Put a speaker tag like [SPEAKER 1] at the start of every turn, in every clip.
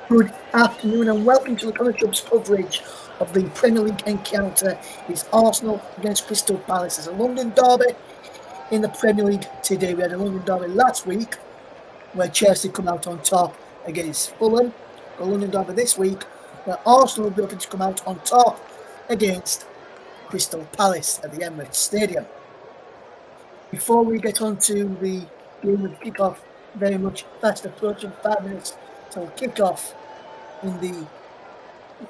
[SPEAKER 1] Good afternoon and welcome to the Colour Club's coverage of the Premier League encounter. It's Arsenal against Crystal Palace. It's a London derby in the Premier League today. We had a London derby last week where Chelsea come out on top against Fulham. The London derby this week where Arsenal will be looking to come out on top against Crystal Palace at the Emirates Stadium. Before we get on to the game of kickoff, very much fast approaching 5 minutes till kickoff in the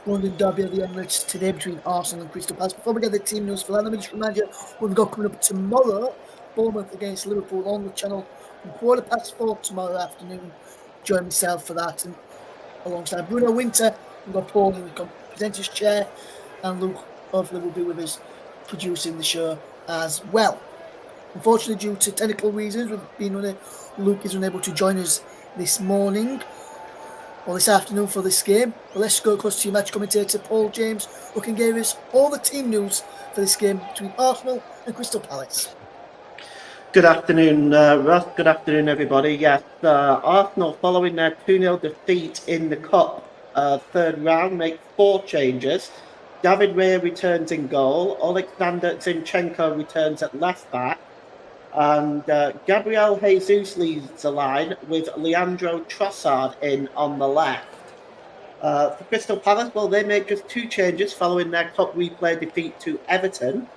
[SPEAKER 1] London derby of the Emirates today between Arsenal and Crystal Palace. Before we get the team news for that, let me just remind you what we've got coming up tomorrow. Bournemouth against Liverpool on the channel from 4:15 tomorrow afternoon. Join myself for that, and alongside Bruno Winter, we've got Paul in the presenter's chair, and Luke hopefully will be with us producing the show as well. Unfortunately, due to technical reasons, Luke is unable to join us this morning or this afternoon for this game. But let's go across to your match commentator Paul James, who can give us all the team news for this game between Arsenal and Crystal Palace.
[SPEAKER 2] Good afternoon, Russ. Good afternoon, everybody. Yes, Arsenal, following their 2-0 defeat in the Cup third round, make 4 changes. David Raya returns in goal. Alexander Zinchenko returns at left back. And Gabriel Jesus leads the line with Leandro Trossard in on the left. For Crystal Palace, well, they make just 2 changes following their Cup replay defeat to Everton.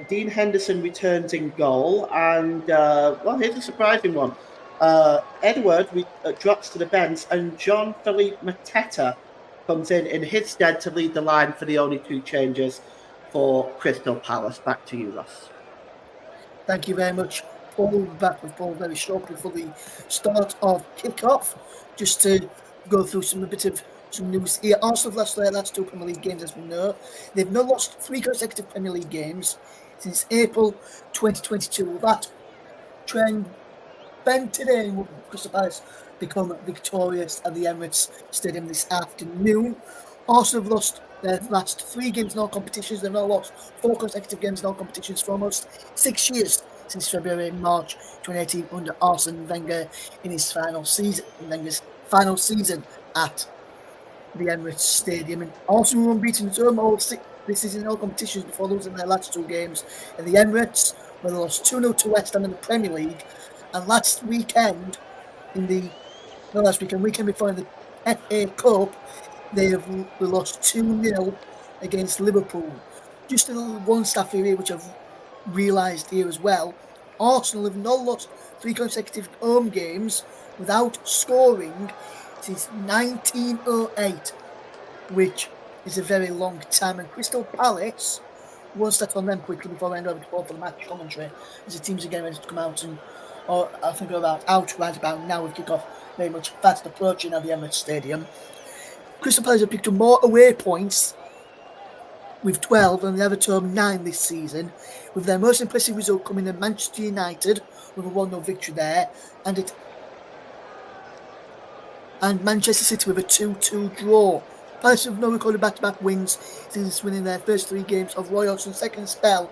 [SPEAKER 2] Dean Henderson returns in goal, and here's a surprising one. Edward drops to the bench, and Jean-Philippe Mateta comes in his stead to lead the line for the only 2 changes for Crystal Palace. Back to you, Russ.
[SPEAKER 1] Thank you very much, Paul. We'll be back with Paul very shortly for the start of kick-off. Just to go through some news here. Arsenal have lost their last 2 Premier League games, as we know. They've now lost 3 consecutive Premier League games since April 2022. That trend bent today, and Crystal Palace become victorious at the Emirates Stadium this afternoon. Arsenal have lost their last 3 games in all competitions. They've now lost 4 consecutive games in all competitions for almost 6 years, since February and March 2018 under Arsene Wenger in his final season. At the Emirates Stadium. And Arsenal were unbeaten at home all 6 this season in all competitions before losing their last 2 games in the Emirates, where they lost 2-0 to West Ham in the Premier League, and weekend before in the FA Cup, they lost 2-0 against Liverpool. Just a little one staff here, which I've realised here as well. Arsenal have now lost 3 consecutive home games without scoring since 1908, which is a very long time. And Crystal Palace, we'll start on them quickly before I hand over to Paul for the match commentary, as the teams are getting ready to come out, and I think we're out right about now with kickoff very much fast approaching at the Emirates Stadium. Crystal Palace have picked up more away points with 12 and the Everton 9 this season, with their most impressive result coming in Manchester United with a 1-0 victory there, and Manchester City with a 2-2 draw. Palace have now recorded back-to-back wins since winning their first 3 games of Roy Hodgson's second spell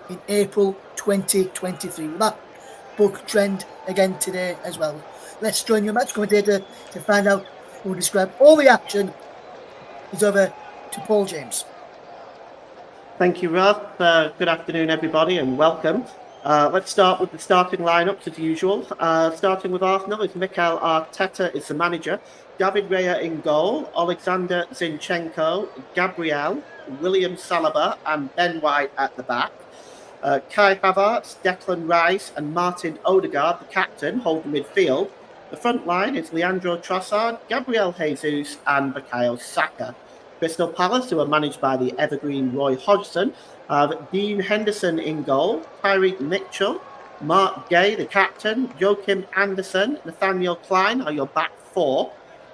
[SPEAKER 1] in April 2023. That book trend again today as well. Let's join your match commentator to find out who will describe all the action. It's over to Paul James.
[SPEAKER 2] Thank you, Rob. Good afternoon, everybody, and welcome. Let's start with the starting lineups as usual. Starting with Arsenal is Mikel Arteta is the manager. David Raya in goal. Alexander Zinchenko, Gabriel, William Saliba, and Ben White at the back. Kai Havertz, Declan Rice, and Martin Odegaard, the captain, hold the midfield. The front line is Leandro Trossard, Gabriel Jesus, and Bukayo Saka. Crystal Palace, who are managed by the evergreen Roy Hodgson, have Dean Henderson in goal, Tyreek Mitchell, Mark Gay, the captain, Joachim Anderson, Nathaniel Klein are your back 4.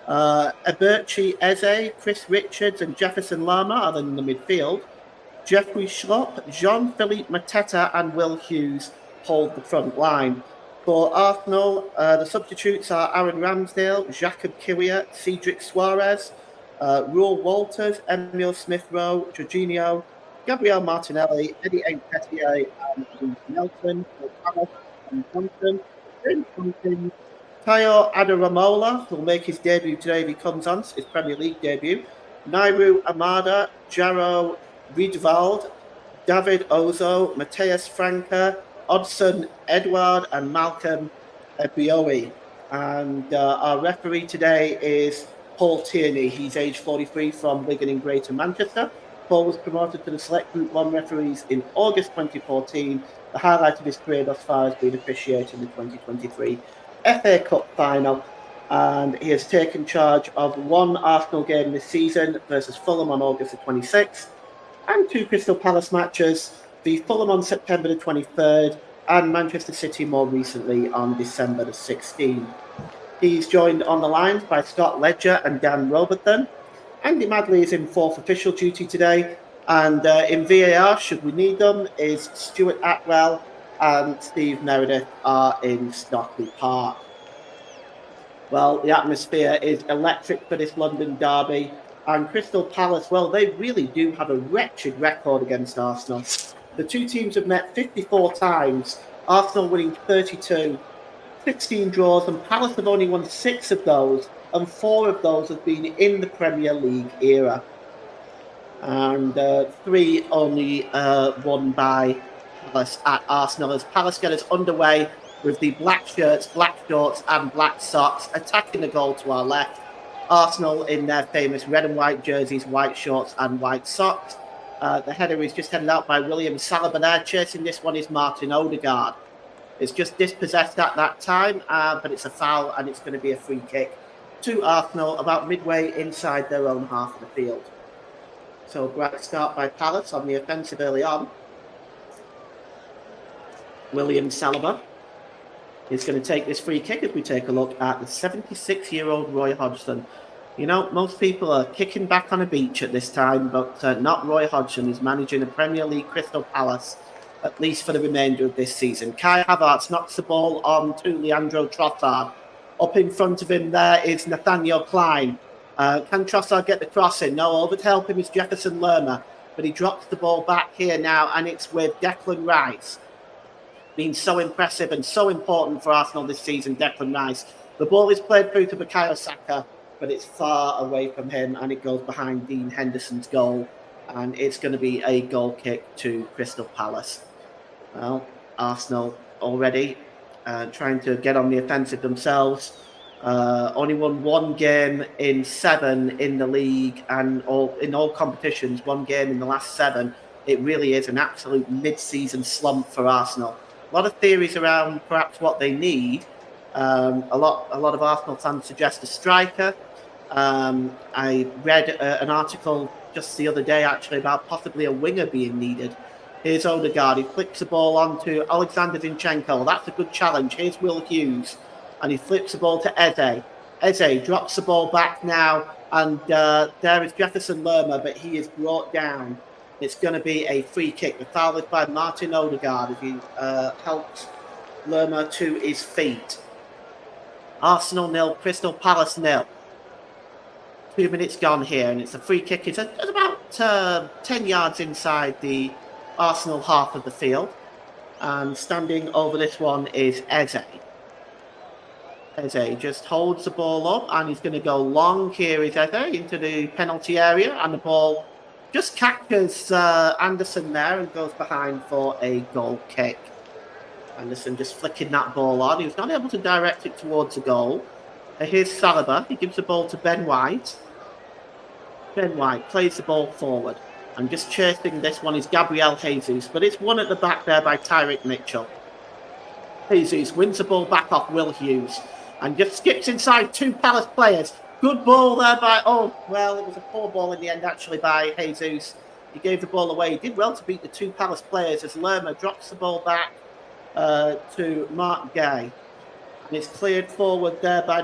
[SPEAKER 2] Eberechi Eze, Chris Richards, and Jefferson Lerma are in the midfield. Jeffrey Schlupp, Jean-Philippe Mateta, and Will Hughes hold the front line. For Arsenal, the substitutes are Aaron Ramsdale, Jacob Kiwior, Cedric Suarez, Raul Walters, Emile Smith-Rowe, Jorginho, Gabriel Martinelli, Eddie Nketiah, and Nelson, Thomas, and Johnson, James Hunting, Tayo Adaramola will make his debut today if he comes on, his Premier League debut. Nairu Amada, Jaro Riedwald, David Ozo, Mateus Franca, Odson Edward, and Malcolm Bioe. And our referee today is Paul Tierney. He's age 43 from Wigan in Greater Manchester. Paul was promoted to the Select Group 1 referees in August 2014. The highlight of his career thus far has been officiating the 2023 FA Cup final, and he has taken charge of one Arsenal game this season versus Fulham on August the 26th, and 2 Crystal Palace matches, the Fulham on September the 23rd, and Manchester City more recently on December the 16th. He's joined on the lines by Scott Ledger and Dan Robertson. Andy Madley is in 4th official duty today, and in VAR, should we need them, is Stuart Atwell and Steve Meredith are in Stockley Park. Well, the atmosphere is electric for this London derby, and Crystal Palace, well, they really do have a wretched record against Arsenal. The two teams have met 54 times, Arsenal winning 32, 16 draws, and Palace have only won 6 of those, and 4 of those have been in the Premier League era. And 3 only won by Palace at Arsenal, as Palace get us underway with the black shirts, black shorts and black socks attacking the goal to our left. Arsenal in their famous red and white jerseys, white shorts and white socks. The header is just headed out by William Saliba there. Chasing this one is Martin Odegaard. It's just dispossessed at that time, but it's a foul and it's going to be a free kick to Arsenal about midway inside their own half of the field. So a bright start by Palace on the offensive early on. William Saliba is going to take this free kick as we take a look at the 76-year-old Roy Hodgson. You know, most people are kicking back on a beach at this time, but not Roy Hodgson. Is managing a Premier League Crystal Palace, at least for the remainder of this season. Kai Havertz knocks the ball on to Leandro Trossard. Up in front of him there is Nathaniel Klein. Can Trossard get the cross in? No, over to help him is Jefferson Lerma, but he drops the ball back here now, and it's with Declan Rice. Been so impressive and so important for Arsenal this season, Declan Rice. The ball is played through to Bukayo Saka, but it's far away from him, and it goes behind Dean Henderson's goal, and it's going to be a goal kick to Crystal Palace. Well, Arsenal already trying to get on the offensive themselves. Only won 1 game in 7 in the league, and in all competitions, 1 game in the last 7. It really is an absolute mid-season slump for Arsenal. A lot of theories around perhaps what they need. A lot of Arsenal fans suggest a striker. I read an article just the other day actually about possibly a winger being needed. Here's Odegaard. He flicks the ball on to Alexander Zinchenko. That's a good challenge. Here's Will Hughes. And he flips the ball to Eze. Eze drops the ball back now. And there is Jefferson Lerma, but he is brought down. It's going to be a free kick. The foul is by Martin Odegaard as he helps Lerma to his feet. Arsenal 0, Crystal Palace 0. 2 minutes gone here, and it's a free kick. It's at about 10 yards inside the Arsenal half of the field. And standing over this one is Eze. Eze just holds the ball up, and he's going to go long. Here is Eze into the penalty area, and the ball just captures Anderson there and goes behind for a goal kick. Anderson just flicking that ball on. He was not able to direct it towards the goal. Here's Saliba. He gives the ball to Ben White. Ben White plays the ball forward. And just chasing this one is Gabriel Jesus. But it's won at the back there by Tyrick Mitchell. Jesus wins the ball back off Will Hughes. And just skips inside 2 Palace players. Good ball there by... Oh, well, it was a poor ball in the end, actually, by Jesus. He gave the ball away. He did well to beat the 2 Palace players as Lerma drops the ball back to Mark Gay. And it's cleared forward there by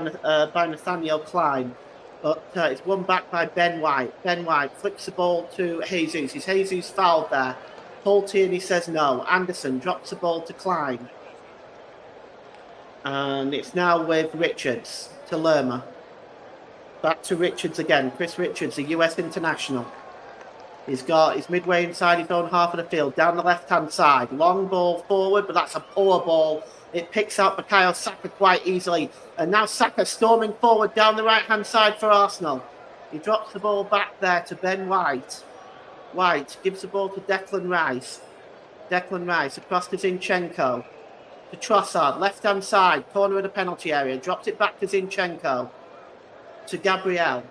[SPEAKER 2] Nathaniel Klein. But it's won back by Ben White. Ben White flicks the ball to Jesus. Is Jesus fouled there? Paul Tierney says no. Anderson drops the ball to Klein. And it's now with Richards to Lerma. Back to Richards again. Chris Richards, the US international. He's midway inside his own half of the field, down the left-hand side. Long ball forward, but that's a poor ball. It picks out Bukayo Saka quite easily. And now Saka storming forward down the right-hand side for Arsenal. He drops the ball back there to Ben White. White gives the ball to Declan Rice. Declan Rice across to Zinchenko. To Trossard, left-hand side, corner of the penalty area. Drops it back to Zinchenko. To Gabriel.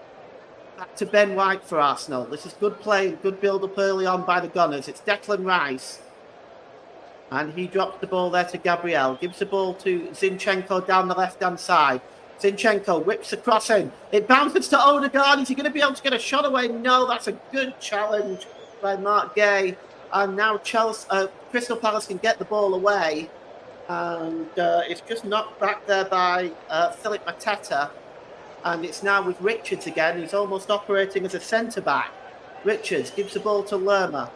[SPEAKER 2] Back to Ben White for Arsenal. This is good play, good build-up early on by the Gunners. It's Declan Rice. And he drops the ball there to Gabriel. Gives the ball to Zinchenko down the left-hand side. Zinchenko whips the cross in. It bounces to Odegaard. Is he going to be able to get a shot away? No, that's a good challenge by Mark Gay. And now Crystal Palace can get the ball away. And it's just knocked back there by Philip Mateta. And it's now with Richards again. He's almost operating as a centre-back. Richards gives the ball to Lerma.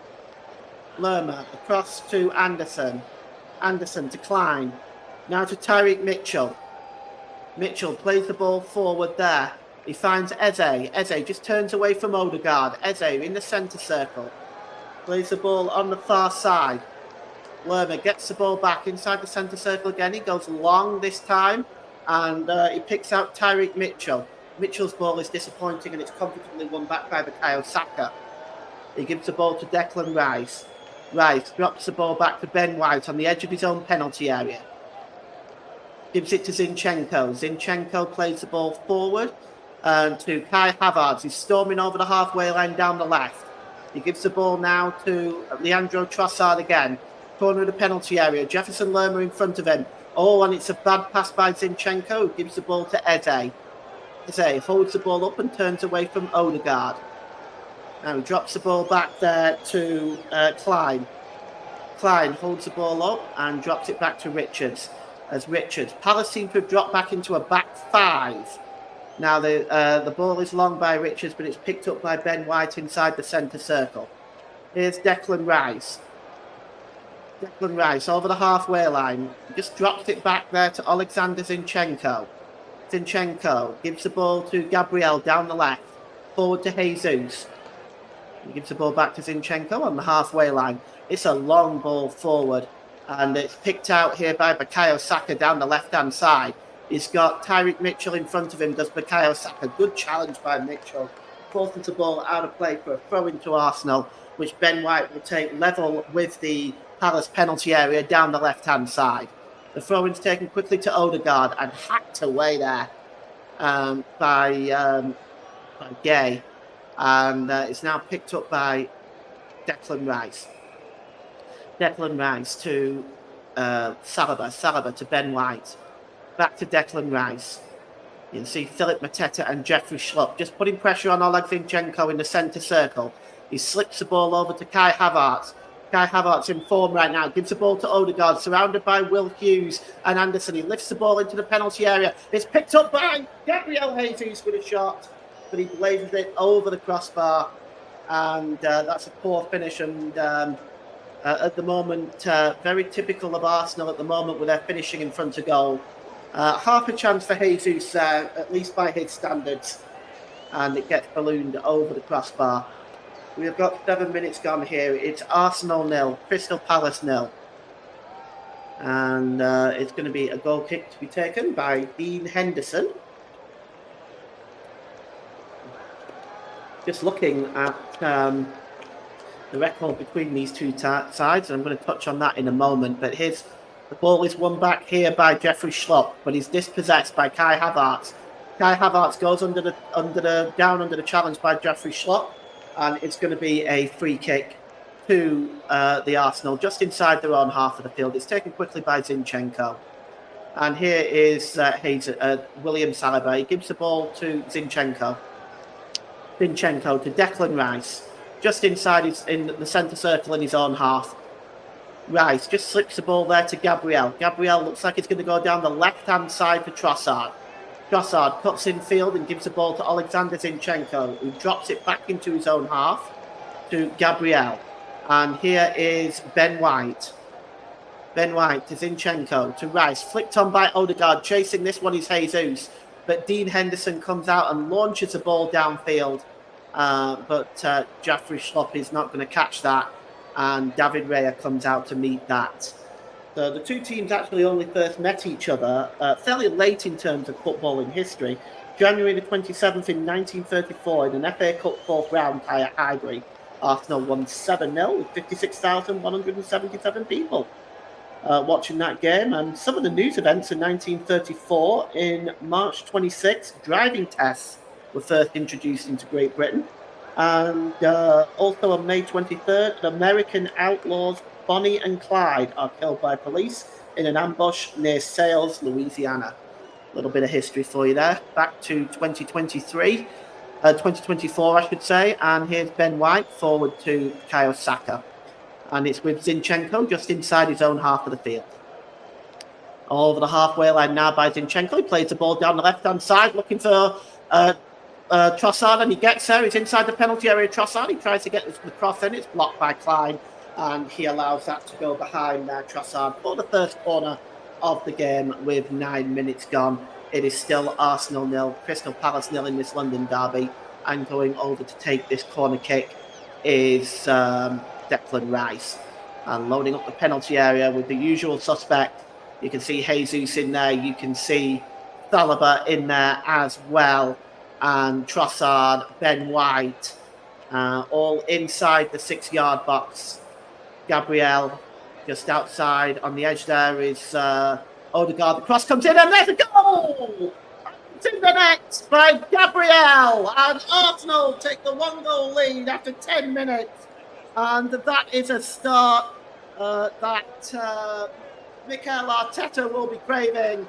[SPEAKER 2] Lerma across to Anderson. Anderson to Klein. Now to Tyreek Mitchell. Mitchell plays the ball forward there. He finds Eze. Eze just turns away from Odegaard. Eze in the centre circle. Plays the ball on the far side. Lerma gets the ball back inside the centre circle again. He goes long this time. And he picks out Tyreek Mitchell. Mitchell's ball is disappointing and it's comfortably won back by Bukayo Saka. He gives the ball to Declan Rice. Rice drops the ball back to Ben White on the edge of his own penalty area. Gives it to Zinchenko. Zinchenko plays the ball forward to Kai Havertz. He's storming over the halfway line down the left. He gives the ball now to Leandro Trossard again. Corner of the penalty area. Jefferson Lerma in front of him. Oh, and it's a bad pass by Zinchenko, who gives the ball to Eze. Eze holds the ball up and turns away from Odegaard. Now he drops the ball back there to Klein. Klein holds the ball up and drops it back to Richards. As Richards, Palace seem to have dropped back into a back five. Now the ball is long by Richards, but it's picked up by Ben White inside the centre circle. Here's Declan Rice. Declan Rice over the halfway line. Just drops it back there to Alexander Zinchenko. Zinchenko gives the ball to Gabriel down the left. Forward to Jesus. He gives the ball back to Zinchenko on the halfway line. It's a long ball forward. And it's picked out here by Bukayo Saka down the left-hand side. He's got Tyreek Mitchell in front of him, does Bukayo Saka. Good challenge by Mitchell. Forces the ball out of play for a throw into Arsenal, which Ben White will take level with the Palace penalty area down the left-hand side. The throw-in's taken quickly to Odegaard and hacked away there by Gay. And it's now picked up by Declan Rice. Declan Rice to Saliba. Saliba to Ben White. Back to Declan Rice. You can see Philip Mateta and Jeffrey Schlupp just putting pressure on Oleg Zinchenko in the centre circle. He slips the ball over to Kai Havertz. Kai Havertz in form right now. Gives the ball to Odegaard, surrounded by Will Hughes and Anderson. He lifts the ball into the penalty area. It's picked up by Gabriel Jesus with a shot, but he blazes it over the crossbar. And that's a poor finish. And at the moment, very typical of Arsenal at the moment with their finishing in front of goal. Half a chance for Jesus, at least by his standards. And it gets ballooned over the crossbar. We've got 7 minutes gone here. It's Arsenal 0, Crystal Palace 0. And it's going to be a goal kick to be taken by Dean Henderson. Just looking at the record between these two sides, and I'm going to touch on that in a moment. But the ball is won back here by Jeffrey Schlupp, but he's dispossessed by Kai Havertz. Kai Havertz goes under the challenge by Jeffrey Schlupp. And it's going to be a free kick to the Arsenal, just inside their own half of the field. It's taken quickly by Zinchenko. And here is William Saliba. He gives the ball to Zinchenko. Zinchenko to Declan Rice, just inside in the centre circle in his own half. Rice just slips the ball there to Gabriel. Gabriel looks like it's going to go down the left-hand side for Trossard. Trossard cuts in field and gives the ball to Alexander Zinchenko, who drops it back into his own half to Gabriel. And here is Ben White. Ben White to Zinchenko to Rice. Flicked on by Odegaard. Chasing this one is Jesus. But Dean Henderson comes out and launches the ball downfield. but Jaffrey Schlupp is not going to catch that, and David Raya comes out to meet that. So the two teams actually only first met each other fairly late in terms of footballing history. January the 27th in 1934 in an FA Cup fourth round tie at Highbury. Arsenal won 7-0 with 56,177 people watching that game. And some of the news events in 1934, in March 26, driving tests were first introduced into Great Britain. And also on May 23rd, the American outlaws Bonnie and Clyde are killed by police in an ambush near Sales, Louisiana. A little bit of history for you there. Back to 2024, I should say. And here's Ben White forward to Bukayo Saka. And it's with Zinchenko just inside his own half of the field. All over the halfway line now by Zinchenko. He plays the ball down the left-hand side, looking for Trossard, and he gets there. He's inside the penalty area. Trossard, he tries to get the cross in. It's blocked by Klein, and he allows that to go behind Trossard for the first corner of the game with 9 minutes gone. It is still Arsenal 0, Crystal Palace 0 in this London derby, and going over to take this corner kick is Declan Rice, and loading up the penalty area with the usual suspect. You can see Jesus in there, you can see Saliba in there as well, and Trossard, Ben White, all inside the 6-yard box. Gabriel just outside on the edge there is Odegaard. The cross comes in and there's a goal! It's in the net by Gabriel, and Arsenal take the 1-goal lead after 10 minutes. And that is a start that Mikel Arteta will be craving.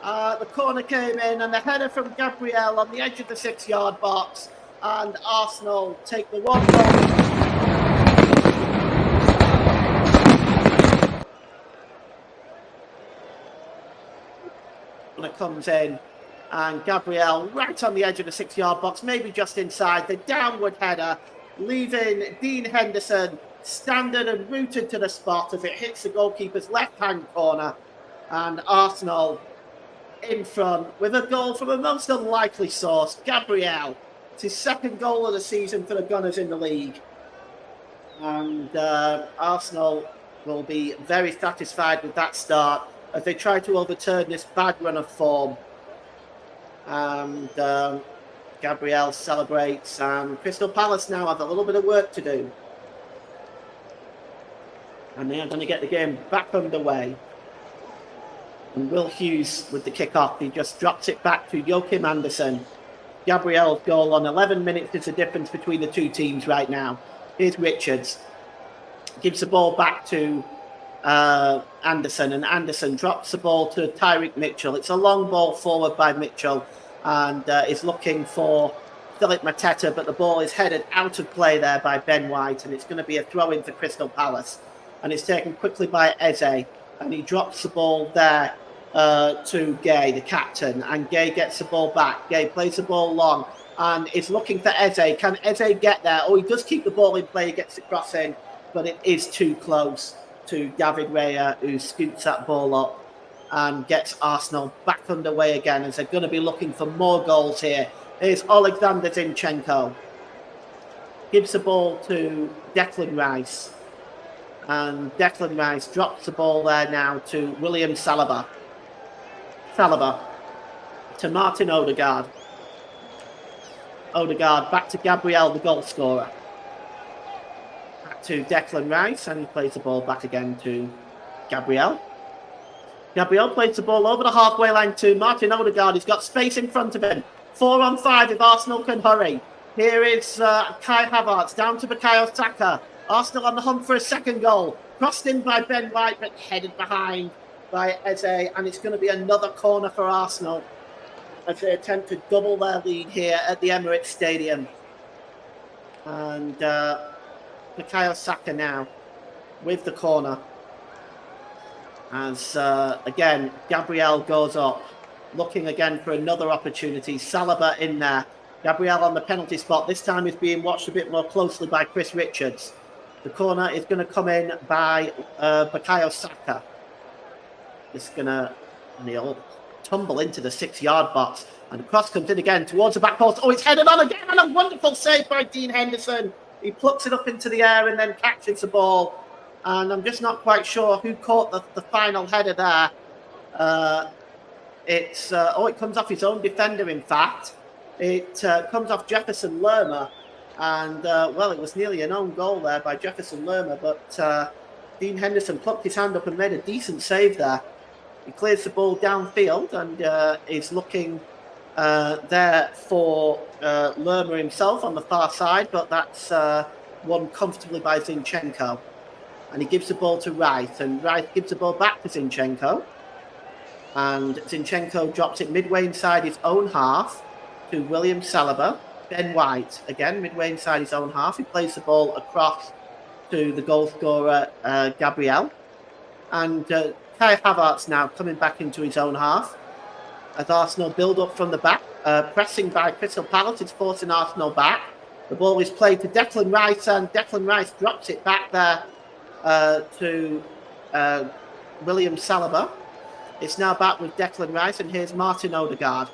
[SPEAKER 2] The corner came in and the header from Gabriel on the edge of the 6-yard box, and Arsenal take the 1-goal. It comes in, and Gabriel right on the edge of the 6-yard box, maybe just inside, the downward header, leaving Dean Henderson standing and rooted to the spot as it hits the goalkeeper's left-hand corner, and Arsenal in front with a goal from a most unlikely source. Gabriel, it's his second goal of the season for the Gunners in the league, and Arsenal will be very satisfied with that start as they try to overturn this bad run of form. And Gabriel celebrates, and Crystal Palace now have a little bit of work to do. And they are going to get the game back underway. And Will Hughes with the kick-off, he just drops it back to Joachim Andersen. Gabriel's goal on 11 minutes is the difference between the two teams right now. Here's Richards. Gives the ball back to Andersen, and Andersen drops the ball to Tyrick Mitchell. It's a long ball forward by Mitchell, and is looking for Philip Mateta, but the ball is headed out of play there by Ben White, and it's going to be a throw-in for Crystal Palace. And it's taken quickly by Eze, and he drops the ball there to Gay, the captain, and Gay gets the ball back. Gay plays the ball long and is looking for Eze. Can Eze get there? Oh, he does keep the ball in play, he gets the cross in, but it is too close to David Raya, who scoots that ball up and gets Arsenal back underway again, as they're going to be looking for more goals here. Here's Alexander Zinchenko. Gives the ball to Declan Rice. And Declan Rice drops the ball there now to William Saliba. Saliba to Martin Odegaard. Odegaard back to Gabriel, the goal scorer. To Declan Rice, and he plays the ball back again to Gabriel. Gabriel plays the ball over the halfway line to Martin Odegaard. He's got space in front of him. 4-on-5 if Arsenal can hurry. Here is Kai Havertz down to Bukayo Saka. Arsenal on the hunt for a second goal. Crossed in by Ben White, but headed behind by Eze, and it's going to be another corner for Arsenal as they attempt to double their lead here at the Emirates Stadium. And Bukayo Saka now with the corner as again Gabriel goes up, looking again for another opportunity. Saliba in there. Gabriel on the penalty spot. This time is being watched a bit more closely by Chris Richards. The corner is going to come in by Bukayo Saka. It's going to, and he'll tumble into the 6-yard box. And the cross comes in again towards the back post. Oh, it's headed on again, and a wonderful save by Dean Henderson. He plucks it up into the air and then catches the ball. And I'm just not quite sure who caught the final header there. It comes off his own defender, in fact. It comes off Jefferson Lerma. And, it was nearly an own goal there by Jefferson Lerma. But Dean Henderson plucked his hand up and made a decent save there. He clears the ball downfield and is looking there for Lerma himself on the far side. But that's won comfortably by Zinchenko. And he gives the ball to Rice. And Rice gives the ball back to Zinchenko. And Zinchenko drops it midway inside his own half to William Saliba. Ben White, again, midway inside his own half. He plays the ball across to the goal scorer, Gabriel. And Kai Havertz now coming back into his own half. As Arsenal build up from the back, pressing by Crystal Palace, it's forcing Arsenal back. The ball is played to Declan Rice, and Declan Rice drops it back there to William Saliba. It's now back with Declan Rice, and here's Martin Odegaard.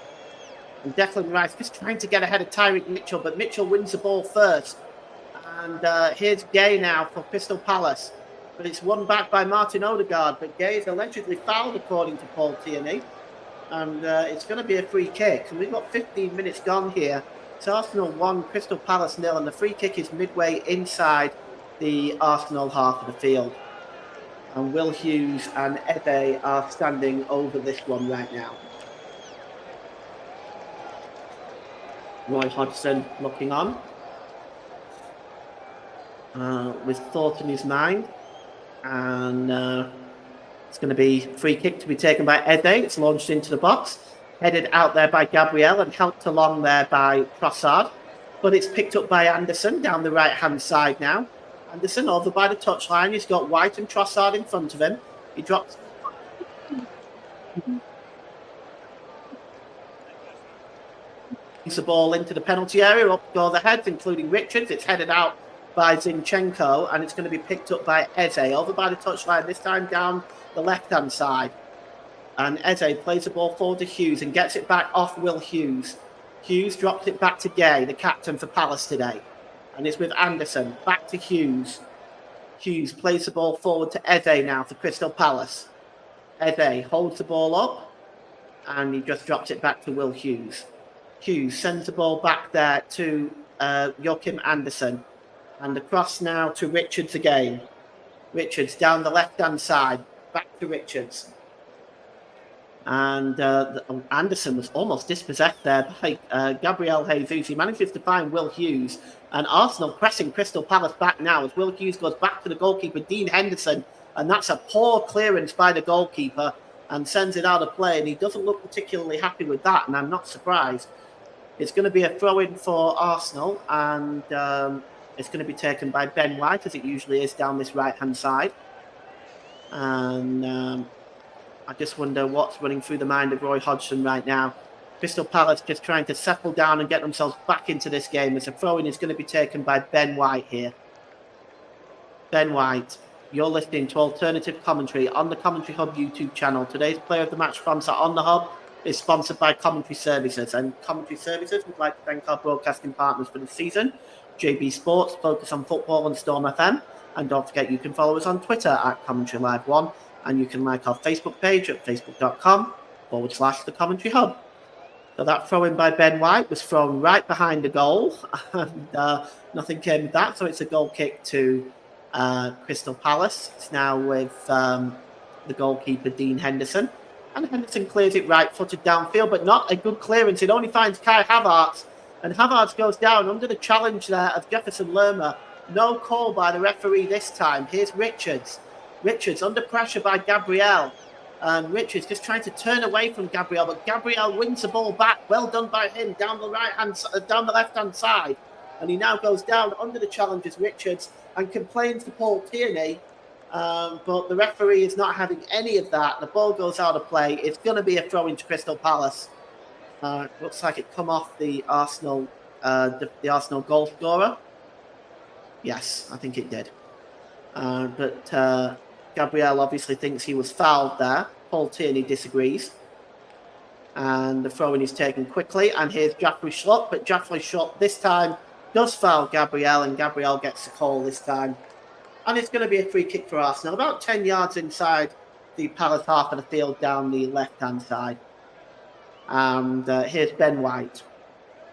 [SPEAKER 2] And Declan Rice just trying to get ahead of Tyreek Mitchell, but Mitchell wins the ball first. And here's Gay now for Crystal Palace. But it's won back by Martin Odegaard, but Gay is allegedly fouled according to Paul Tierney. And it's going to be a free kick. And we've got 15 minutes gone here. It's Arsenal 1, Crystal Palace 0, and the free kick is midway inside the Arsenal half of the field. And Will Hughes and Eze are standing over this one right now. Roy Hodgson looking on with thought in his mind. And it's going to be free kick to be taken by Eze. It's launched into the box. Headed out there by Gabriel and helped along there by Trossard. But it's picked up by Anderson down the right-hand side now. Anderson over by the touchline. He's got White and Trossard in front of him. He drops the ball into the penalty area. Up go the heads, including Richards. It's headed out by Zinchenko, and it's going to be picked up by Eze over by the touchline, this time down the left-hand side. And Eze plays the ball forward to Hughes and gets it back off Will Hughes. Hughes drops it back to Gay, the captain for Palace today. And it's with Anderson. Back to Hughes. Hughes plays the ball forward to Eze now for Crystal Palace. Eze holds the ball up, and he just drops it back to Will Hughes. Hughes sends the ball back there to Joachim Anderson. And across now to Richards again. Richards down the left-hand side. Back to Richards. And Anderson was almost dispossessed there by Gabriel Jesus. He manages to find Will Hughes. And Arsenal pressing Crystal Palace back now as Will Hughes goes back to the goalkeeper, Dean Henderson. And that's a poor clearance by the goalkeeper and sends it out of play. And he doesn't look particularly happy with that, and I'm not surprised. It's going to be a throw-in for Arsenal, and it's going to be taken by Ben White, as it usually is down this right-hand side. And I just wonder what's running through the mind of Roy Hodgson right now. Crystal Palace just trying to settle down and get themselves back into this game, as a throw-in is going to be taken by Ben White here. Ben White, you're listening to Alternative Commentary on the Commentary Hub YouTube channel. Today's Player of the Match sponsor on the Hub is sponsored by Commentary Services. And Commentary Services would like to thank our broadcasting partners for the season. JB Sports, focus on football, and Storm FM. And don't forget, you can follow us on Twitter at Commentary Live 1. And you can like our Facebook page at facebook.com/The Commentary Hub. So that throw in by Ben White was thrown right behind the goal. And nothing came of that. So it's a goal kick to Crystal Palace. It's now with the goalkeeper, Dean Henderson. And Henderson clears it right-footed downfield, but not a good clearance. It only finds Kai Havertz. And Havertz goes down under the challenge there of Jefferson Lerma. No call by the referee this time. Here's Richards. Richards under pressure by Gabriel. And Richards just trying to turn away from Gabriel, but Gabriel wins the ball back. Well done by him down the left-hand side. And he now goes down under the challenge as Richards and complains to Paul Tierney. But the referee is not having any of that. The ball goes out of play. It's going to be a throw into Crystal Palace. Looks like it come off the Arsenal goal scorer. Yes, I think it did. But Gabriel obviously thinks he was fouled there. Paul Tierney disagrees. And the throw-in is taken quickly. And here's Jaffrey Schlupp. But Jaffrey Schlupp this time does foul Gabriel. And Gabriel gets the call this time. And it's going to be a free kick for Arsenal. About 10 yards inside the Palace half of the field down the left-hand side. And here's Ben White.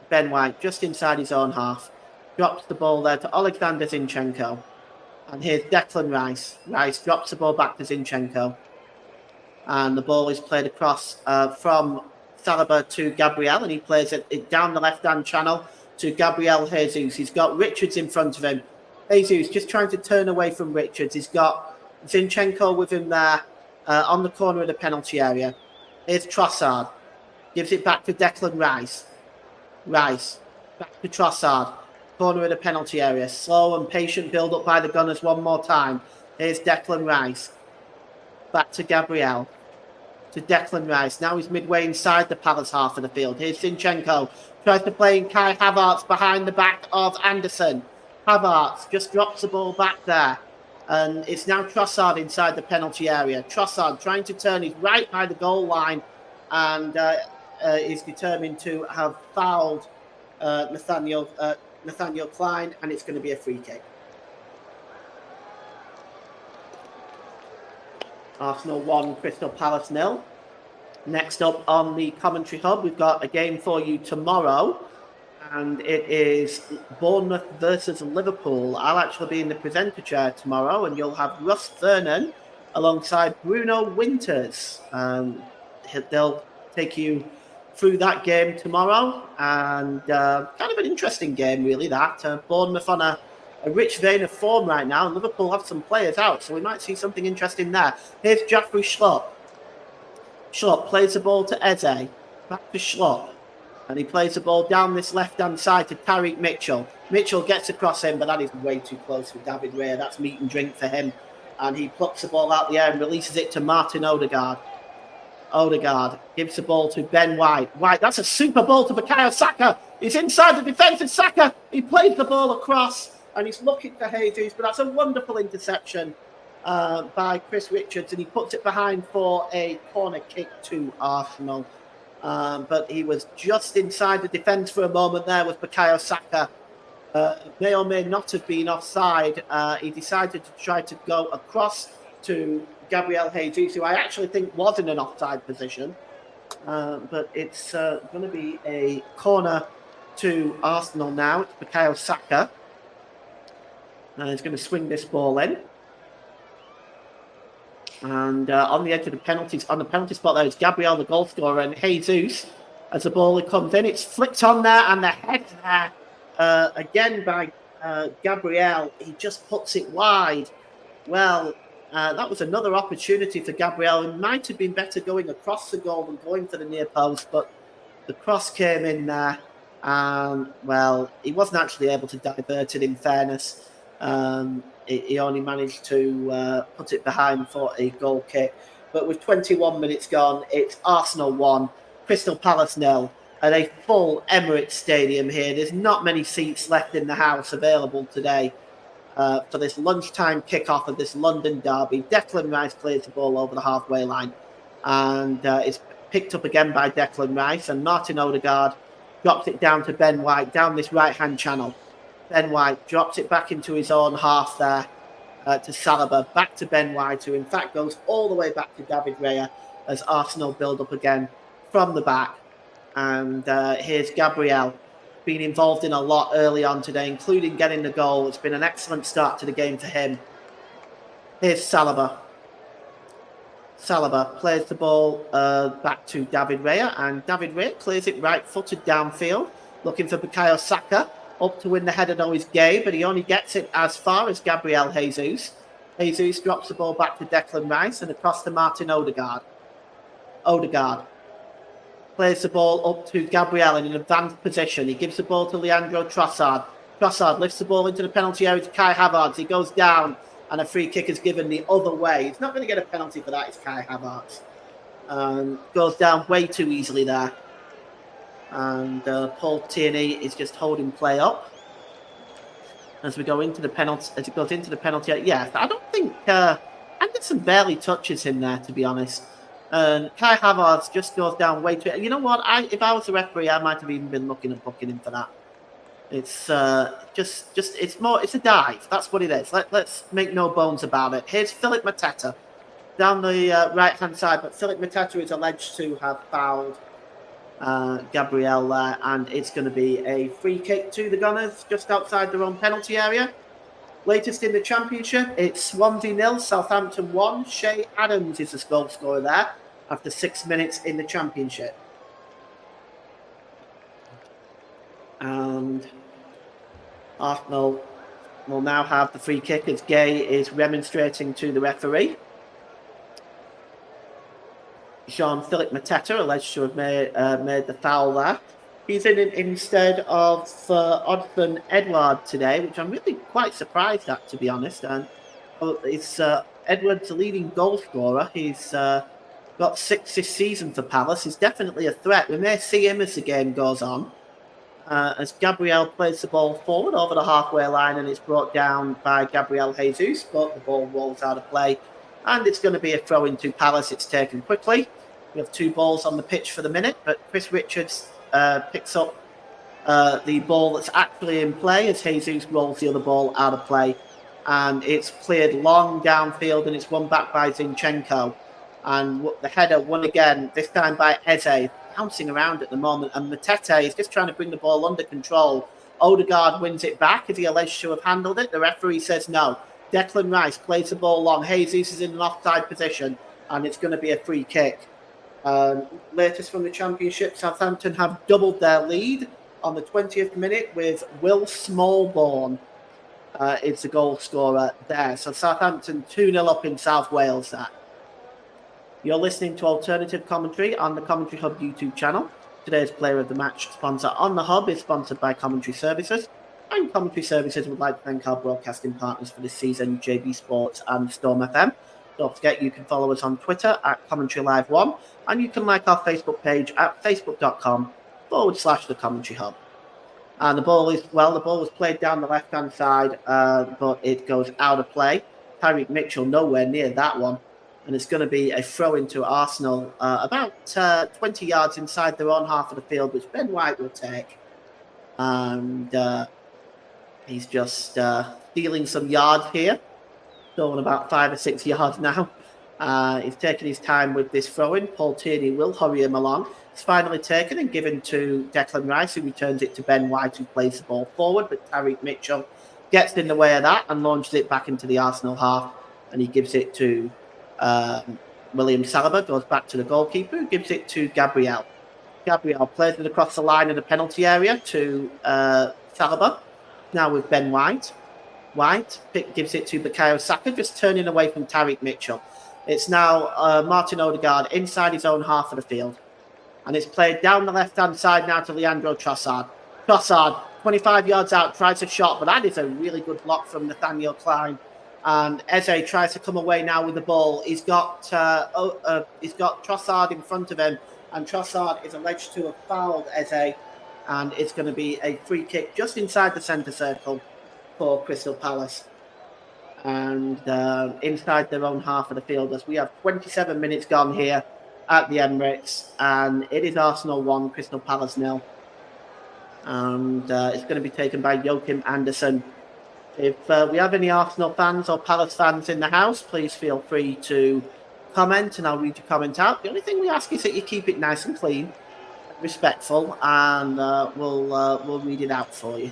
[SPEAKER 2] Ben White just inside his own half. Drops the ball there to Alexander Zinchenko. And here's Declan Rice. Rice drops the ball back to Zinchenko. And the ball is played across from Saliba to Gabriel. And he plays it down the left-hand channel to Gabriel Jesus. He's got Richards in front of him. Jesus just trying to turn away from Richards. He's got Zinchenko with him there on the corner of the penalty area. Here's Trossard. Gives it back to Declan Rice. Rice. Back to Trossard. Corner of the penalty area. Slow and patient build up by the Gunners one more time. Here's Declan Rice. Back to Gabriel. To Declan Rice. Now he's midway inside the Palace half of the field. Here's Zinchenko. Tries to play in Kai Havertz behind the back of Anderson. Havertz just drops the ball back there. And it's now Trossard inside the penalty area. Trossard trying to turn. He's right by the goal line. And is determined to have fouled Nathaniel Klein. And it's going to be a free kick. Arsenal 1, Crystal Palace 0. Next up on the commentary hub, we've got a game for you tomorrow. And it is Bournemouth versus Liverpool. I'll actually be in the presenter chair tomorrow, and you'll have Russ Vernon alongside Bruno Winters. They'll take you through that game tomorrow, and kind of an interesting game, really, that. Bournemouth on a rich vein of form right now, and Liverpool have some players out, so we might see something interesting there. Here's Jaffrey Schlupp. Schlupp plays the ball to Eze. Back to Schlupp. And he plays the ball down this left-hand side to Tariq Mitchell. Mitchell gets across him, but that is way too close for David Raya. That's meat and drink for him. And he plucks the ball out the air and releases it to Martin Odegaard. Odegaard gives the ball to Ben White. White, that's a super ball to Bukayo Saka. He's inside the defence of Saka. He plays the ball across and he's looking for Jesus, but that's a wonderful interception by Chris Richards, and he puts it behind for a corner kick to Arsenal. But he was just inside the defence for a moment there with Bukayo Saka. May or may not have been offside. He decided to try to go across to Gabriel Jesus, who I actually think was in an offside position. But it's going to be a corner to Arsenal now. It's Bukayo Saka. And he's going to swing this ball in. And on the edge of the penalties, on the penalty spot there is Gabriel, the goal scorer, and Jesus, as the ball comes in, it's flicked on there, and the head there, again by Gabriel, he just puts it wide. Well, that was another opportunity for Gabriel. It might have been better going across the goal than going for the near post, but the cross came in there, and, well, he wasn't actually able to divert it, in fairness. He only managed to put it behind for a goal kick. But with 21 minutes gone, it's Arsenal 1, Crystal Palace 0 at a full Emirates Stadium here. There's not many seats left in the house available today for this lunchtime kickoff of this London derby. Declan Rice clears the ball over the halfway line, and it's picked up again by Declan Rice, and Martin Odegaard drops it down to Ben White down this right-hand channel. Ben White drops it back into his own half there to Saliba, back to Ben White, who in fact goes all the way back to David Raya as Arsenal build up again from the back. And here's Gabriel, been involved in a lot early on today, including getting the goal. It's been an excellent start to the game for him. Here's Saliba. Saliba plays the ball back to David Raya, and David Raya clears it right-footed downfield, looking for Bukayo Saka. Up to win the header, though, is Gay, but he only gets it as far as Gabriel Jesus. Jesus drops the ball back to Declan Rice and across to Martin Odegaard. Odegaard plays the ball up to Gabriel in an advanced position. He gives the ball to Leandro Trossard. Trossard lifts the ball into the penalty area to Kai Havertz. He goes down, and a free kick is given the other way. He's not going to get a penalty for that, it's Kai Havertz. Goes down way too easily there. And Paul Tierney is just holding play up as we go into the penalty. As it goes into the penalty, yeah, I don't think Anderson barely touches him there, to be honest. And Kai Havertz just goes down way too. You know what? If I was a referee, I might have even been looking at booking him for that. It's it's a dive. That's what it is. Let's make no bones about it. Here's Philip Mateta down the right-hand side, but Philip Mateta is alleged to have fouled Gabriel there, and it's going to be a free kick to the Gunners just outside their own penalty area. Latest in the Championship, it's Swansea 0, Southampton 1. Shay Adams is the goal scorer there after 6 minutes in the Championship. And Arsenal will now have the free kick as Gay is remonstrating to the referee. Jean-Philippe Mateta, alleged to have made the foul there. He's in instead of Odsonne Edouard today, which I'm really quite surprised at, to be honest. And it's Edouard's the leading goal scorer. He's got 6 this season for Palace. He's definitely a threat. We may see him as the game goes on. As Gabriel plays the ball forward over the halfway line, and it's brought down by Gabriel Jesus, but the ball rolls out of play. And it's going to be a throw into Palace. It's taken quickly. We have 2 balls on the pitch for the minute, but Chris Richards picks up the ball that's actually in play as Jesus rolls the other ball out of play. And it's cleared long downfield, and it's won back by Zinchenko. And the header won again, this time by Eze, bouncing around at the moment. And Mateta is just trying to bring the ball under control. Odegaard wins it back as he alleged to have handled it. The referee says no. Declan Rice plays the ball long. Jesus is in an offside position, and it's going to be a free kick. Latest from the Championship, Southampton have doubled their lead on the 20th minute with Will Smallborn is the goal scorer there. So Southampton 2-0 up in South Wales there. You're listening to alternative commentary on the Commentary Hub YouTube channel. Today's Player of the Match sponsor on the Hub is sponsored by Commentary Services. And Commentary Services would like to thank our broadcasting partners for this season, JB Sports and Storm FM. Don't forget, you can follow us on Twitter at Commentary Live 1, and you can like our Facebook page at facebook.com/The Commentary Hub. And the ball was played down the left-hand side, but it goes out of play. Tyreek Mitchell nowhere near that one. And it's going to be a throw into Arsenal about 20 yards inside their own half of the field, which Ben White will take. And he's just stealing some yards here. Stolen about 5 or 6 yards now. He's taking his time with this throw-in. Paul Tierney will hurry him along. It's finally taken and given to Declan Rice, who returns it to Ben White, who plays the ball forward. But Tyreek Mitchell gets in the way of that and launches it back into the Arsenal half. And he gives it to William Saliba, goes back to the goalkeeper, who gives it to Gabriel. Gabriel plays it across the line in the penalty area to Saliba. Now with Ben White. White gives it to Bukayo Saka, just turning away from Tyreek Mitchell. It's now Martin Odegaard inside his own half of the field. And it's played down the left-hand side now to Leandro Trossard. Trossard, 25 yards out, tries a shot, but that is a really good block from Nathaniel Klein. And Eze tries to come away now with the ball. He's got Trossard in front of him, and Trossard is alleged to have fouled Eze, and it's going to be a free kick just inside the centre circle for Crystal Palace. And inside their own half of the field, as we have 27 minutes gone here at the Emirates, and it is Arsenal 1, Crystal Palace 0. And it's going to be taken by Joachim Andersen. If we have any Arsenal fans or Palace fans in the house, please feel free to comment, and I'll read your comment out. The only thing we ask is that you keep it nice and clean, respectful, and we'll read it out for you.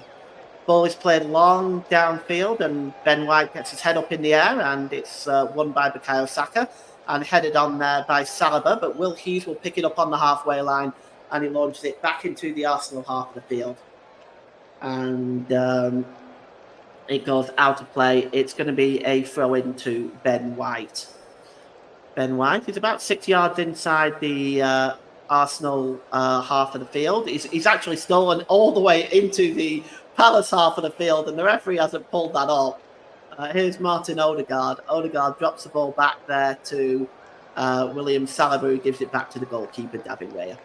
[SPEAKER 2] Ball is played long downfield, and Ben White gets his head up in the air, and it's won by Bukayo Saka and headed on there by Saliba. But Will Hughes will pick it up on the halfway line, and he launches it back into the Arsenal half of the field. And it goes out of play. It's going to be a throw in to Ben White. Ben White is about 6 yards inside the Arsenal half of the field. He's actually stolen all the way into the Palace half of the field, and the referee hasn't pulled that up. Here's Martin Odegaard. Odegaard drops the ball back there to William Saliba, who gives it back to the goalkeeper, David Raya.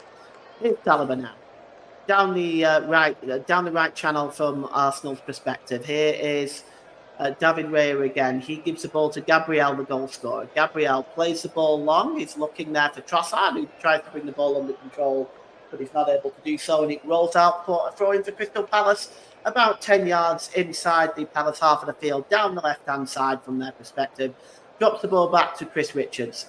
[SPEAKER 2] Here's Saliba now. Down the right channel from Arsenal's perspective. Here is David Raya again. He gives the ball to Gabriel, the goal scorer. Gabriel plays the ball long. He's looking there for Trossard, who tries to bring the ball under control, but he's not able to do so, and it rolls out for a throw-in for Crystal Palace, about 10 yards inside the Palace half of the field, down the left-hand side from their perspective. Drops the ball back to Chris Richards.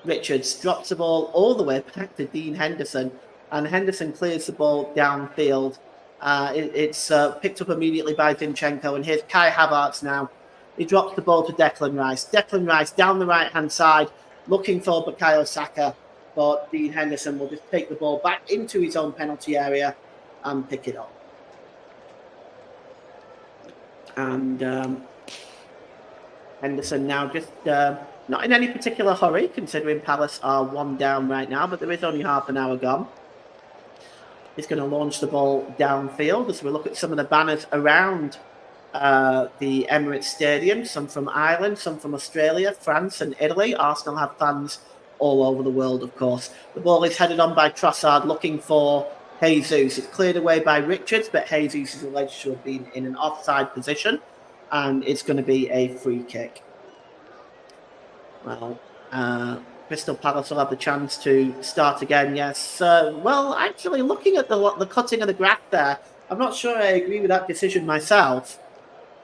[SPEAKER 2] Richards drops the ball all the way back to Dean Henderson, and Henderson clears the ball downfield. It's picked up immediately by Zinchenko, and here's Kai Havertz now. He drops the ball to Declan Rice. Declan Rice down the right-hand side, looking for Bukayo Saka, but Dean Henderson will just take the ball back into his own penalty area and pick it up. And Henderson now just not in any particular hurry, considering Palace are 1 down right now, but there is only half an hour gone. He's going to launch the ball downfield as we look at some of the banners around the Emirates Stadium, some from Ireland, some from Australia, France and Italy. Arsenal have fans all over the world, of course. The ball is headed on by Trossard, looking for Jesus. It's cleared away by Richards, but Jesus is alleged to have been in an offside position, and it's going to be a free kick. Well, Crystal Palace will have the chance to start again, yes. Well, actually, looking at the cutting of the graph there, I'm not sure I agree with that decision myself.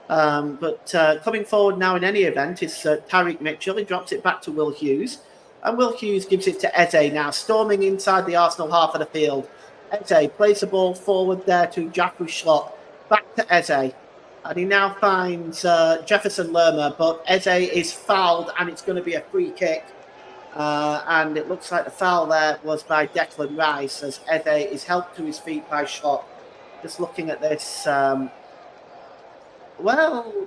[SPEAKER 2] But coming forward now in any event is Tyrick Mitchell. He drops it back to Will Hughes. And Will Hughes gives it to Eze now, storming inside the Arsenal half of the field. Eze plays the ball forward there to Jaffrey Schlott. Back to Eze. And he now finds Jefferson Lerma, but Eze is fouled, and it's going to be a free kick. And it looks like the foul there was by Declan Rice, as Eze is helped to his feet by Schlott. Just looking at this, well,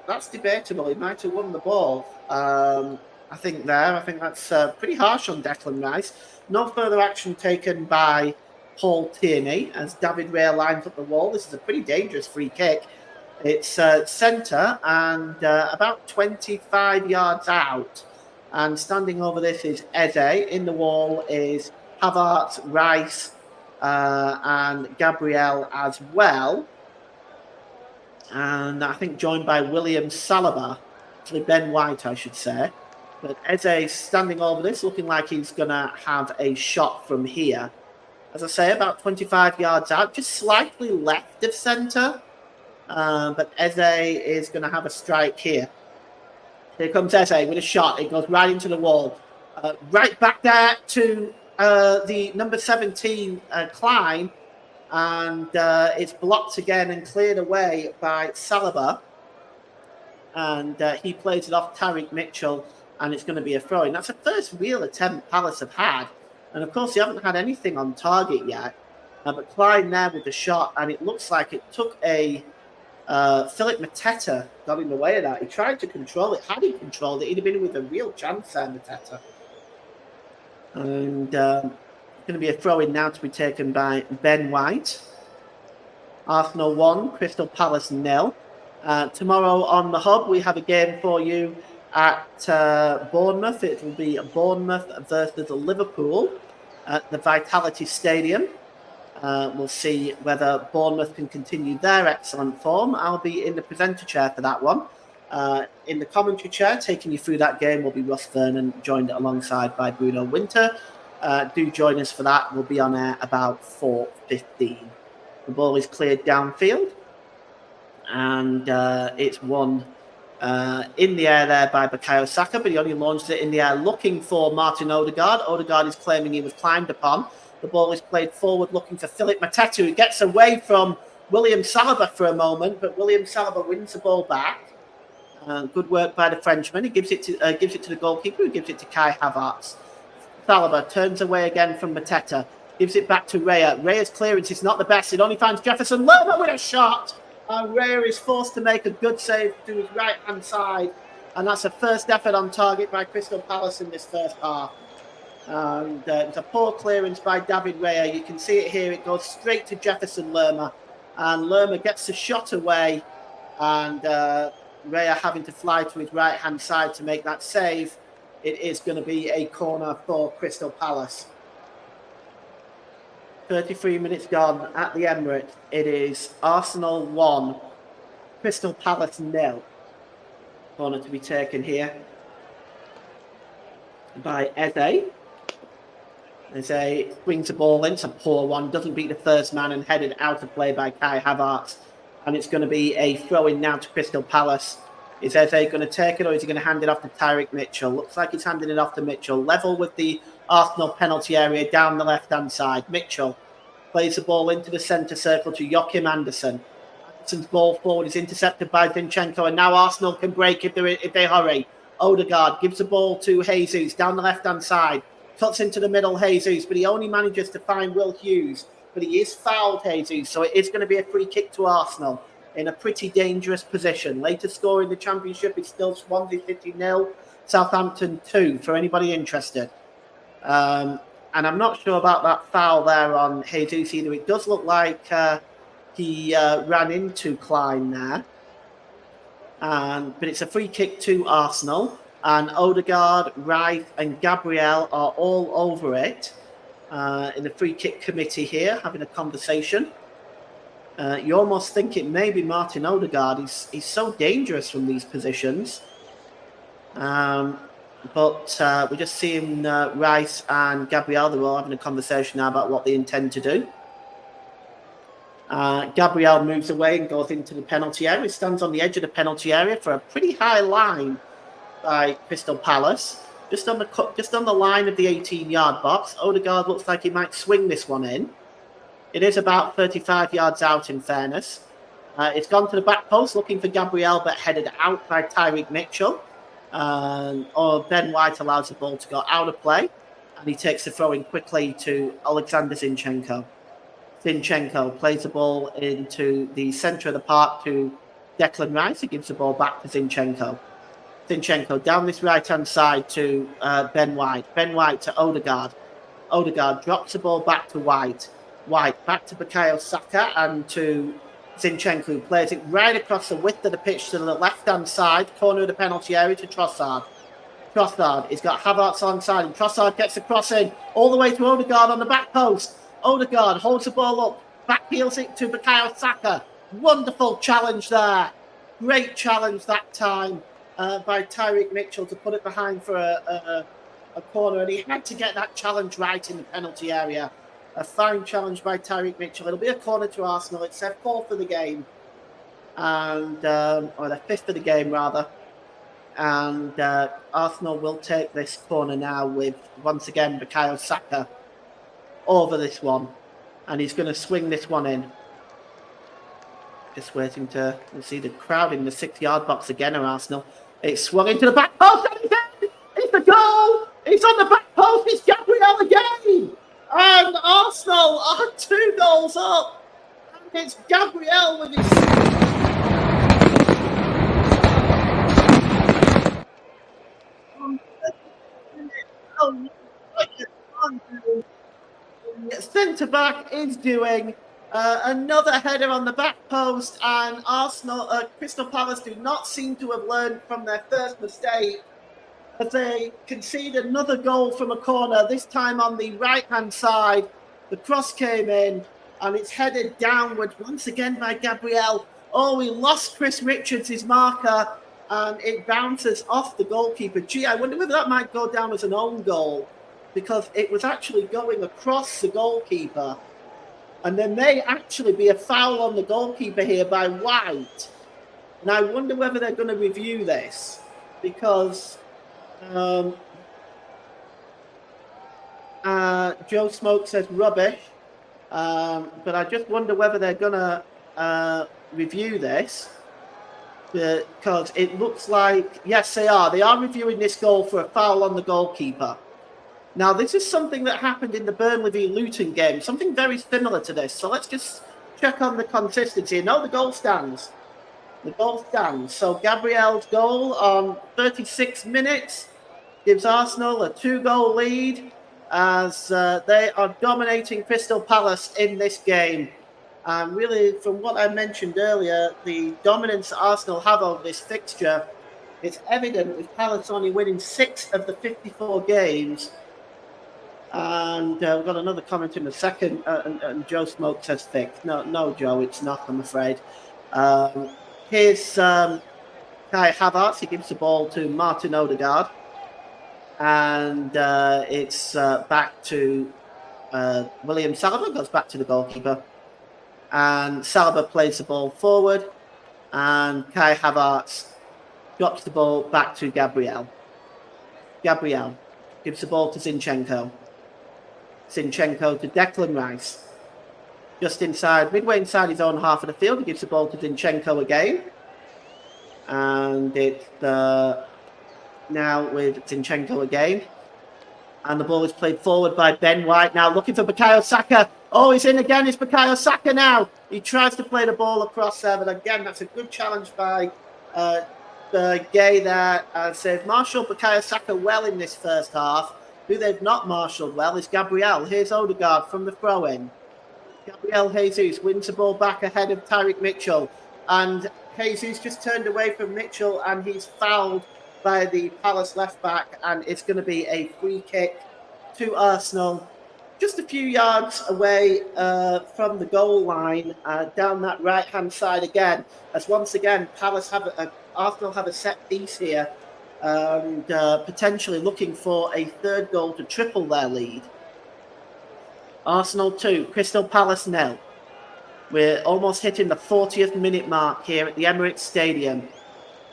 [SPEAKER 2] that's debatable. He might have won the ball. I think that's pretty harsh on Declan Rice. No further action taken by Paul Tierney as David Raya lines up the wall. This is a pretty dangerous free kick. It's centre and about 25 yards out. And standing over this is Eze. In the wall is Havertz, Rice, and Gabriel as well. And I think joined by William Saliba, actually Ben White, I should say. But Eze standing over this, looking like he's going to have a shot from here. As I say, about 25 yards out, just slightly left of centre. But Eze is going to have a strike here. Here comes Eze with a shot. It goes right into the wall. Right back there to the number 17, Klein. And it's blocked again and cleared away by Saliba. And he plays it off Tyrick Mitchell. And it's going to be a throw-in. That's the first real attempt Palace have had. And, of course, they haven't had anything on target yet. But Klein there with the shot. And it looks like it took a... Philip Mateta got in the way of that. He tried to control it. Had he controlled it, he'd have been with a real chance there, Mateta. And it's going to be a throw-in now to be taken by Ben White. Arsenal 1, Crystal Palace 0. Tomorrow on the Hub, we have a game for you at Bournemouth. It will be Bournemouth versus Liverpool at the Vitality Stadium. We'll see whether Bournemouth can continue their excellent form. I'll be in the presenter chair for that one. In the commentary chair, taking you through that game, will be Russ Vernon, joined alongside by Bruno Winter. Do join us for that. We'll be on air about 4:15. The ball is cleared downfield, and it's won in the air there by Bukayo Saka, but he only launched it in the air looking for Martin Odegaard. Odegaard is claiming he was climbed upon. The ball is played forward looking for Philip Mateta, who gets away from William Saliba for a moment, but William Saliba wins the ball back. Good work by the Frenchman. He gives it to the goalkeeper, who gives it to Kai Havertz. Saliba turns away again from Mateta, gives it back to Raya. Raya's clearance is not the best. It only finds Jefferson Lerma with a shot. And Raya is forced to make a good save to his right-hand side. And that's a first effort on target by Crystal Palace in this first half. And it's a poor clearance by David Raya. You can see it here. It goes straight to Jefferson Lerma. And Lerma gets the shot away. And Raya having to fly to his right-hand side to make that save. It is going to be a corner for Crystal Palace. 33 minutes gone at the Emirates. It is Arsenal 1, Crystal Palace 0. Corner to be taken here by Eze. Eze swings the ball in. It's a poor one. Doesn't beat the first man and headed out of play by Kai Havertz. And it's going to be a throw-in now to Crystal Palace. Is Eze going to take it, or is he going to hand it off to Tyrick Mitchell? Looks like he's handing it off to Mitchell. Level with the Arsenal penalty area down the left-hand side. Mitchell plays the ball into the centre circle to Joachim Andersen. Andersen's ball forward is intercepted by Zinchenko, and now Arsenal can break if they hurry. Odegaard gives the ball to Jesus down the left-hand side. Cuts into the middle, Jesus, but he only manages to find Will Hughes. But he is fouled, Jesus, so it is going to be a free kick to Arsenal in a pretty dangerous position. Latest score in the Championship is still Swansea City 0, Southampton 2, for anybody interested. And I'm not sure about that foul there on Jesus either. It does look like he ran into Klein there. But it's a free kick to Arsenal. And Odegaard, Rice and Gabriel are all over it in the free kick committee here, having a conversation. You almost think it may be Martin Odegaard. He's so dangerous from these positions. But we're just seeing Rice and Gabriel. They're all having a conversation now about what they intend to do. Gabriel moves away and goes into the penalty area. He stands on the edge of the penalty area for a pretty high line by Crystal Palace. Just on the line of the 18-yard box. Odegaard looks like he might swing this one in. It is about 35 yards out, in fairness. It's gone to the back post, looking for Gabriel, but headed out by Tyrick Mitchell. Or Ben White allows the ball to go out of play, and he takes the throw in quickly to Alexander Zinchenko. Zinchenko plays the ball into the centre of the park to Declan Rice. He gives the ball back to Zinchenko. Zinchenko down this right-hand side to Ben White. Ben White to Odegaard. Odegaard drops the ball back to White. White back to Bukayo Saka and to Zinchenko, who plays it right across the width of the pitch to the left-hand side, corner of the penalty area to Trossard. Trossard, he's got Havertz alongside him. Trossard gets the cross in all the way to Odegaard on the back post. Odegaard holds the ball up, back heels it to Bukayo Saka. Wonderful challenge there. Great challenge that time by Tyrick Mitchell to put it behind for a corner, and he had to get that challenge right in the penalty area. A fine challenge by Tyrick Mitchell. It'll be a corner to Arsenal. It's their fourth of the game, or their fifth of the game rather. And Arsenal will take this corner now with, once again, Bukayo Saka over this one. And he's going to swing this one in. Just waiting to see the crowd in the 6-yard box again at Arsenal. It's swung into the back post. It's the goal. It's on the back post. It's Gabriel again. And Arsenal are 2 goals up. And it's Gabriel with his... Centre-back is doing another header on the back post, and Crystal Palace do not seem to have learned from their first mistake as they concede another goal from a corner, this time on the right-hand side. The cross came in, and it's headed downward once again by Gabriel. Oh, we lost Chris Richards, his marker, and it bounces off the goalkeeper. Gee, I wonder whether that might go down as an own goal, because it was actually going across the goalkeeper. And there may actually be a foul on the goalkeeper here by White. And I wonder whether they're going to review this, because Joe Smoke says rubbish. But I just wonder whether they're going to review this, because it looks like, yes, they are. They are reviewing this goal for a foul on the goalkeeper. Now, this is something that happened in the Burnley v Luton game, something very similar to this. So let's just check on the consistency. No, the goal stands. The goal stands. So Gabriel's goal on 36 minutes gives Arsenal a 2-goal lead as they are dominating Crystal Palace in this game. And really, from what I mentioned earlier, the dominance Arsenal have over this fixture, it's evident with Palace only winning 6 of the 54 games. And we've got another comment in a second, and Joe Smoke says thick. No, Joe, it's not, I'm afraid. Here's Kai Havertz, he gives the ball to Martin Odegaard. And it's back to William Saliba, goes back to the goalkeeper. And Saliba plays the ball forward. And Kai Havertz drops the ball back to Gabriel. Gabriel gives the ball to Zinchenko. Zinchenko to Declan Rice. Just midway inside his own half of the field, he gives the ball to Zinchenko again. And it's now with Zinchenko again. And the ball is played forward by Ben White. Now looking for Bukayo Saka. Oh, he's in again. It's Bukayo Saka now. He tries to play the ball across there. But again, that's a good challenge by Gay there. They've marshalled Bukayo Saka well in this first half. Who they've not marshalled well is Gabriel. Here's Odegaard from the throw-in. Gabriel Jesus wins the ball back ahead of Tyrick Mitchell. And Jesus just turned away from Mitchell and he's fouled by the Palace left-back. And it's going to be a free kick to Arsenal. Just a few yards away from the goal line, down that right-hand side again. As once again, Arsenal have a set piece here. And potentially looking for a third goal to triple their lead. Arsenal 2, Crystal Palace 0. We're almost hitting the 40th minute mark here at the Emirates Stadium.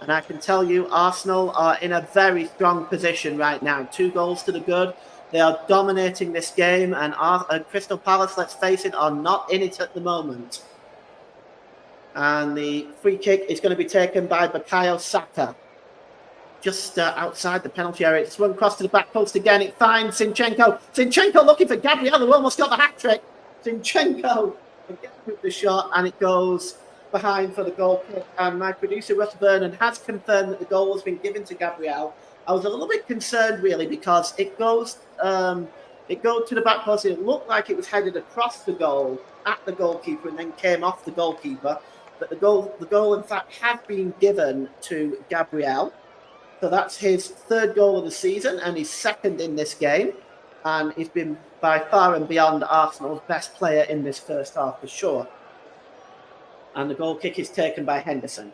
[SPEAKER 2] And I can tell you, Arsenal are in a very strong position right now. 2 goals to the good. They are dominating this game. And Crystal Palace, let's face it, are not in it at the moment. And the free kick is going to be taken by Bukayo Saka. Just outside the penalty area. It's swung across to the back post again. It finds Zinchenko. Zinchenko looking for Gabriel, who almost got the hat-trick. Zinchenko again with the shot, and it goes behind for the goal kick. And my producer, Russ Vernon, has confirmed that the goal has been given to Gabriel. I was a little bit concerned, really, because it goes to the back post. It looked like it was headed across the goal at the goalkeeper and then came off the goalkeeper. But the goal, in fact, had been given to Gabriel. So that's his 3rd goal of the season and his 2nd in this game. And he's been by far and beyond Arsenal's best player in this first half for sure. And the goal kick is taken by Henderson.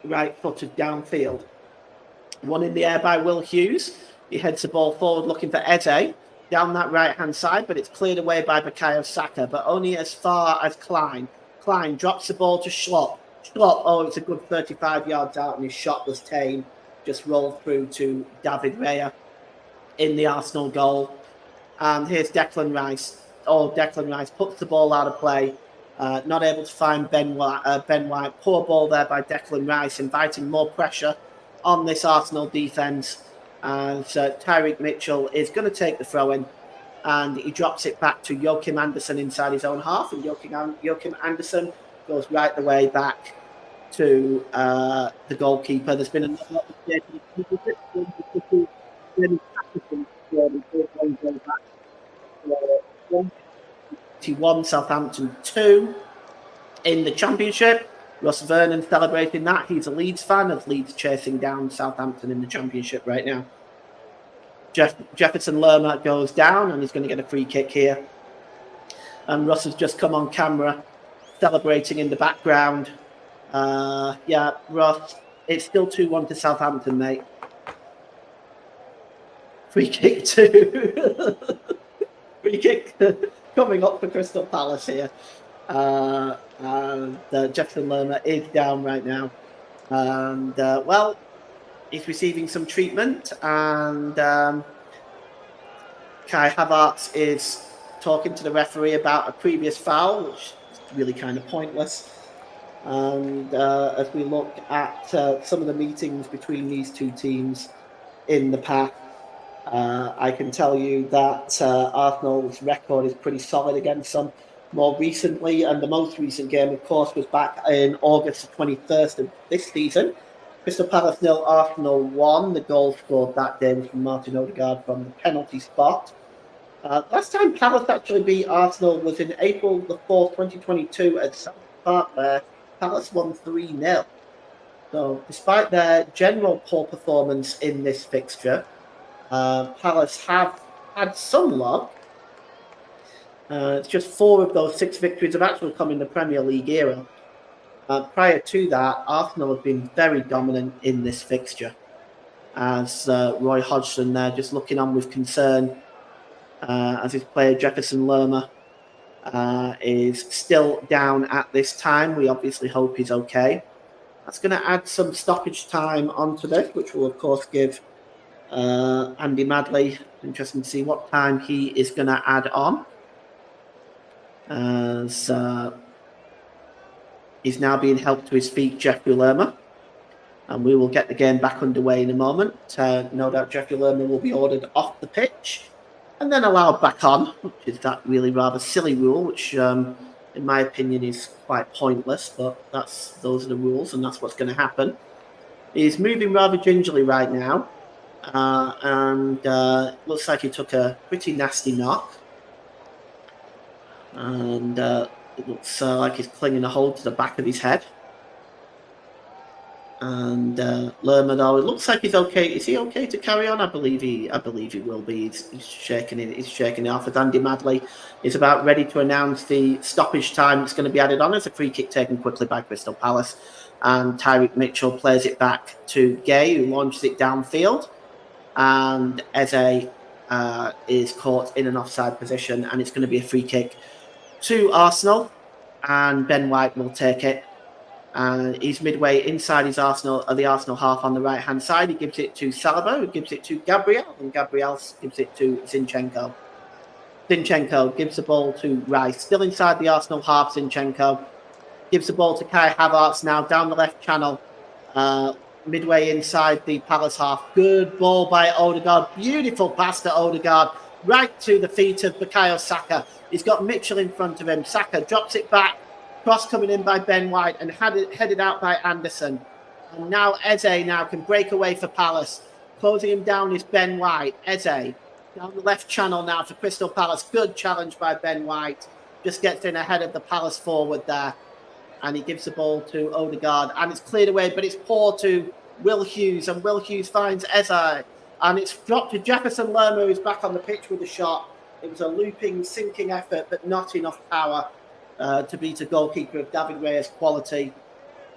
[SPEAKER 2] Right-footed downfield. One in the air by Will Hughes. He heads the ball forward looking for Eze down that right-hand side, but it's cleared away by Bukayo Saka, but only as far as Klein. Klein drops the ball to Schlupp. It's a good 35 yards out, and his shot was tame. Just rolled through to David Raya in the Arsenal goal. And here's Declan Rice. Declan Rice puts the ball out of play. Not able to find Ben White. Poor ball there by Declan Rice, inviting more pressure on this Arsenal defence. And Tyrick Mitchell is going to take the throw-in. And he drops it back to Joachim Andersen inside his own half. And Joachim Andersen goes right the way back to the goalkeeper. There's been another Southampton 2 in the Championship. Russ Vernon celebrating that. He's a Leeds fan, as Leeds chasing down Southampton in the Championship right now. Jefferson Lerma goes down and he's going to get a free kick here. And Russ has just come on camera celebrating in the background. Russ, it's still 2-1 to Southampton, mate. Free kick too. Free kick coming up for Crystal Palace here. Jefferson Lerma is down right now. And, he's receiving some treatment. And Kai Havertz is talking to the referee about a previous foul, which is really kind of pointless. And as we look at some of the meetings between these two teams in the past, I can tell you that Arsenal's record is pretty solid against them more recently. And the most recent game, of course, was back in August 21st of this season. Crystal Palace 0, Arsenal 1. The goal scored that day was from Martin Odegaard from the penalty spot. Last time Palace actually beat Arsenal was in April the 4th, 2022 at South Park, where Palace won 3-0. So despite their general poor performance in this fixture, Palace have had some luck. It's just 4 of those 6 victories have actually come in the Premier League era. Prior to that, Arsenal have been very dominant in this fixture, as Roy Hodgson there just looking on with concern as his player Jefferson Lerma is still down at this time. We obviously hope he's okay. That's going to add some stoppage time onto this, which will, of course, give Andy Madley. Interesting to see what time he is going to add on. As he's now being helped to his feet, Jeffrey Lerma. And we will get the game back underway in a moment. No doubt Jeffrey Lerma will be ordered off the pitch and then allowed back on, which is that really rather silly rule, which in my opinion is quite pointless, but those are the rules and that's what's going to happen. He's moving rather gingerly right now, and looks like he took a pretty nasty knock, and it looks like he's clinging a hold to the back of his head. And Lerma, though, it looks like he's okay. Is he okay to carry on? I believe he will be. He's shaking it. He's shaking it off. As Andy Madley is about ready to announce the stoppage time that's going to be added on as a free kick taken quickly by Crystal Palace, and Tyreek Mitchell plays it back to Gay, who launches it downfield, and Eze is caught in an offside position, and it's going to be a free kick to Arsenal, and Ben White will take it. And he's midway inside the Arsenal half on the right-hand side. He gives it to Saliba, who gives it to Gabriel, and Gabriel gives it to Zinchenko. Zinchenko gives the ball to Rice, still inside the Arsenal half. Zinchenko gives the ball to Kai Havertz now down the left channel, midway inside the Palace half. Good ball by Odegaard. Beautiful pass to Odegaard, right to the feet of Bukayo Saka. He's got Mitchell in front of him. Saka drops it back. Cross coming in by Ben White and headed out by Anderson. And now Eze can break away for Palace. Closing him down is Ben White. Eze down the left channel now for Crystal Palace. Good challenge by Ben White. Just gets in ahead of the Palace forward there. And he gives the ball to Odegaard. And it's cleared away, but it's poor to Will Hughes. And Will Hughes finds Eze. And it's dropped to Jefferson Lerma, who's back on the pitch with a shot. It was a looping, sinking effort, but not enough power to beat a goalkeeper of David Raya's quality,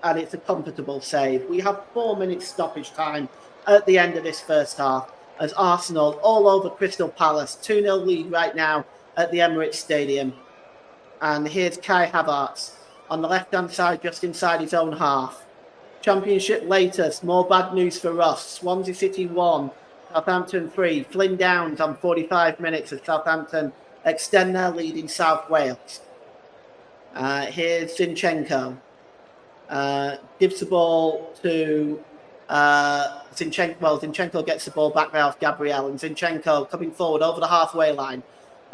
[SPEAKER 2] and it's a comfortable save. We have 4 minutes stoppage time at the end of this first half as Arsenal all over Crystal Palace. 2-0 lead right now at the Emirates Stadium. And here's Kai Havertz on the left-hand side, just inside his own half. Championship latest, more bad news for us. Swansea City 1, Southampton 3. Flynn Downs on 45 minutes as Southampton extend their lead in South Wales. Here's Zinchenko. Gives the ball to Zinchenko. Well, Zinchenko gets the ball back now off Gabriel, and Zinchenko coming forward over the halfway line.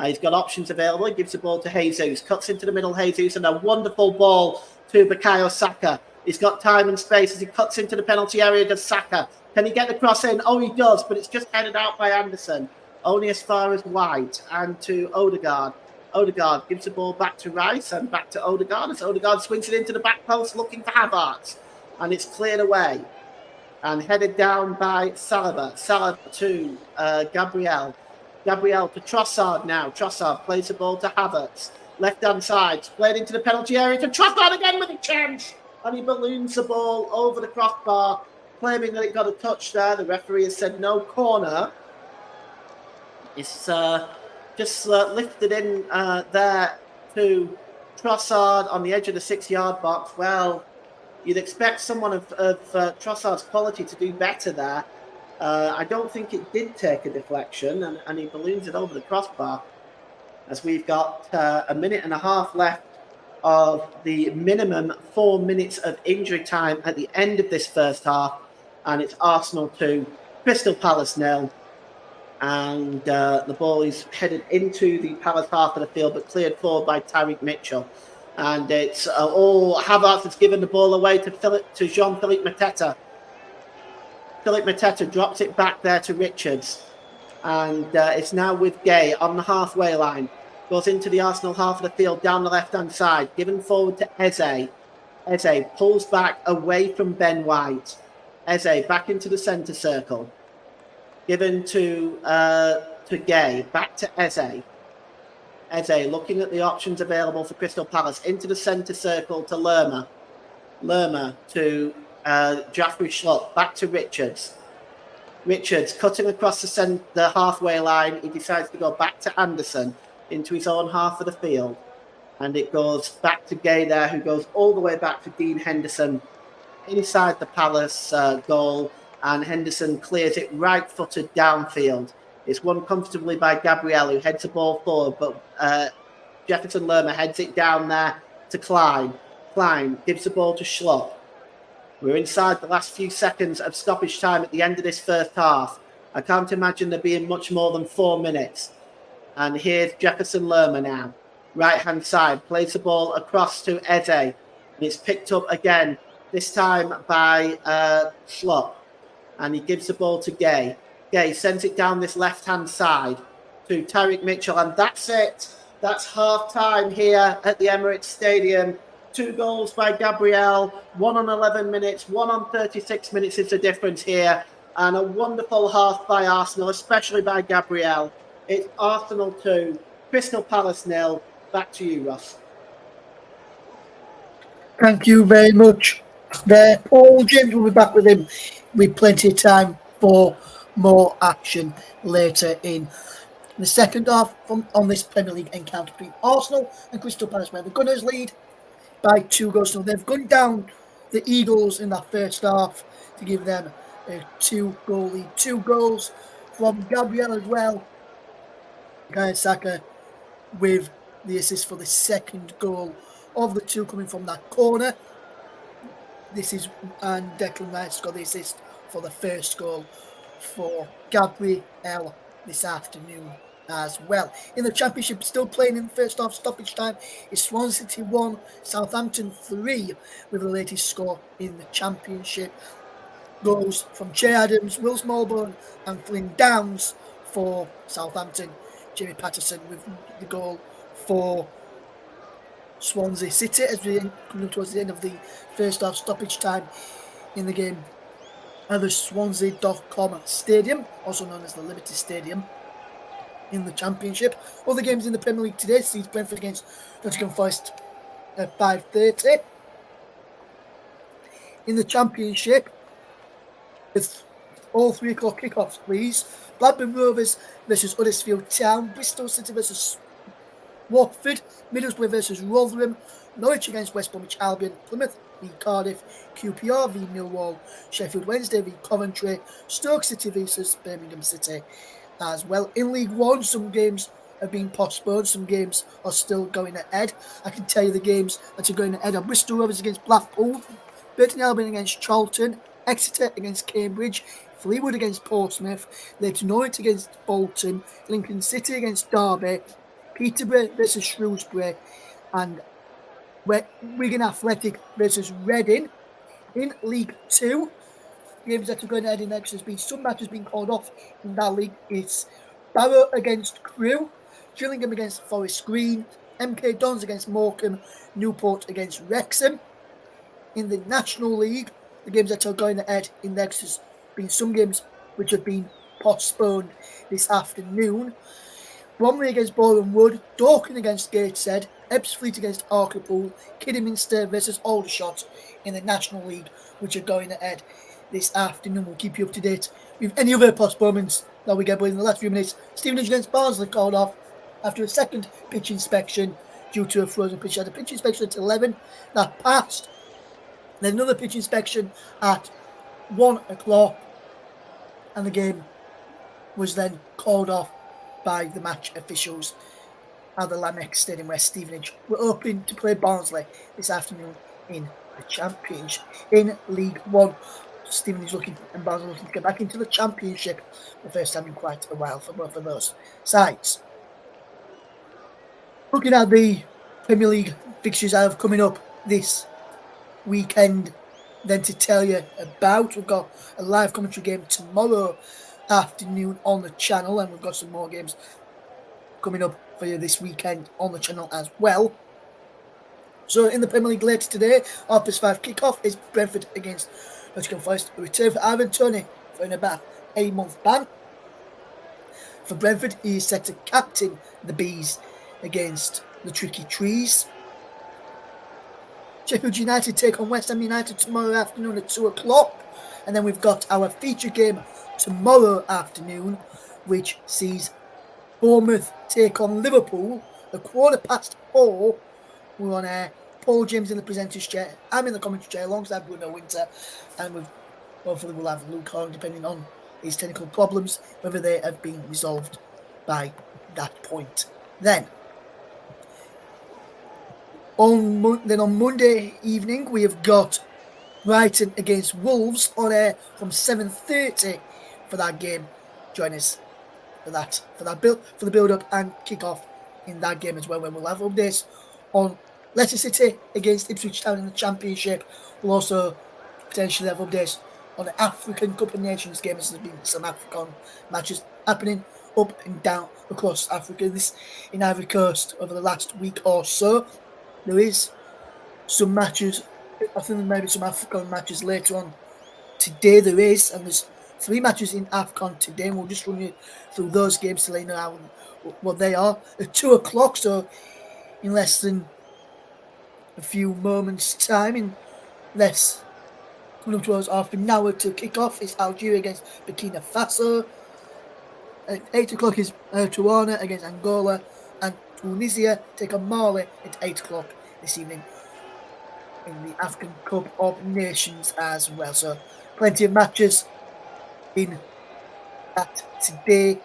[SPEAKER 2] He's got options available. He gives the ball to Jesus. Cuts into the middle, Jesus, and a wonderful ball to Bukayo Saka. He's got time and space as he cuts into the penalty area to Saka. Can he get the cross in? Oh, he does, but it's just headed out by Anderson. Only as far as White and to Odegaard. Odegaard gives the ball back to Rice and back to Odegaard as Odegaard swings it into the back post looking for Havertz. And it's cleared away and headed down by Saliba. Saliba to Gabriel. Gabriel to Trossard now. Trossard plays the ball to Havertz. Left-hand side, played into the penalty area to Trossard again with a chance. And he balloons the ball over the crossbar, claiming that it got a touch there. The referee has said no corner. It's just lifted in there to Trossard on the edge of the 6-yard box. Well, you'd expect someone of Trossard's quality to do better there. I don't think it did take a deflection, and he balloons it over the crossbar as we've got a minute and a half left of the minimum 4 minutes of injury time at the end of this first half, and it's Arsenal 2, Crystal Palace 0. And the ball is headed into the Palace half of the field, but cleared forward by Tyreek Mitchell. And it's Havertz has given the ball away to Jean-Philippe Mateta. Philippe Mateta drops it back there to Richards. And it's now with Gay on the halfway line. Goes into the Arsenal half of the field down the left-hand side. Given forward to Eze. Eze pulls back away from Ben White. Eze back into the centre circle. Given to Gay, back to Eze. Eze looking at the options available for Crystal Palace, into the centre circle to Lerma. Lerma to Jaffrey Schlupp, back to Richards. Richards cutting across the halfway line. He decides to go back to Anderson into his own half of the field. And it goes back to Gay there, who goes all the way back to Dean Henderson inside the Palace goal. And Henderson clears it right-footed downfield. It's won comfortably by Gabriel, who heads the ball forward, but Jefferson Lerma heads it down there to Klein. Klein gives the ball to Schlupp. We're inside the last few seconds of stoppage time at the end of this first half. I can't imagine there being much more than 4 minutes. And here's Jefferson Lerma now. Right-hand side, plays the ball across to Eze. And it's picked up again, this time by Schlupp. And he gives the ball to Gay. Gay sends it down this left-hand side to Tyreek Mitchell. And that's it. That's half-time here at the Emirates Stadium. 2 goals by Gabriel, 1 on 11 minutes, 1 on 36 minutes is the difference here. And a wonderful half by Arsenal, especially by Gabriel. It's Arsenal 2, Crystal Palace 0. Back to you, Ross.
[SPEAKER 1] Thank you very much there. Paul James will be back with him with plenty of time for more action later in the second half on this Premier League encounter between Arsenal and Crystal Palace, where the Gunners lead by 2 goals. So they've gunned down the Eagles in that first half to give them a 2-goal lead. 2 goals from Gabriel as well. Bukayo Saka with the assist for the second goal of the 2 coming from that corner. And Declan Rice got the assist for the first goal for Gabriel this afternoon as well. In the Championship, still playing in the first half stoppage time, is Swansea City 1, Southampton 3 with the latest score in the Championship. Goals from Che Adams, Will Smallbone and Flynn Downs for Southampton. Jamie Patterson with the goal for Swansea City as we come towards the end of the first half stoppage time in the game at the Swansea.com Stadium, also known as the Liberty Stadium, in the Championship. Other games in the Premier League today sees Brentford against Nottingham Forest at 5:30. In the Championship, with all 3 o'clock kickoffs, please. Blackburn Rovers versus Huddersfield Town, Bristol City versus Watford, Middlesbrough versus Rotherham, Norwich against West Bromwich Albion, Plymouth v Cardiff, QPR v Millwall, Sheffield Wednesday v Coventry, Stoke City versus Birmingham City as well. In League One, some games have been postponed, some games are still going ahead. I can tell you the games that are going ahead are Bristol Rovers against Blackpool, Burton Albion against Charlton, Exeter against Cambridge, Fleetwood against Portsmouth, Leyton Orient against Bolton, Lincoln City against Derby, Peterborough versus Shrewsbury, and Wigan Athletic versus Reading. In League 2, games that are going ahead in next has been some matches being called off in that league. It's Barrow against Crewe, Gillingham against Forest Green, MK Dons against Morecambe, Newport against Wrexham. In the National League, the games that are going ahead in next has been some games which have been postponed this afternoon. Bromley against Boreham Wood, Dorking against Gateshead, Ebbsfleet against Hartlepool, Kidderminster versus Aldershot in the National League, which are going ahead this afternoon. We'll keep you up to date with any other postponements that we get. But in the last few minutes, Stevenage against Barnsley called off after a second pitch inspection due to a frozen pitch. Had a pitch inspection at 11 that passed. Then another pitch inspection at 1 o'clock, and the game was then called off by the match officials at the Lamex Stadium, where Stevenage were hoping to play Barnsley this afternoon in the Championship. In League One, Stevenage and Barnsley looking to get back into the Championship for the first time in quite a while for both of those sides. Looking at the Premier League fixtures I have coming up this weekend, then to tell you about, we've got a live commentary game tomorrow afternoon on the channel, and we've got some more games coming up for you this weekend on the channel as well. So in the Premier League later today, 5:30 kickoff is Brentford against Nottingham Forest. A return for Ivan Toney for about a 8-month ban. For Brentford, he is set to captain the Bees against the Tricky Trees. Sheffield United take on West Ham United tomorrow afternoon at 2 o'clock. And then we've got our feature game tomorrow afternoon, which sees Bournemouth take on Liverpool at 4:15. We're on air. Paul James in the presenter's chair. I'm in the commentary chair alongside Bruno Winter. And hopefully we'll have Luke Horn, depending on his technical problems, whether they have been resolved by that point. Then on Monday evening, we have got Brighton against Wolves on air from 7:30 for that game. Join us for the build-up and kick-off in that game as well, when we'll have updates on Leicester City against Ipswich Town in the Championship. We'll also potentially have updates on the African Cup of Nations game, as there's been some African matches happening up and down across Africa in Ivory Coast over the last week or so. There is some matches. I think there may be some African matches later on today. There's 3 matches in AFCON today, and we'll just run you through those games to let you know what they are. At 2 o'clock, so in less than a few moments' time, coming up to us half an hour to kick off, is Algeria against Burkina Faso. At 8 o'clock is Tuana against Angola, and Tunisia take on Mali at 8 o'clock this evening in the African Cup of Nations as well. So plenty of matches in that today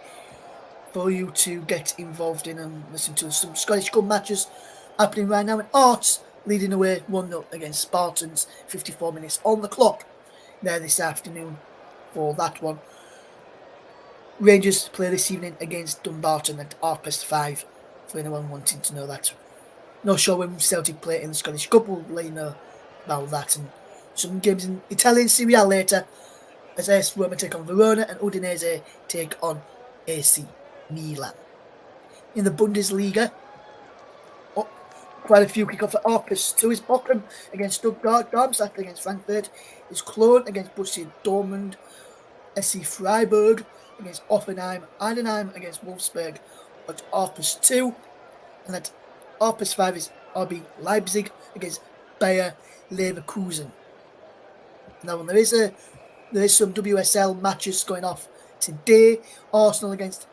[SPEAKER 1] for you to get involved in and listen to. Some Scottish Cup matches happening right now, and Arts leading away 1-0 against Spartans. 54 minutes on the clock there this afternoon for that one. Rangers play this evening against Dumbarton at 5:30 for anyone wanting to know that. Not sure when Celtic play in the Scottish Cup, we'll let you know about that. And some games in Italian Serie A later, as AS Roma take on Verona and Udinese take on AC Milan. In the Bundesliga, quite a few kick off at Aarhus. 2 is Bochum against Stuttgart, Darmstadt against Frankfurt, is Cologne against Borussia Dortmund, SC Freiburg against Offenheim, Heidenheim against Wolfsburg at Aarhus 2, and at Aarhus 5 is RB Leipzig against Bayer Leverkusen. Now, there is some WSL matches going off today. Arsenal against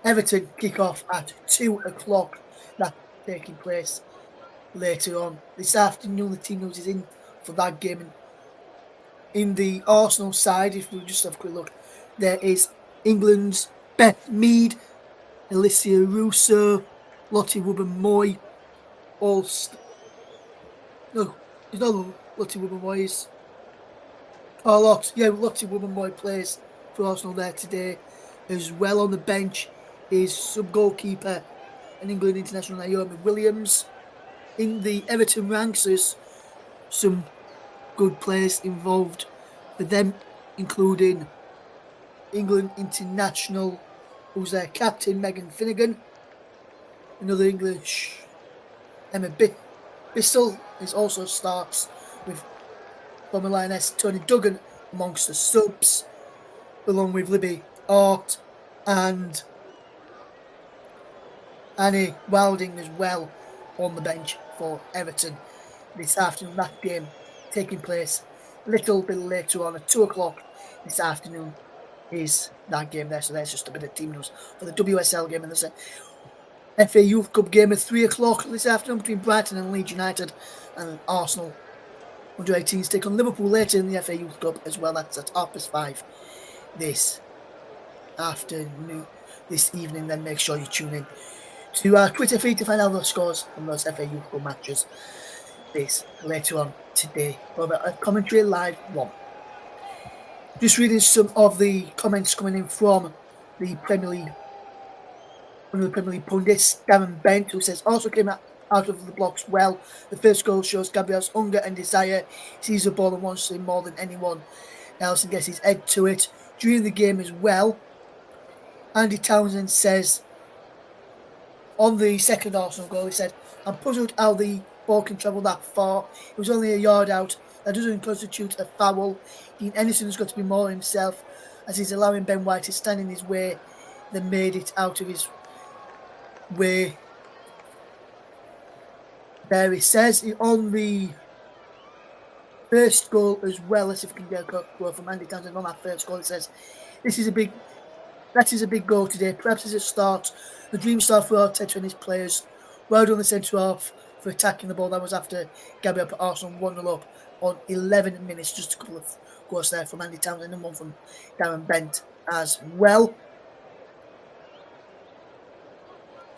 [SPEAKER 1] Everton kick off at 2 o'clock. That taking place later on this afternoon. The team news is in for that game. And in the Arsenal side, if we just have a quick look, there is England's Beth Mead, Alicia Russo, Lottie Wubben-Moy, no, it's not Lottie Wubben-Moy, it's Lottie Wubben-Moy plays for Arsenal there today. As well on the bench is sub-goalkeeper and England international Naomi Williams. In the Everton ranks, there's some good players involved for them, including England international, who's their captain, Megan Finnegan. Another English, Emma Bissell, is also starts, with former Lioness Tony Duggan amongst the subs, along with Libby Art and Annie Wilding as well on the bench for Everton this afternoon. That game taking place a little bit later on at 2 o'clock this afternoon is that game there. So there's just a bit of team news for the WSL game. And there's a FA Youth Cup game at 3 o'clock this afternoon between Brighton and Leeds United, and Arsenal under-18s take on Liverpool later in the FA Youth Cup as well. That's at 5:30 this afternoon, this evening. Then make sure you tune in to our Twitter feed to find out the scores from those FA Youth Cup matches this later on today over a Commentary Live 1. Just reading some of the comments coming in from the Premier League. One of the Premier League pundits, Darren Bent, who says, also came out of the blocks well. The first goal shows Gabriel's hunger and desire. He sees the ball and wants to more than anyone else and gets his head to it during the game as well. Andy Townsend says, on the second Arsenal goal, he said, I'm puzzled how the ball can travel that far. It was only a yard out. That doesn't constitute a foul. Dean Anderson has got to be more himself, as he's allowing Ben White to stand in his way, then made it out of his way. There it says on the first goal as well. Let's see if we can get a goal from Andy Townsend on that first goal. It says, that is a big goal today. Perhaps as a start, the dream start for Arteta and his players. Well done the centre half for attacking the ball. That was after Gabriel put Arsenal 1-0 up on 11 minutes. Just a couple of goals there from Andy Townsend and one from Darren Bent as well.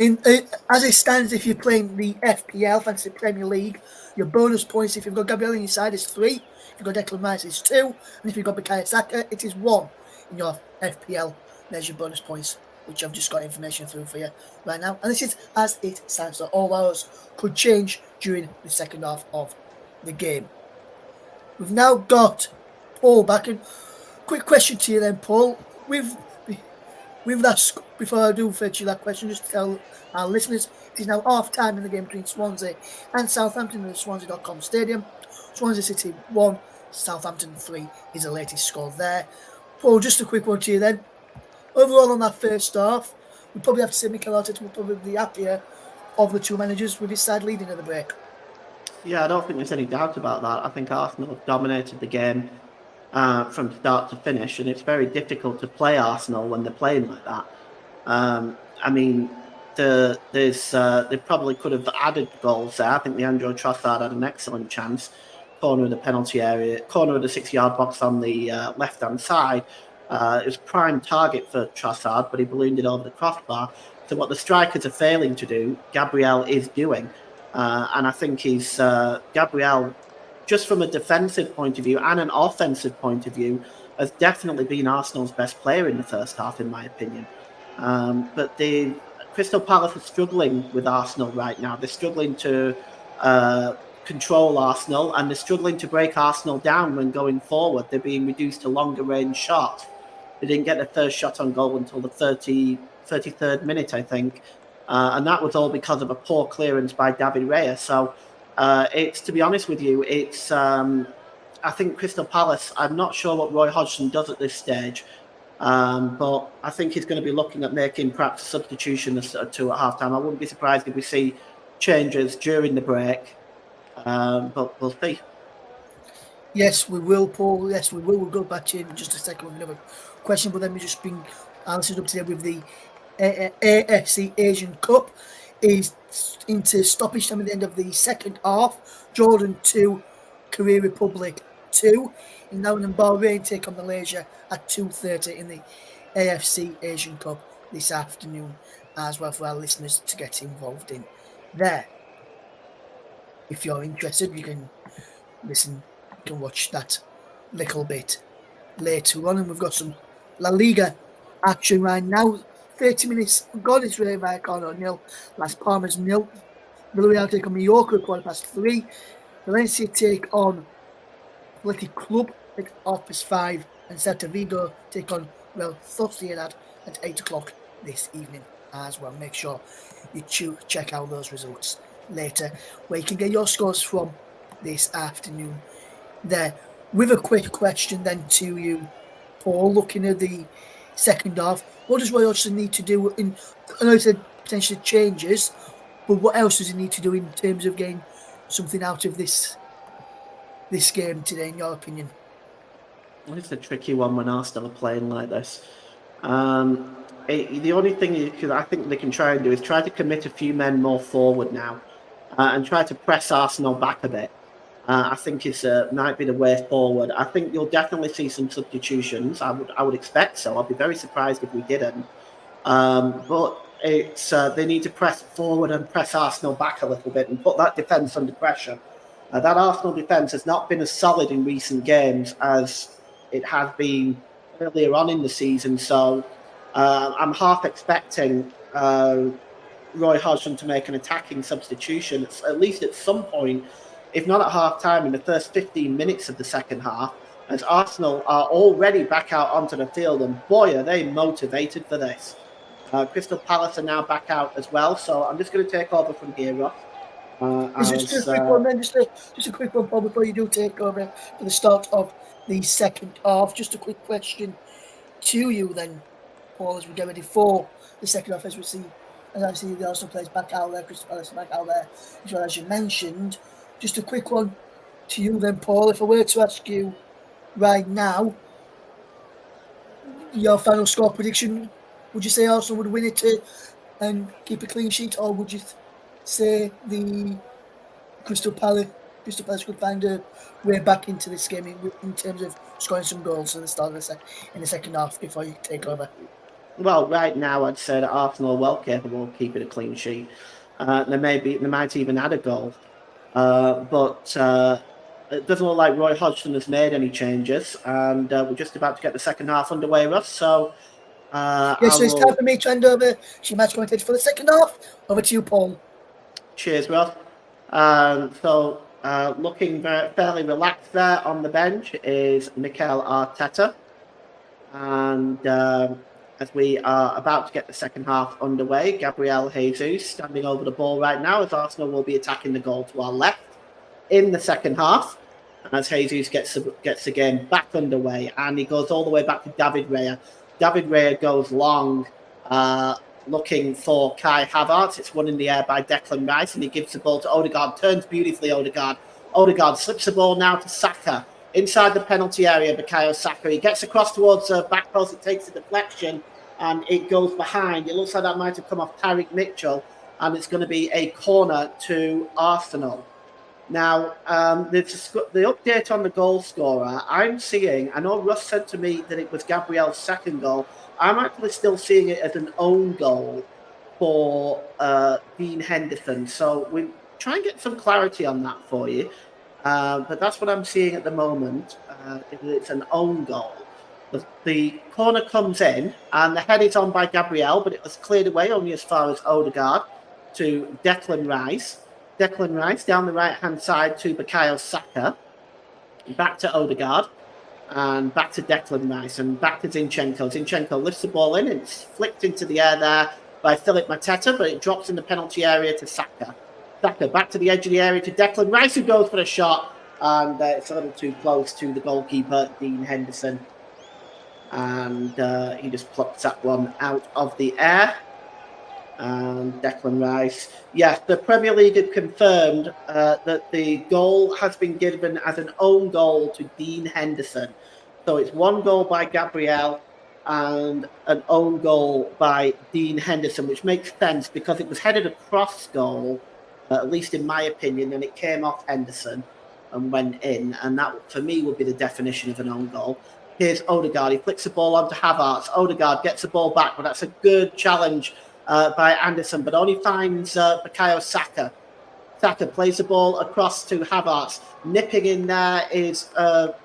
[SPEAKER 1] As it stands, if you're playing the FPL, Fantasy Premier League, your bonus points, if you've got Gabriel on your side, is 3. If you've got Declan Rice, it's 2. And if you've got Bukayo Saka, it is 1 in your FPL. There's your bonus points, which I've just got information through for you right now. And this is as it stands. So all those could change during the second half of the game. We've now got Paul back. And quick question to you then, Paul. With that, before I do fetch you that question, just to tell our listeners, it is now half time in the game between Swansea and Southampton at the Swansea.com Stadium. Swansea City 1, Southampton 3 is the latest score there. Paul, just a quick one to you then. Overall on that first half, we probably have to say Mikel Arteta will probably be the happier of the two managers with his side leading at the break.
[SPEAKER 2] Yeah, I don't think there's any doubt about that. I think Arsenal have dominated the game from start to finish, and it's very difficult to play Arsenal when they're playing like that. I mean, they probably could have added goals there. I think Leandro Trossard had an excellent chance, corner of the penalty area, corner of the 6-yard box on the left-hand side. It was prime target for Trossard, but he ballooned it over the crossbar. So what the strikers are failing to do, Gabriel is doing. And I think he's Gabriel, just from a defensive point of view and an offensive point of view, has definitely been Arsenal's best player in the first half, in my opinion. But the Crystal Palace are struggling with Arsenal right now. They're struggling to control Arsenal, and they're struggling to break Arsenal down when going forward. They're being reduced to longer range shots. They didn't get their first shot on goal until the 33rd minute, I think. And that was all because of a poor clearance by David Raya. So it's, to be honest with you, it's I think Crystal Palace, I'm not sure what Roy Hodgson does at this stage, but I think he's going to be looking at making perhaps a substitution or two at half-time. I wouldn't be surprised if we see changes during the break, but we'll see.
[SPEAKER 1] Yes, we will, Paul. Yes, we will. We'll go back to you in just a second with another question, but then we just bring Alison up today with the AFC Asian Cup. Is into stoppage time at the end of the second half. Jordan 2, Korea Republic 2. And now in Bahrain take on Malaysia at 2:30 in the AFC Asian Cup this afternoon as well, for our listeners to get involved in there. If you're interested, you can listen, you can watch that little bit later on. And we've got some La Liga action right now. 30 minutes gone. It's Rayo Vallecano 0, Las Palmas 0. Villarreal take on Mallorca at 3:15. Valencia take on Athletic Club at 5:30, and Celta Vigo take on Real Sociedad at 8 o'clock this evening as well. Make sure you check out those results later, where you can get your scores from this afternoon there. With a quick question then to you, Paul, looking at the second half, what does Roy Hodgson need to do in, I know he said potentially changes, but what else does he need to do in terms of getting something out of this game today, in your opinion?
[SPEAKER 2] Well, it's a tricky one when Arsenal are playing like this. The only thing I think they can try and do is try to commit a few men more forward now and try to press Arsenal back a bit. I think it might be the way forward. I think you'll definitely see some substitutions. I would expect so. I'll be very surprised if we didn't. But it's they need to press forward and press Arsenal back a little bit and put that defence under pressure. That Arsenal defence has not been as solid in recent games as it has been earlier on in the season. So I'm half expecting Roy Hodgson to make an attacking substitution, at least at some point, if not at half-time, in the first 15 minutes of the second half, as Arsenal are already back out onto the field, and boy, are they motivated for this. Crystal Palace are now back out as well, so I'm just going to take over from here, Ross.
[SPEAKER 1] Just a quick one then, just a quick one, Paul, before you do take over for the start of the second half. Just a quick question to you then, Paul, as we get ready for the second half, as we see And obviously the Arsenal players back out there, Crystal Palace back out there, as well as you mentioned. Just a quick one to you then, Paul. If I were to ask you right now, your final score prediction, would you say Arsenal would win it and keep a clean sheet, or would you say the Crystal Palace could find a way back into this game in terms of scoring some goals at the start of in the second half before you take over?
[SPEAKER 2] Well, right now I'd say that Arsenal are well capable of keeping a clean sheet. They might even add a goal, but it doesn't look like Roy Hodgson has made any changes, and we're just about to get the second half underway, Russ. So,
[SPEAKER 1] so it's time for me to hand over to match commentator for the second half. Over to you, Paul.
[SPEAKER 2] Cheers, Russ. Looking fairly relaxed there on the bench is Mikel Arteta, and as we are about to get the second half underway, Gabriel Jesus standing over the ball right now as Arsenal will be attacking the goal to our left in the second half. As Jesus gets the game back underway, and he goes all the way back to David Raya. David Raya goes long, looking for Kai Havertz. It's won in the air by Declan Rice, and he gives the ball to Odegaard. Turns beautifully, Odegaard. Odegaard slips the ball now to Saka. Inside the penalty area, Bukayo Saka. He gets across towards the back post. It takes a deflection, and it goes behind. It looks like that might have come off Tyrick Mitchell, and it's going to be a corner to Arsenal. Now, the update on the goal scorer, I'm seeing, I know Russ said to me that it was Gabriel's second goal. I'm actually still seeing it as an own goal for Dean Henderson. So we try and get some clarity on that for you. But that's what I'm seeing at the moment. It's an own goal. The corner comes in, and the head is on by Gabriel, but it was cleared away only as far as Odegaard to Declan Rice. Declan Rice down the right-hand side to Bukayo Saka. Back to Odegaard. And back to Declan Rice. And back to Zinchenko. Zinchenko lifts the ball in. It's flicked into the air there by Philip Mateta, but it drops in the penalty area to Saka. Saka back to the edge of the area to Declan Rice, who goes for a shot. And it's a little too close to the goalkeeper, Dean Henderson. And he just plucks that one out of the air. And Declan Rice. Yes, the Premier League had confirmed that the goal has been given as an own goal to Dean Henderson. So it's one goal by Gabriel and an own goal by Dean Henderson, which makes sense because it was headed across goal, at least in my opinion, and it came off Henderson and went in. And that, for me, would be the definition of an own goal. Here's Odegaard. He flicks the ball onto Havertz. Odegaard gets the ball back, but that's a good challenge by Anderson, but only finds Bukayo Saka. Saka plays the ball across to Havertz. Nipping in there is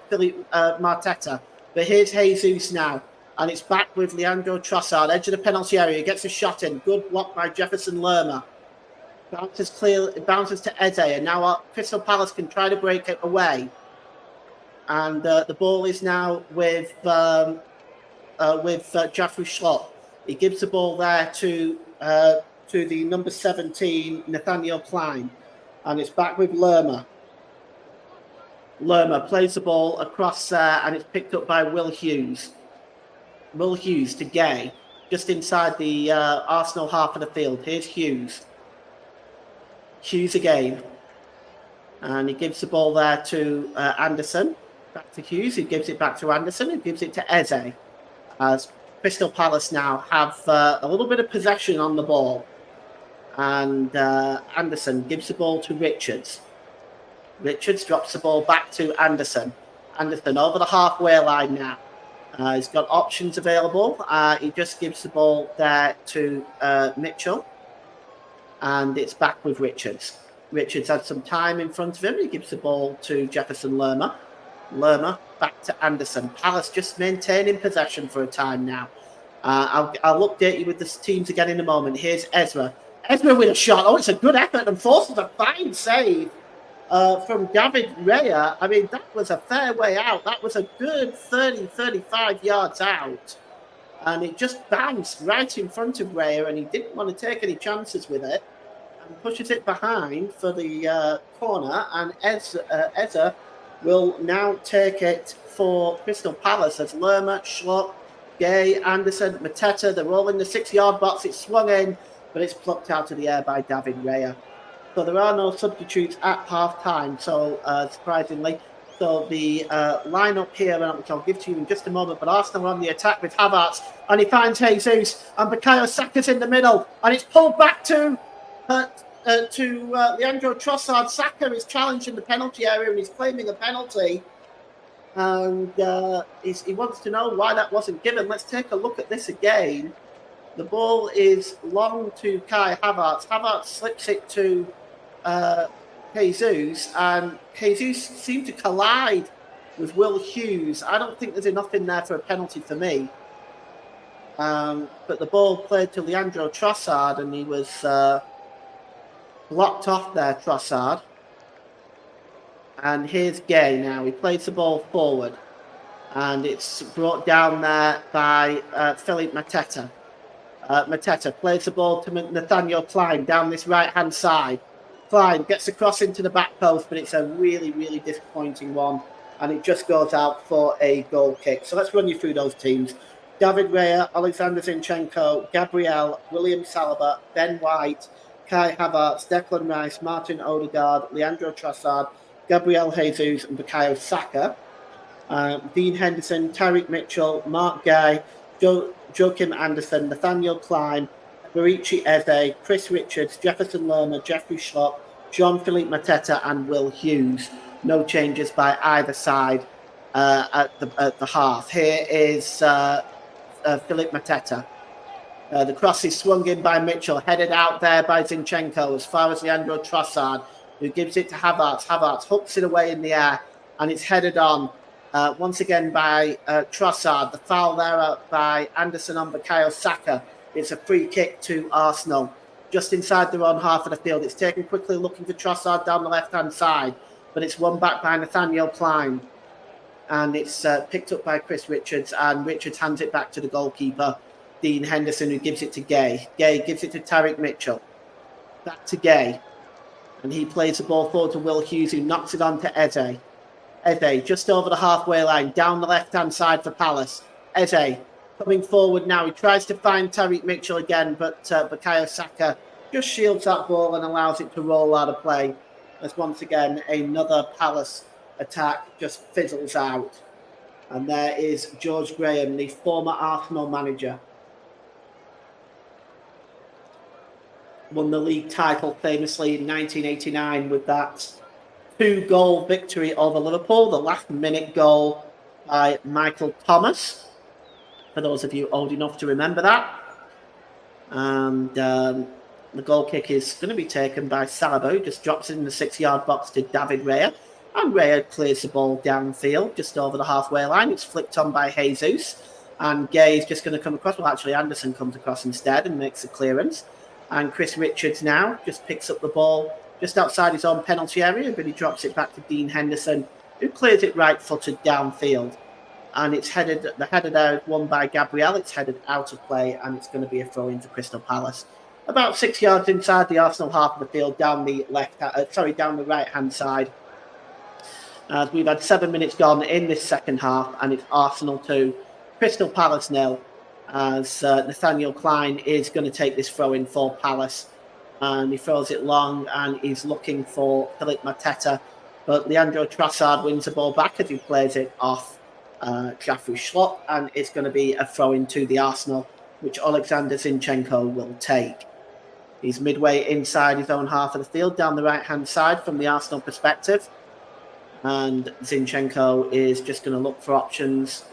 [SPEAKER 2] Philip Mateta. But here's Jesus now. And it's back with Leandro Trossard, edge of the penalty area. He gets a shot in. Good block by Jefferson Lerma. Bounces to Eze. And now Crystal Palace can try to break it away. And the ball is now with Jeffrey Schlupp. He gives the ball there to the number 17, Nathaniel Klein. And it's back with Lerma. Lerma plays the ball across there, and it's picked up by Will Hughes. Will Hughes to Gay, just inside the Arsenal half of the field. Here's Hughes. Hughes again. And he gives the ball there to Anderson. Back to Hughes. He gives it back to Anderson. He gives it to Eze. As Crystal Palace now have a little bit of possession on the ball. And Anderson gives the ball to Richards. Richards drops the ball back to Anderson. Anderson over the halfway line now. He's got options available. He just gives the ball there to Mitchell. And it's back with Richards. Richards had some time in front of him. He gives the ball to Jefferson Lerma. Lerma back to Anderson. Palace just maintaining possession for a time now. I'll update you with the teams again in a moment. Here's Ezra. Ezra with a shot. Oh, it's a good effort and forces a fine save from David Raya. I mean, that was a fair way out. That was a good 30, 35 yards out. And it just bounced right in front of Raya, and he didn't want to take any chances with it. And pushes it behind for the corner. And Ezra will now take it for Crystal Palace as Lerma, Schlupp, Gay, Anderson, Mateta. They're all in the 6-yard box. It's swung in, but it's plucked out of the air by David Raya. So there are no substitutes at half-time, so surprisingly. So the lineup here, which I'll give to you in just a moment, but Arsenal are on the attack with Havertz, and he finds Jesus, and Bukayo Saka's in the middle, and it's pulled back to Leandro Trossard. Saka is challenged in the penalty area, and he's claiming a penalty, and he wants to know why that wasn't given. Let's take a look at this again. The ball is long to Kai Havertz. Havertz slips it to Jesus, and Jesus seemed to collide with Will Hughes. I don't think there's enough in there for a penalty for me. But the ball played to Leandro Trossard, and he was blocked off there, Trossard. And here's Gay now. He plays the ball forward, and it's brought down there by Philippe Mateta. Mateta plays the ball to Nathaniel Klein down this right-hand side. Klein gets across into the back post, but it's a really, really disappointing one, and it just goes out for a goal kick. So let's run you through those teams. David Raya, Alexander Zinchenko, Gabriel, William Saliba, Ben White, Kai Havertz, Declan Rice, Martin Odegaard, Leandro Trossard, Gabriel Jesus, and Bukayo Saka. Dean Henderson, Tariq Mitchell, Mark Guy, Joachim Anderson, Nathaniel Klein, Barichi Eze, Chris Richards, Jefferson Lerma, Jeffrey Schlupp, Jean-Philippe Mateta, and Will Hughes. No changes by either side at the half. Here is Philippe Mateta. The cross is swung in by Mitchell, headed out there by Zinchenko as far as Leandro Trossard, who gives it to Havertz. Havertz hooks it away in the air, and it's headed on once again by Trossard. The foul there by Anderson on Bukayo Saka. It's a free kick to Arsenal, just inside their own half of the field. It's taken quickly, looking for Trossard down the left-hand side, but it's won back by Nathaniel Klein. And it's picked up by Chris Richards, and Richards hands it back to the goalkeeper, Dean Henderson, who gives it to Gay. Gay gives it to Tariq Mitchell. Back to Gay. And he plays the ball forward to Will Hughes, who knocks it on to Eze. Eze, just over the halfway line, down the left-hand side for Palace. Eze, coming forward now. He tries to find Tariq Mitchell again, but Bukayo Saka just shields that ball and allows it to roll out of play. As once again, another Palace attack just fizzles out. And there is George Graham, the former Arsenal manager. Won the league title famously in 1989 with that 2-goal victory over Liverpool. The last-minute goal by Michael Thomas, for those of you old enough to remember that. And the goal kick is going to be taken by Saliba, who just drops it in the 6-yard box to David Raya. And Raya clears the ball downfield, just over the halfway line. It's flicked on by Jesus. And Gay is just going to come across. Well, actually, Anderson comes across instead and makes the clearance. And Chris Richards now just picks up the ball just outside his own penalty area, but he drops it back to Dean Henderson, who clears it right-footed downfield. And it's headed, the header there is won by Gabriel. It's headed out of play, and it's going to be a throw into Crystal Palace. About 6 yards inside the Arsenal half of the field, down the right-hand side. As we've had 7 minutes gone in this second half, and it's Arsenal 2, Crystal Palace 0. As Nathaniel Klein is going to take this throw in for Palace, and he throws it long, and he's looking for Philippe Mateta, but Leandro Trossard wins the ball back as he plays it off Jeffrey Schlupp, and it's going to be a throw in to the Arsenal, which Alexander Zinchenko will take. He's midway inside his own half of the field, down the right-hand side from the Arsenal perspective, and Zinchenko is just going to look for options.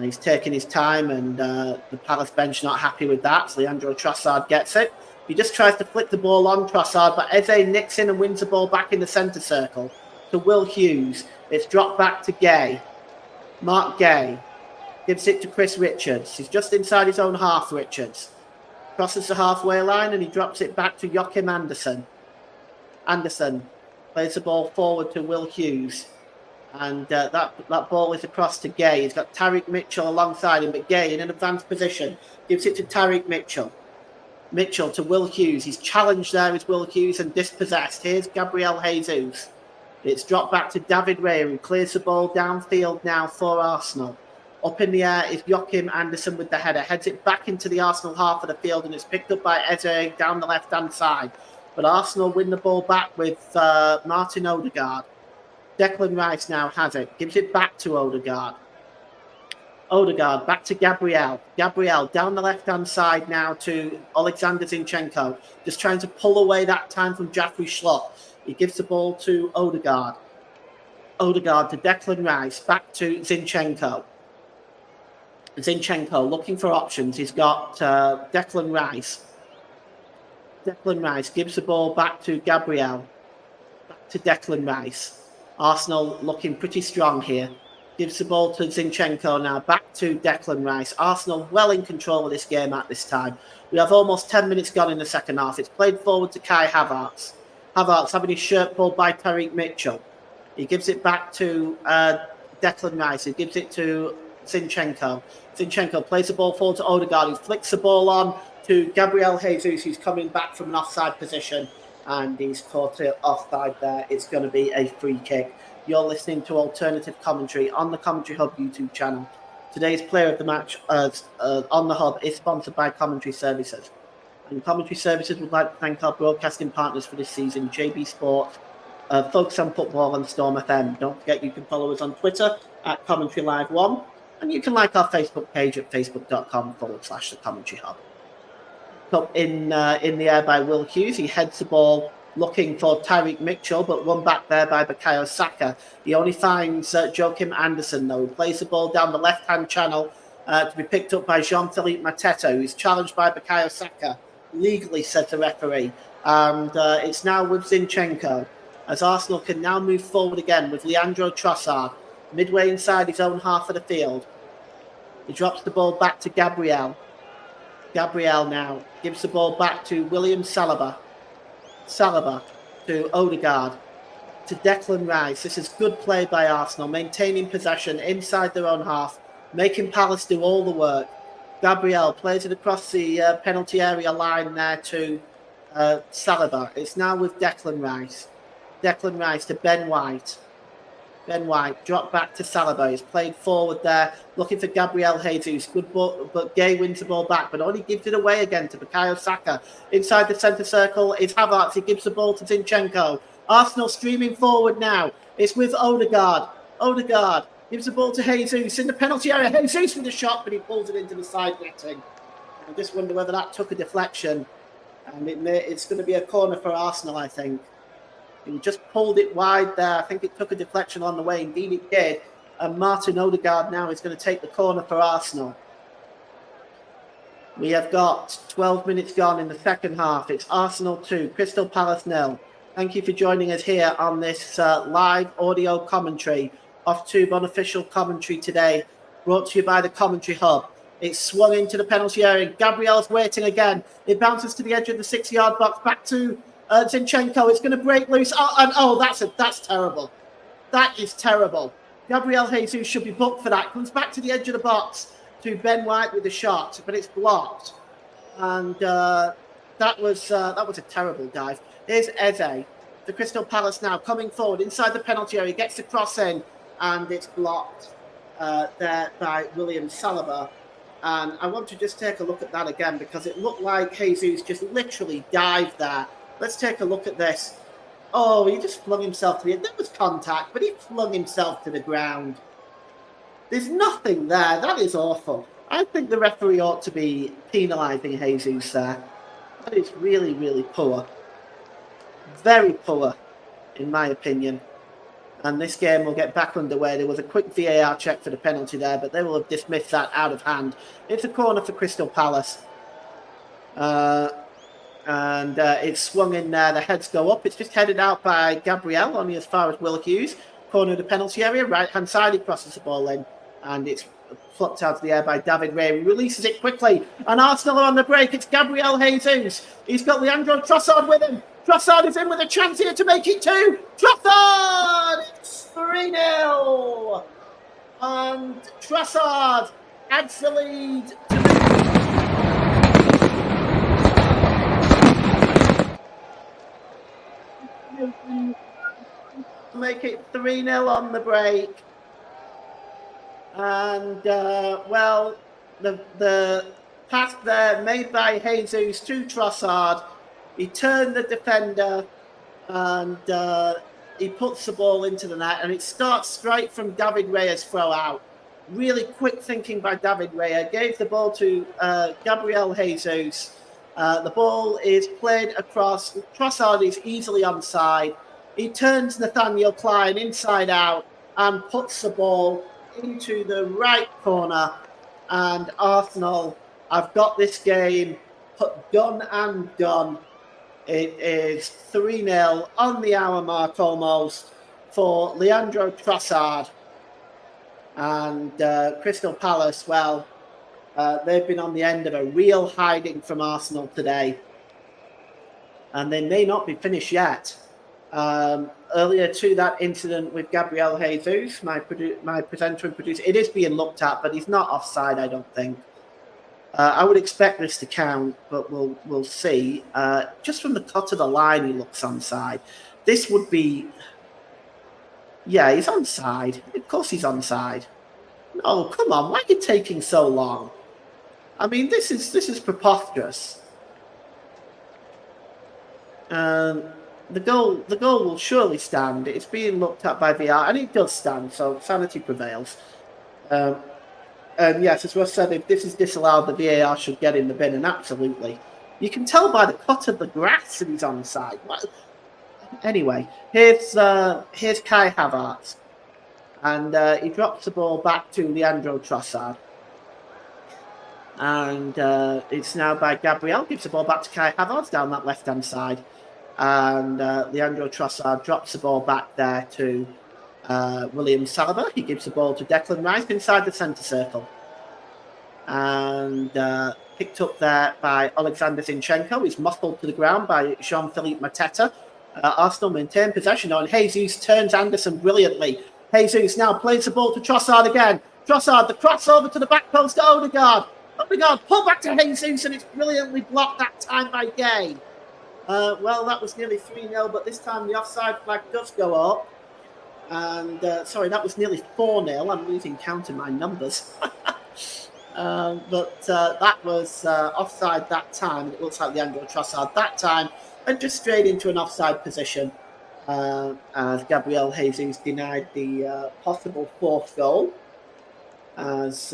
[SPEAKER 2] He's taking his time, and the Palace bench not happy with that. So Leandro Trossard gets it. He just tries to flick the ball on Trossard, but Eze nicks in and wins the ball back in the centre circle to Will Hughes. It's dropped back to Gay. Mark Gay gives it to Chris Richards. He's just inside his own half, Richards. Crosses the halfway line, and he drops it back to Joachim Anderson. Anderson plays the ball forward to Will Hughes. And that ball is across to Gay. He's got Tariq Mitchell alongside him, but Gay in an advanced position gives it to Tariq Mitchell. Mitchell to Will Hughes. He's challenged there with Will Hughes and dispossessed. Here's Gabriel Jesus. It's dropped back to David Raya, who clears the ball downfield now for Arsenal. Up in the air is Joachim Andersen with the header. Heads it back into the Arsenal half of the field, and it's picked up by Eze down the left-hand side. But Arsenal win the ball back with Martin Odegaard. Declan Rice now has it. Gives it back to Odegaard. Odegaard back to Gabriel. Gabriel down the left-hand side now to Alexander Zinchenko. Just trying to pull away that time from Jeffrey Schlupp. He gives the ball to Odegaard. Odegaard to Declan Rice. Back to Zinchenko. Zinchenko looking for options. He's got Declan Rice. Declan Rice gives the ball back to Gabriel. Back to Declan Rice. Arsenal looking pretty strong here. Gives the ball to Zinchenko now. Back to Declan Rice. Arsenal well in control of this game at this time. We have almost 10 minutes gone in the second half. It's played forward to Kai Havertz. Havertz having his shirt pulled by Tyreek Mitchell. He gives it back to Declan Rice. He gives it to Zinchenko. Zinchenko plays the ball forward to Odegaard. He flicks the ball on to Gabriel Jesus, who's coming back from an offside position. And he's caught it offside there. It's going to be a free kick. You're listening to Alternative Commentary on the Commentary Hub YouTube channel. Today's player of the match on the Hub is sponsored by Commentary Services. And Commentary Services would like to thank our broadcasting partners for this season, JB Sport, Focus on Football and Storm FM. Don't forget you can follow us on Twitter at Commentary Live 1. And you can like our Facebook page at facebook.com/The Commentary Hub. Up in the air by Will Hughes. He heads the ball looking for Tyreek Mitchell, but won back there by Bukayo Saka. He only finds Joachim Andersen, though. He plays the ball down the left-hand channel to be picked up by Jean-Philippe Mateta, who's challenged by Bukayo Saka. Legally, says the referee. And it's now with Zinchenko, as Arsenal can now move forward again with Leandro Trossard, midway inside his own half of the field. He drops the ball back to Gabriel. Gabriel now gives the ball back to William Saliba. Saliba to Odegaard, to Declan Rice. This is good play by Arsenal, maintaining possession inside their own half, making Palace do all the work. Gabriel plays it across the penalty area line there to Saliba. It's now with Declan Rice. Declan Rice to Ben White. Ben White dropped back to Saliba. He's played forward there, looking for Gabriel Jesus. Good ball, but Gay wins the ball back, but only gives it away again to Bukayo Saka. Inside the centre circle is Havertz. He gives the ball to Zinchenko. Arsenal streaming forward now. It's with Odegaard. Odegaard gives the ball to Jesus in the penalty area. Jesus with the shot, but he pulls it into the side netting. I just wonder whether that took a deflection. And it's going to be a corner for Arsenal, I think. He just pulled it wide there. I think it took a deflection on the way. Indeed, it did. And Martin Odegaard now is going to take the corner for Arsenal. We have got 12 minutes gone in the second half. It's Arsenal 2, Crystal Palace 0. Thank you for joining us here on this live audio commentary, off-tube unofficial commentary today, brought to you by the Commentary Hub. It's swung into the penalty area. Gabriel's waiting again. It bounces to the edge of the 6-yard box, back to Zinchenko. It's going to break loose. That's terrible. That is terrible. Gabriel Jesus should be booked for that. Comes back to the edge of the box to Ben White with the shot, but it's blocked. And that was a terrible dive. Here's Eze, the Crystal Palace now coming forward inside the penalty area. He gets the cross in, and it's blocked there by William Saliba. And I want to just take a look at that again because it looked like Jesus just literally dived there. Let's take a look at this. Oh, he just flung himself to the end. There was contact, but he flung himself to the ground. There's nothing there. That is awful. I think the referee ought to be penalising Jesus there. That is really, really poor. Very poor, in my opinion. And this game will get back underway. There was a quick VAR check for the penalty there, but they will have dismissed that out of hand. It's a corner for Crystal Palace. And it's swung in there. The heads go up. It's just headed out by Gabriel, only as far as Will Hughes. Corner of the penalty area. Right-hand side, he crosses the ball in. And it's plucked out of the air by David Ray. Releases it quickly. And Arsenal are on the break. It's Gabriel Jesus. He's got Leandro Trossard with him. Trossard is in with a chance here to make it 2. Trossard! It's 3-0. And Trossard adds the lead to make it 3-0 on the break. And, well, the pass there made by Jesus to Trossard. He turned the defender and he puts the ball into the net, and it starts straight from David Raya's throw out. Really quick thinking by David Raya. Gave the ball to Gabriel Jesus. The ball is played across. Trossard is easily onside. He turns Nathaniel Klein inside out and puts the ball into the right corner. And Arsenal have got this game done and done. It is 3-0 on the hour mark almost for Leandro Trossard. And Crystal Palace, well, they've been on the end of a real hiding from Arsenal today. And they may not be finished yet. Earlier to that incident with Gabriel Jesus, my presenter and producer, it is being looked at, but he's not offside, I don't think. I would expect this to count, but we'll see. Just from the cut of the line, he looks onside. This would be... Yeah, he's onside. Of course he's onside. No, come on. Why are you taking so long? I mean, this is preposterous. The goal will surely stand. It's being looked at by VR, and it does stand, so sanity prevails. And yes, as Russ said, if this is disallowed, the VAR should get in the bin, and absolutely. You can tell by the cut of the grass that he's onside. Anyway, here's Kai Havertz. And he drops the ball back to Leandro Trossard. And it's now by Gabriel. Gives the ball back to Kai Havertz down that left-hand side. And Leandro Trossard drops the ball back there to William Saliba. He gives the ball to Declan Rice inside the centre circle. And picked up there by Alexander Zinchenko. He's muscled to the ground by Jean-Philippe Mateta. Arsenal maintain possession on. Jesus turns Anderson brilliantly. Jesus now plays the ball to Trossard again. Trossard, the crossover to the back post to Odegaard. Odegaard, pull back to Jesus, and it's brilliantly blocked that time by Gay. Well, that was nearly 3-0, but this time the offside flag does go up. And, sorry, that was nearly 4-0. I'm losing count in my numbers. But that was offside that time. It looks like Leandro Trossard that time. And just straight into an offside position. As Gabriel Jesus denied the possible fourth goal. As,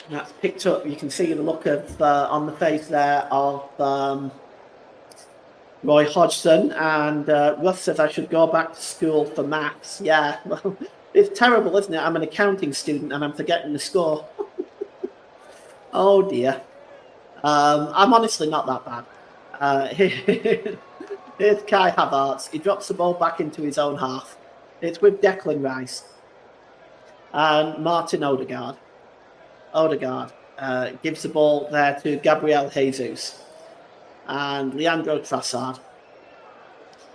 [SPEAKER 2] that's picked up. You can see the look of on the face there of Roy Hodgson, and Russ says I should go back to school for maths. Yeah, well, it's terrible, isn't it? I'm an accounting student and I'm forgetting the score. Oh dear. I'm honestly not that bad. Here's Kai Havertz. He drops the ball back into his own half. It's with Declan Rice and Martin Odegaard. Odegaard gives the ball there to Gabriel Jesus and Leandro Trossard.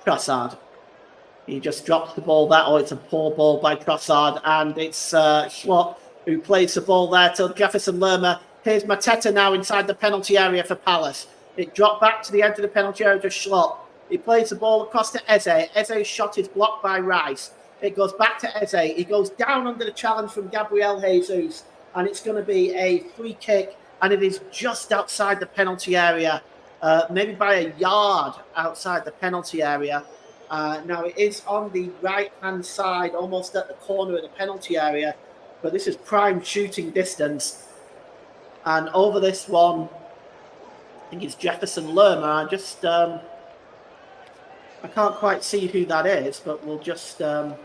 [SPEAKER 2] Trossard. He just drops the ball there. Oh, it's a poor ball by Trossard, and it's Schlupp who plays the ball there to Jefferson Lerma. Here's Mateta now inside the penalty area for Palace. It dropped back to the edge of the penalty area to Schlupp. He plays the ball across to Eze. Eze's shot is blocked by Rice. It goes back to Eze. He goes down under the challenge from Gabriel Jesus, and it's going to be a free kick, and it is just outside the penalty area, maybe by a yard outside the penalty area. Now, it is on the right-hand side, almost at the corner of the penalty area, but this is prime shooting distance. And over this one, I think it's Jefferson Lerma. I can't quite see who that is, but we'll just we'll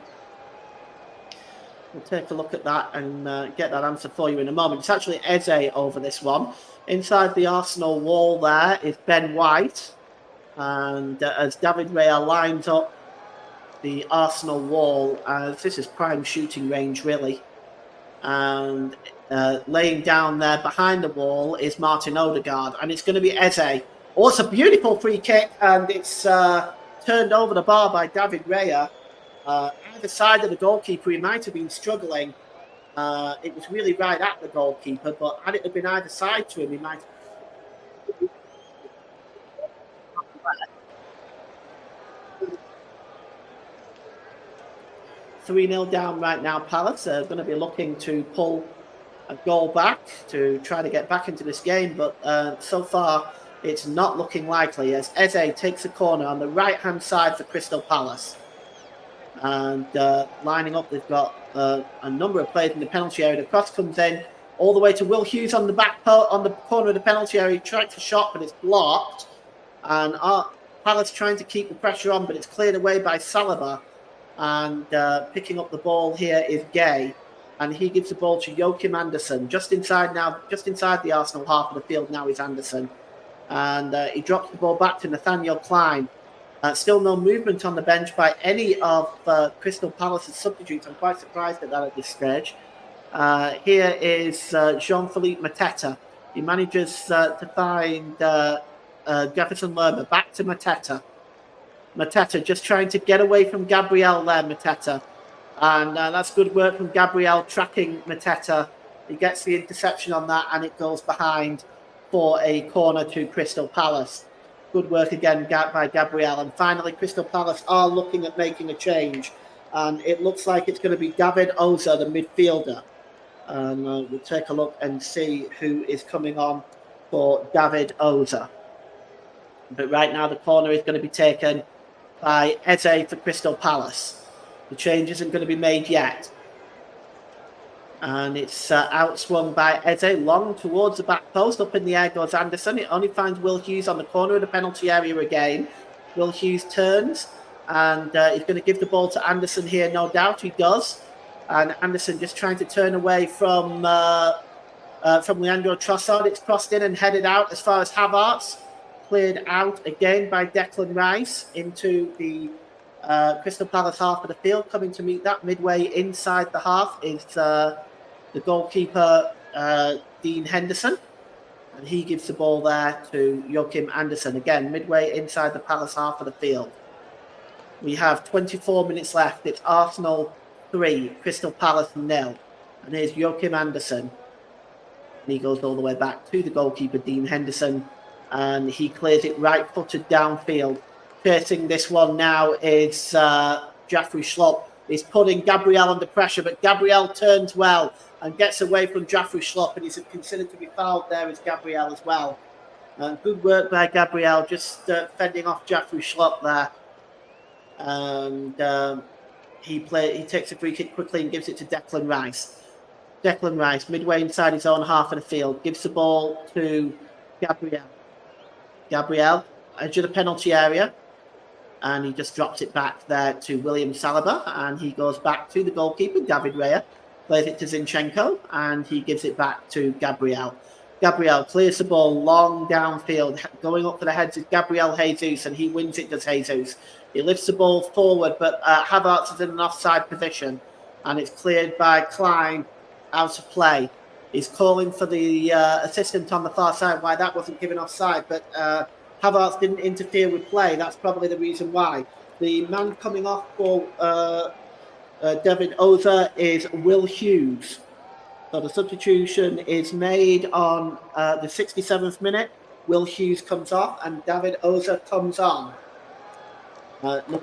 [SPEAKER 2] take a look at that and get that answer for you in a moment. It's actually Eze over this one. Inside the Arsenal wall there is Ben White. And as David Raya lines up the Arsenal wall, this is prime shooting range, really. And laying down there behind the wall is Martin Odegaard. And it's going to be Eze. Oh, it's a beautiful free kick. And it's turned over the bar by David Raya. Either side of the goalkeeper, he might have been struggling. It was really right at the goalkeeper, but had it been either side to him, he might have... 3-0 down right now, Palace. They're going to be looking to pull a goal back to try to get back into this game, but so far it's not looking likely as Eze takes a corner on the right-hand side for Crystal Palace. And lining up, they've got a number of players in the penalty area. The cross comes in all the way to Will Hughes on the on the corner of the penalty area. He tries to shot, but it's blocked. And Palace trying to keep the pressure on, but it's cleared away by Saliba. And picking up the ball here is Gay. And he gives the ball to Joachim Andersen. Just inside the Arsenal half of the field now is Andersen. And he drops the ball back to Nathaniel Klein. Still no movement on the bench by any of Crystal Palace's substitutes. I'm quite surprised at that at this stage. Here is Jean-Philippe Mateta. He manages to find Jefferson Lerma. Back to Mateta. Mateta just trying to get away from Gabriel there, Mateta. And that's good work from Gabriel tracking Mateta. He gets the interception on that and it goes behind for a corner to Crystal Palace. Good work again by Gabriel. And finally, Crystal Palace are looking at making a change. And it looks like it's going to be David Oza, the midfielder. And we'll take a look and see who is coming on for David Oza. But right now, the corner is going to be taken by Eze for Crystal Palace. The change isn't going to be made yet. And it's outswung by Eze, long towards the back post. Up in the air goes Andersen. It only finds Will Hughes on the corner of the penalty area again. Will Hughes turns and he's going to give the ball to Andersen here, no doubt. He does. And Andersen just trying to turn away from Leandro Trossard. It's crossed in and headed out as far as Havertz. Cleared out again by Declan Rice into the Crystal Palace half of the field. Coming to meet that midway inside the half is the goalkeeper, Dean Henderson. And he gives the ball there to Joachim Andersen. Again, midway inside the Palace half of the field. We have 24 minutes left. It's Arsenal 3, Crystal Palace 0. And here's Joachim Andersen. And he goes all the way back to the goalkeeper, Dean Henderson. And he clears it right-footed downfield. Chasing this one now is Jeffrey Schlupp. He's putting Gabriel under pressure, but Gabriel turns well and gets away from Jeffrey Schlupp, and he's considered to be fouled there as Gabriel as well. Good work by Gabriel, just fending off Jeffrey Schlupp there. And he takes a free kick quickly and gives it to Declan Rice. Declan Rice, midway inside his own half of the field, gives the ball to Gabriel. Gabriel, edge of the penalty area. And he just drops it back there to William Saliba. And he goes back to the goalkeeper, David Raya. Plays it to Zinchenko. And he gives it back to Gabriel. Gabriel clears the ball long downfield. Going up for the heads is Gabriel Jesus. And he wins it, does Jesus. He lifts the ball forward. But Havertz is in an offside position. And it's cleared by Klein out of play. He's calling for the assistant on the far side why that wasn't given offside. But Havertz didn't interfere with play. That's probably the reason why. The man coming off for David Oza is Will Hughes. So the substitution is made on the 67th minute. Will Hughes comes off and David Oza comes on.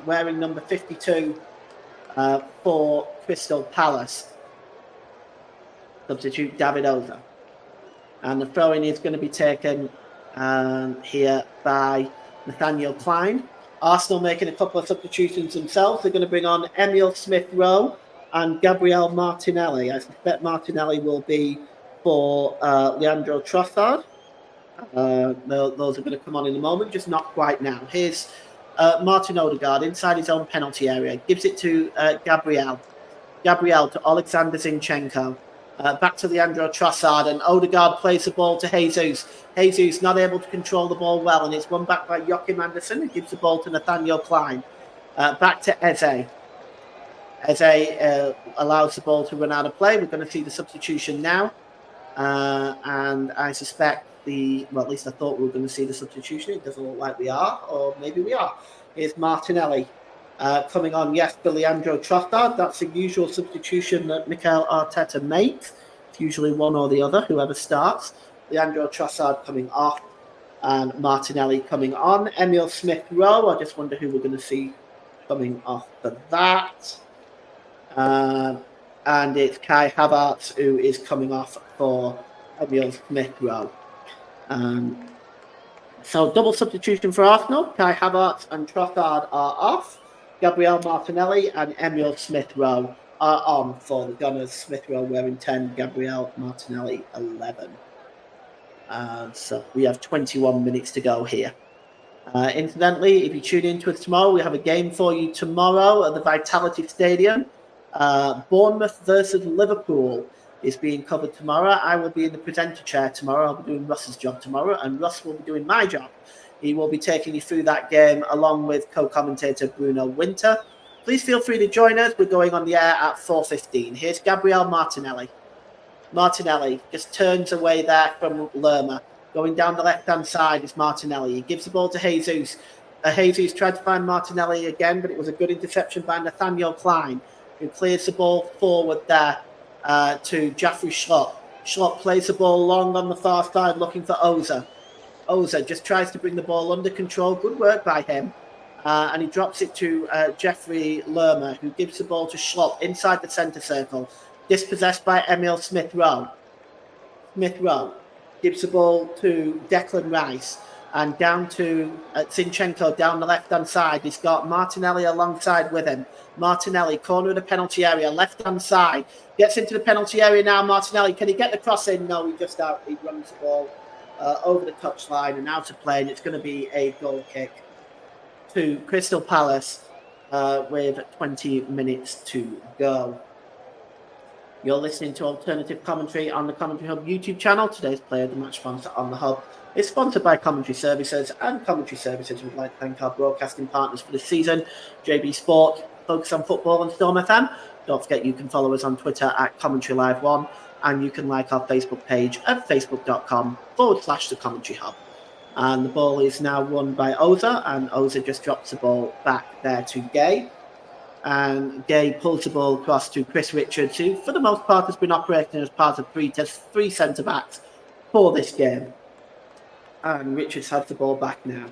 [SPEAKER 2] Wearing number 52 for Crystal Palace. Substitute David Oza. And the throw-in is going to be taken here by Nathaniel Klein. Arsenal making a couple of substitutions themselves. They're going to bring on Emile Smith-Rowe and Gabriel Martinelli. I suspect Martinelli will be for Leandro Trossard. Those are going to come on in a moment, just not quite now. Here's Martin Odegaard inside his own penalty area. Gives it to Gabriel. Gabriel to Alexander Zinchenko. Back to Leandro Trossard, and Odegaard plays the ball to Jesus. Jesus not able to control the ball well, and it's won back by Joachim Andersen, who gives the ball to Nathaniel Klein. Back to Eze. Eze allows the ball to run out of play. We're going to see the substitution now. And I suspect at least I thought we were going to see the substitution. It doesn't look like we are, or maybe we are. Here's Martinelli. Coming on, yes, for Leandro Trossard. That's the usual substitution that Mikel Arteta makes. It's usually one or the other, whoever starts. Leandro Trossard coming off and Martinelli coming on. Emile Smith-Rowe, I just wonder who we're going to see coming off for that. And it's Kai Havertz who is coming off for Emil Smith-Rowe. So double substitution for Arsenal. Kai Havertz and Trossard are off. Gabriel Martinelli and Emil Smith-Rowe are on for the Gunners. Smith-Rowe wearing 10, Gabriel Martinelli 11. So we have 21 minutes to go here. Incidentally, if you tune in to us tomorrow, we have a game for you tomorrow at the Vitality Stadium. Bournemouth versus Liverpool is being covered tomorrow. I will be in the presenter chair tomorrow. I'll be doing Russ's job tomorrow, and Russ will be doing my job. He will be taking you through that game along with co-commentator Bruno Winter. Please feel free to join us. We're going on the air at 4:15. Here's Gabriel Martinelli. Martinelli just turns away there from Lerma. Going down the left-hand side is Martinelli. He gives the ball to Jesus. Jesus tried to find Martinelli again, but it was a good interception by Nathaniel Klein, who clears the ball forward there to Jeffrey Schlupp. Schlupp plays the ball long on the far side looking for Oza. Oza just tries to bring the ball under control. Good work by him. And he drops it to Jeffrey Lerma, who gives the ball to Schlupp inside the centre circle. Dispossessed by Emil Smith-Rowe. Smith-Rowe gives the ball to Declan Rice. And down to Zinchenko down the left-hand side. He's got Martinelli alongside with him. Martinelli, corner of the penalty area, left-hand side. Gets into the penalty area now, Martinelli. Can he get the cross in? No, he runs the ball over the touchline and out of play. And it's going to be a goal kick to Crystal Palace with 20 minutes to go. You're listening to alternative commentary on the Commentary Hub YouTube channel. Today's player, the match sponsor on the Hub, is sponsored by Commentary Services, and Commentary Services would like to thank our broadcasting partners for this season, JB Sport, Focus on Football, and Storm FM. Don't forget you can follow us on Twitter at Commentary Live 1, and you can like our Facebook page at facebook.com/The Commentary Hub. And the ball is now won by Oza, and Oza just drops the ball back there to Gay. And Gay pulls the ball across to Chris Richards, who for the most part has been operating as part of three centre-backs for this game. And Richards has the ball back now.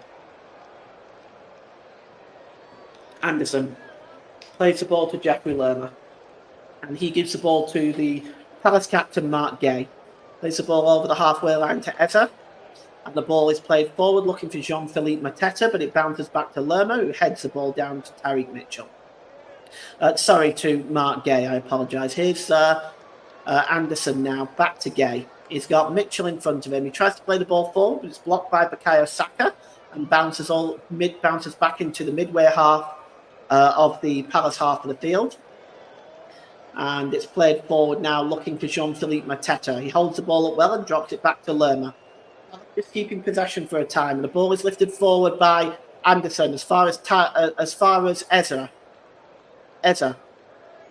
[SPEAKER 2] Anderson plays the ball to Jeffrey Lerma. And he gives the ball to the Palace captain, Mark Gay. Plays the ball over the halfway line to Eza. And the ball is played forward, looking for Jean-Philippe Mateta, but it bounces back to Lerma, who heads the ball down to Tariq Mitchell. To Mark Gay, I apologise. Here's Anderson now, back to Gay. He's got Mitchell in front of him. He tries to play the ball forward, but it's blocked by Bukayo Saka and bounces back into the midway half of the Palace half of the field. And it's played forward now, looking for Jean-Philippe Mateta. He holds the ball up well and drops it back to Lerma. Just keeping possession for a time. And the ball is lifted forward by Anderson as far as Eza. Eza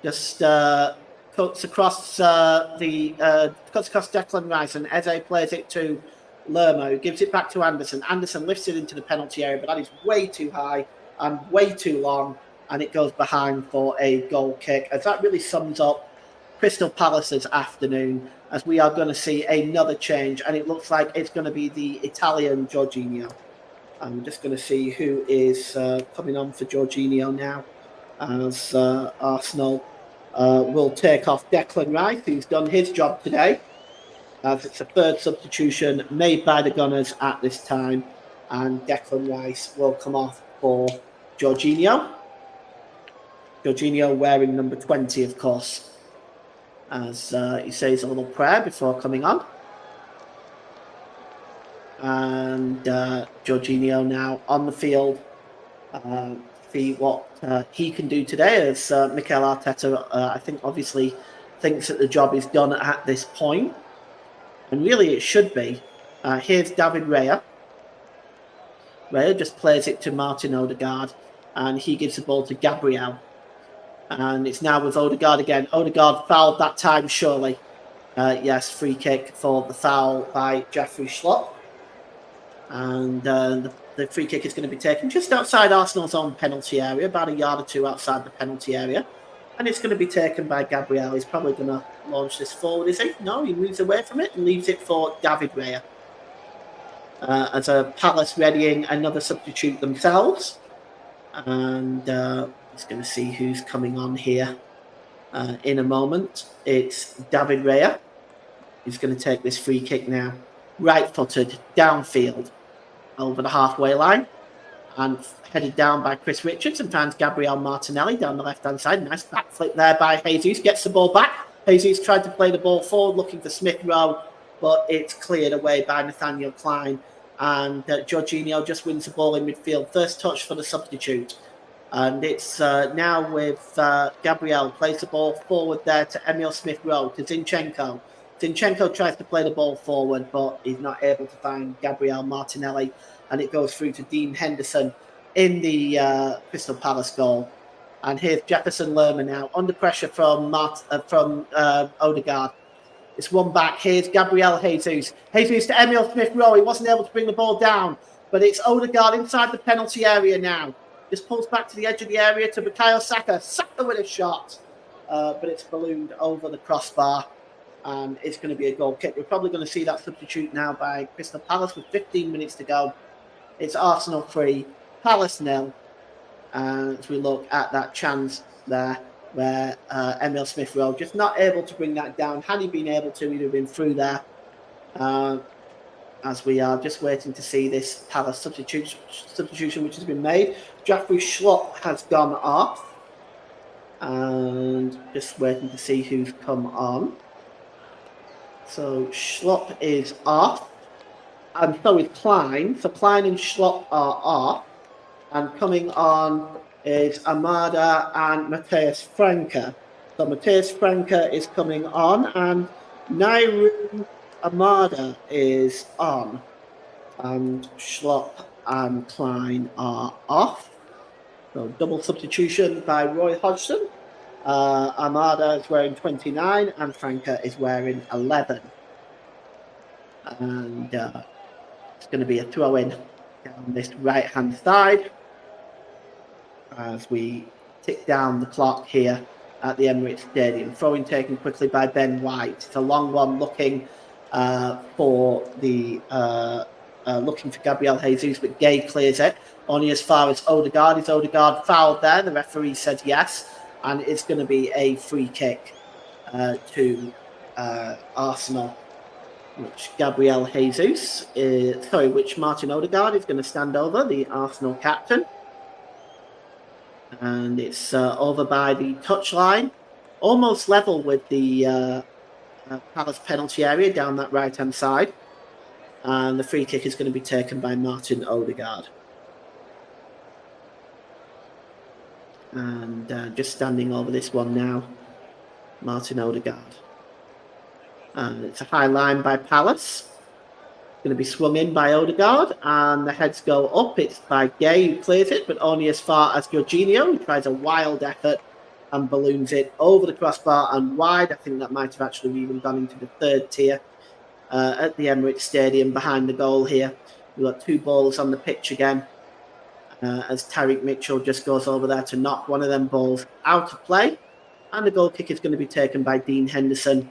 [SPEAKER 2] just cuts across Declan Rice, and Eze plays it to Lerma, who gives it back to Anderson. Anderson lifts it into the penalty area, but that is way too high and way too long, and it goes behind for a goal kick. As that really sums up Crystal Palace's afternoon, as we are going to see another change, and it looks like it's going to be the Italian Jorginho. I'm just going to see who is coming on for Jorginho now, as Arsenal will take off Declan Rice, who's done his job today, as it's a third substitution made by the Gunners at this time, and Declan Rice will come off for Jorginho. Jorginho wearing number 20, of course, as he says a little prayer before coming on. And Jorginho now on the field. See what he can do today, as Mikel Arteta, I think, obviously thinks that the job is done at this point. And really it should be. Here's David Raya. Raya just plays it to Martin Odegaard, and he gives the ball to Gabriel. And it's now with Odegaard again. Odegaard fouled that time, surely. Yes, free kick for the foul by Jeffrey Schlupp. And the free kick is going to be taken just outside Arsenal's own penalty area, about a yard or two outside the penalty area. And it's going to be taken by Gabriel. He's probably going to launch this forward, is he? No, he moves away from it and leaves it for David Raya. As a Palace readying another substitute themselves. And just going to see who's coming on here. in a moment. It's David Raya who's going to take this free kick now. Right-footed, downfield, over the halfway line. And headed down by Chris Richards and finds Gabriel Martinelli down the left-hand side. Nice backflip there by Jesus. Gets the ball back. Jesus tried to play the ball forward, looking for Smith Rowe, but it's cleared away by Nathaniel Klein. And Jorginho just wins the ball in midfield. First touch for the substitute. And it's now with Gabriel. Plays the ball forward there to Emil Smith Rowe, to Zinchenko. Zinchenko tries to play the ball forward, but he's not able to find Gabriel Martinelli. And it goes through to Dean Henderson in the Crystal Palace goal. And here's Jefferson Lerma now, under pressure from Odegaard. It's one back. Here's Gabriel Jesus. Jesus to Emil Smith-Rowe. He wasn't able to bring the ball down, but it's Odegaard inside the penalty area now. Just pulls back to the edge of the area to Bukayo Saka. Saka with a shot, but it's ballooned over the crossbar. And it's going to be a goal kick. We're probably going to see that substitute now by Crystal Palace with 15 minutes to go. It's Arsenal 3, Palace 0. As we look at that chance there, where Emil Smith-Rowe just not able to bring that down. Had he been able to, he'd have been through there. As we are just waiting to see this Palace substitution which has been made. Jeffrey Schlupp has gone off. And just waiting to see who's come on. So Schlupp is off. And so is Klein. So Klein and Schlupp are off. And coming on is Amada and Matthias Franke. So Matthias Franke is coming on. And Nairu Amada is on. And Schlupp and Klein are off. So double substitution by Roy Hodgson. Amada is wearing 29 and Franke is wearing 11. And it's going to be a throw-in down this right-hand side as we tick down the clock here at the Emirates Stadium. Throw-in taken quickly by Ben White. It's a long one looking for Gabriel Jesus, but Gay clears it. Only as far as Odegaard. Is Odegaard fouled there? The referee said yes. And it's going to be a free kick to Arsenal, which which Martin Odegaard is going to stand over, the Arsenal captain. And it's over by the touchline, almost level with the Palace penalty area down that right-hand side. And the free kick is going to be taken by Martin Odegaard. And just standing over this one now, Martin Odegaard. And it's a high line by Palace. Going to be swung in by Odegaard, and the heads go up. It's by Gay who clears it, but only as far as Jorginho, who tries a wild effort and balloons it over the crossbar and wide. I think that might have actually even gone into the third tier at the Emirates Stadium behind the goal here. We've got two balls on the pitch again. As Tyreek Mitchell just goes over there to knock one of them balls out of play. And the goal kick is going to be taken by Dean Henderson,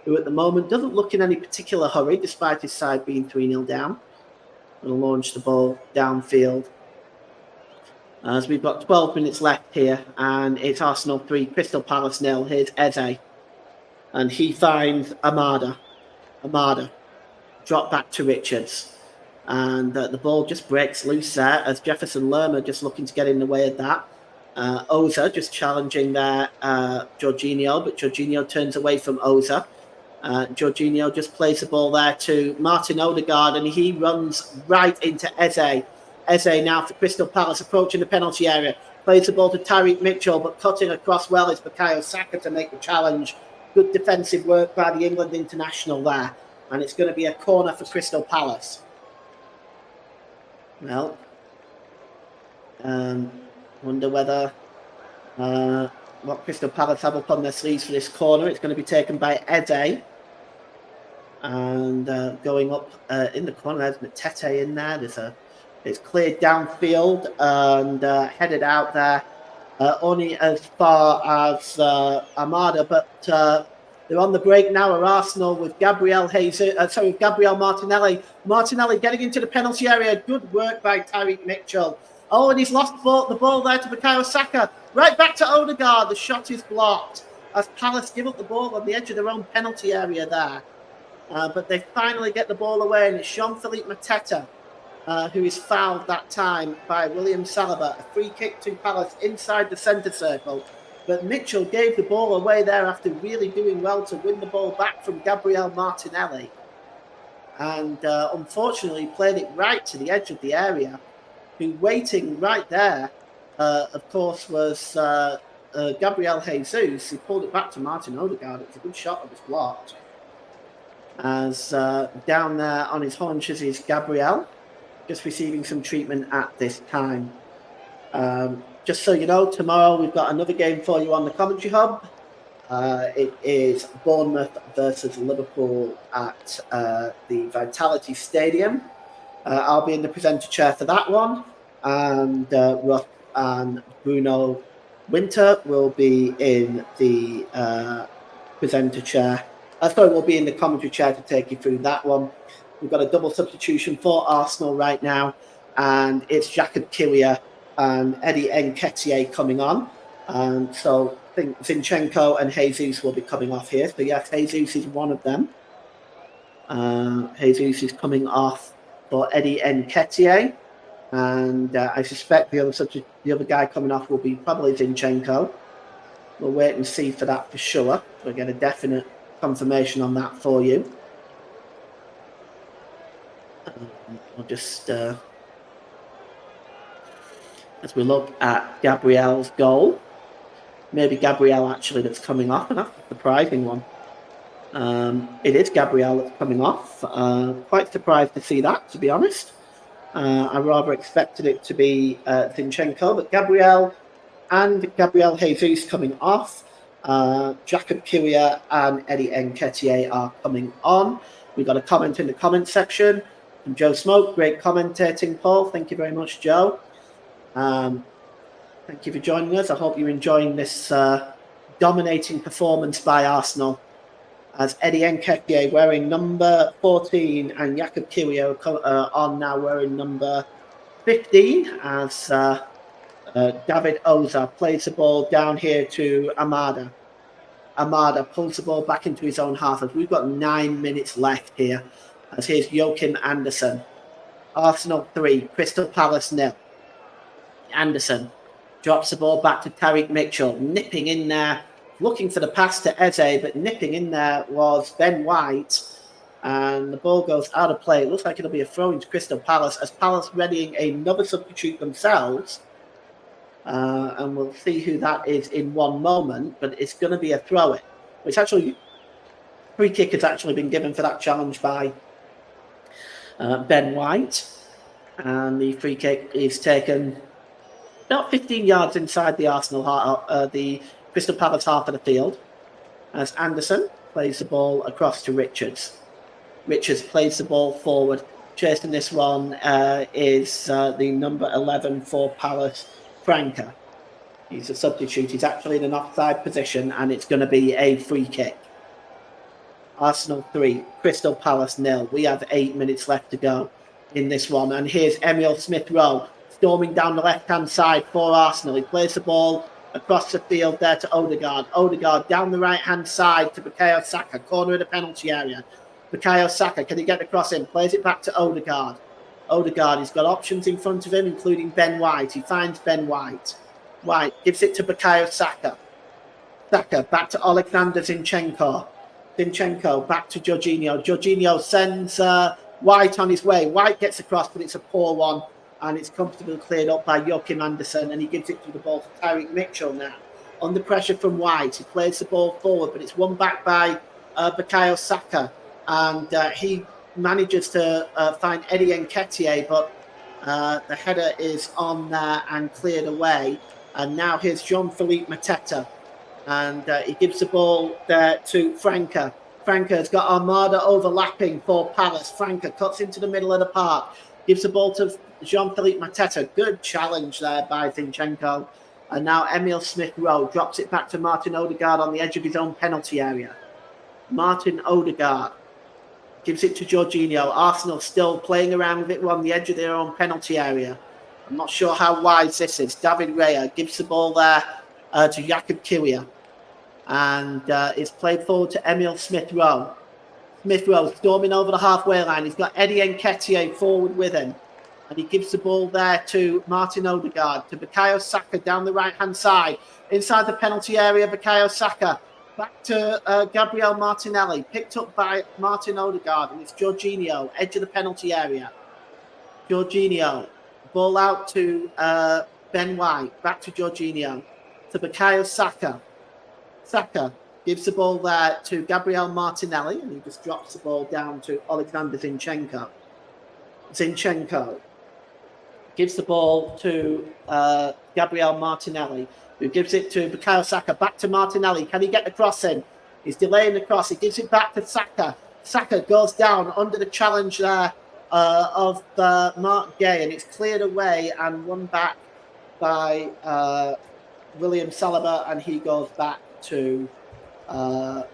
[SPEAKER 2] who at the moment doesn't look in any particular hurry, despite his side being 3-0 down. Going to launch the ball downfield. As we've got 12 minutes left here, and it's Arsenal 3, Crystal Palace 0. Here's Eze. And he finds Amada. Amada. Drop back to Richards. And the ball just breaks loose there as Jefferson Lerma just looking to get in the way of that. Oza just challenging there Jorginho, but Jorginho turns away from Oza. Jorginho just plays the ball there to Martin Odegaard, and he runs right into Eze. Eze now for Crystal Palace approaching the penalty area. Plays the ball to Tyreek Mitchell, but cutting across well is Bukayo Saka to make the challenge. Good defensive work by the England international there. And it's going to be a corner for Crystal Palace. Well, wonder whether what Crystal Palace have up on their sleeves for this corner. It's going to be taken by Eze. And going up in the corner, there's Matete in there. It's cleared downfield and headed out there only as far as Amada. But they're on the break now are Arsenal with Gabriel Martinelli. Martinelli getting into the penalty area. Good work by Tyreek Mitchell. Oh, and he's lost the ball there to Bukayo Saka. Right back to Odegaard. The shot is blocked. as Palace give up the ball on the edge of their own penalty area there. But they finally get the ball away, and it's Jean-Philippe Mateta who is fouled that time by William Saliba. A free kick to Palace inside the centre circle. But Mitchell gave the ball away there after really doing well to win the ball back from Gabriel Martinelli. And unfortunately played it right to the edge of the area. Who waiting right there, of course, was Gabriel Jesus, who pulled it back to Martin Odegaard. It was a good shot that was blocked. As down there on his haunches is Gabriel, just receiving some treatment at this time. Just so you know, tomorrow we've got another game for you on the Commentary Hub. It is Bournemouth versus Liverpool at the Vitality Stadium. I'll be in the presenter chair for that one, and Ruff and Bruno Winter will be in the presenter chair. We'll be in the commentary chair to take you through that one. We've got a double substitution for Arsenal right now, and it's Jakub Kiwior and Eddie Nketiah coming on. And so I think Zinchenko and Jesus will be coming off here. So yes, Jesus is one of them. Jesus is coming off for Eddie Nketiah, and I suspect the other guy coming off will be probably Zinchenko. We'll wait and see for that for sure. We'll get a definite confirmation on that for you. We'll just as we look at Gabriel's goal, maybe Gabriel actually that's coming off, and that's a surprising one. It is Gabriel that's coming off. Quite surprised to see that, to be honest. I rather expected it to be Zinchenko, but Gabriel and Gabriel Jesus coming off. Jakub Kiwior and Eddie Nketiah are coming on. We've got a comment in the comment section from Joe Smoke. Great commentating, Paul. Thank you very much, Joe. Thank you for joining us. I hope you're enjoying this dominating performance by Arsenal, as Eddie Nketiah wearing number 14 and Jakub Kiwior on now wearing number 15, as David Oza plays the ball down here to Amada. Amada pulls the ball back into his own half as we've got 9 minutes left here. As here's Joachim Andersen. Arsenal 3, Crystal Palace 0. Andersen drops the ball back to Tariq Mitchell, nipping in there, looking for the pass to Eze, but nipping in there was Ben White, and the ball goes out of play. It looks like it'll be a throw into Crystal Palace, as Palace readying another substitute themselves, and we'll see who that is in one moment, but it's going to be a throw-in, which actually, free kick has actually been given for that challenge by Ben White, and the free kick is taken about 15 yards inside the Arsenal the Crystal Palace half of the field, as Andersen plays the ball across to Richards. Richards plays the ball forward. Chasing this one is the number 11 for Palace, Franca. He's a substitute. He's actually in an offside position, and it's going to be a free kick. Arsenal 3, Crystal Palace 0. We have 8 minutes left to go in this one. And here's Emile Smith-Rowe storming down the left-hand side for Arsenal. He plays the ball across the field there to Odegaard. Odegaard down the right-hand side to Bukayo Saka, corner of the penalty area. Bukayo Saka, can he get across him? Plays it back to Odegaard. Odegaard, he's got options in front of him, including Ben White. He finds Ben White. White gives it to Bukayo Saka. Saka back to Alexander Zinchenko. Zinchenko back to Jorginho. Jorginho sends White on his way. White gets across, but it's a poor one, and it's comfortably cleared up by Joachim Andersen, and he gives it to the ball to Tariq Mitchell now. Under pressure from White, he plays the ball forward, but it's won back by Bukayo Saka, and he manages to find Eddie Nketiah, but the header is on there and cleared away. And now here's Jean-Philippe Mateta, and he gives the ball there to Franca. Franca's got Armada overlapping for Palace. Franca cuts into the middle of the park, gives the ball to Jean-Philippe Mateta. Good challenge there by Zinchenko. And now Emile Smith-Rowe drops it back to Martin Odegaard on the edge of his own penalty area. Martin Odegaard gives it to Jorginho. Arsenal still playing around with it on the edge of their own penalty area. I'm not sure how wise this is. David Raya gives the ball there to Jakub Kiwior. and it's played forward to Emil Smith-Rowe. Smith-Rowe storming over the halfway line. He's got Eddie Nketiah forward with him. And he gives the ball there to Martin Odegaard, to Bukayo Saka down the right-hand side. Inside the penalty area, Bukayo Saka. Back to Gabriel Martinelli. Picked up by Martin Odegaard. And it's Jorginho, edge of the penalty area. Jorginho. Ball out to Ben White. Back to Jorginho. To Bukayo Saka. Saka gives the ball there to Gabriel Martinelli. And he just drops the ball down to Alexander Zinchenko. Zinchenko gives the ball to Gabriel Martinelli, who gives it to Bukayo Saka. Back to Martinelli. Can he get the cross in? He's delaying the cross. He gives it back to Saka. Saka goes down under the challenge there of Mark Gay, and it's cleared away and won back by William Saliba, and he goes back to the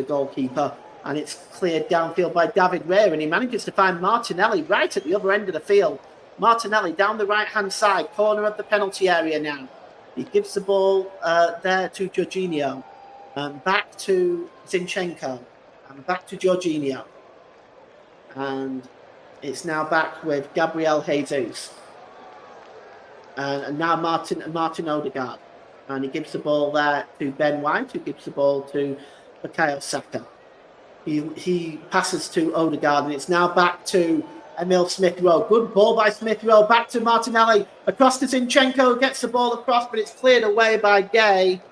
[SPEAKER 2] goalkeeper. And it's cleared downfield by David Raya, and he manages to find Martinelli right at the other end of the field. Martinelli down the right-hand side, corner of the penalty area now. He gives the ball there to Jorginho, and back to Zinchenko, and back to Jorginho. And it's now back with Gabriel Jesus. And now Martin Odegaard. And he gives the ball there to Ben White, who gives the ball to Bukayo Saka. He passes to Odegaard, and it's now back to Emil Smith-Rowe. Good ball by Smith-Rowe. Back to Martinelli. Across to Zinchenko. Gets the ball across, but it's cleared away by Gay.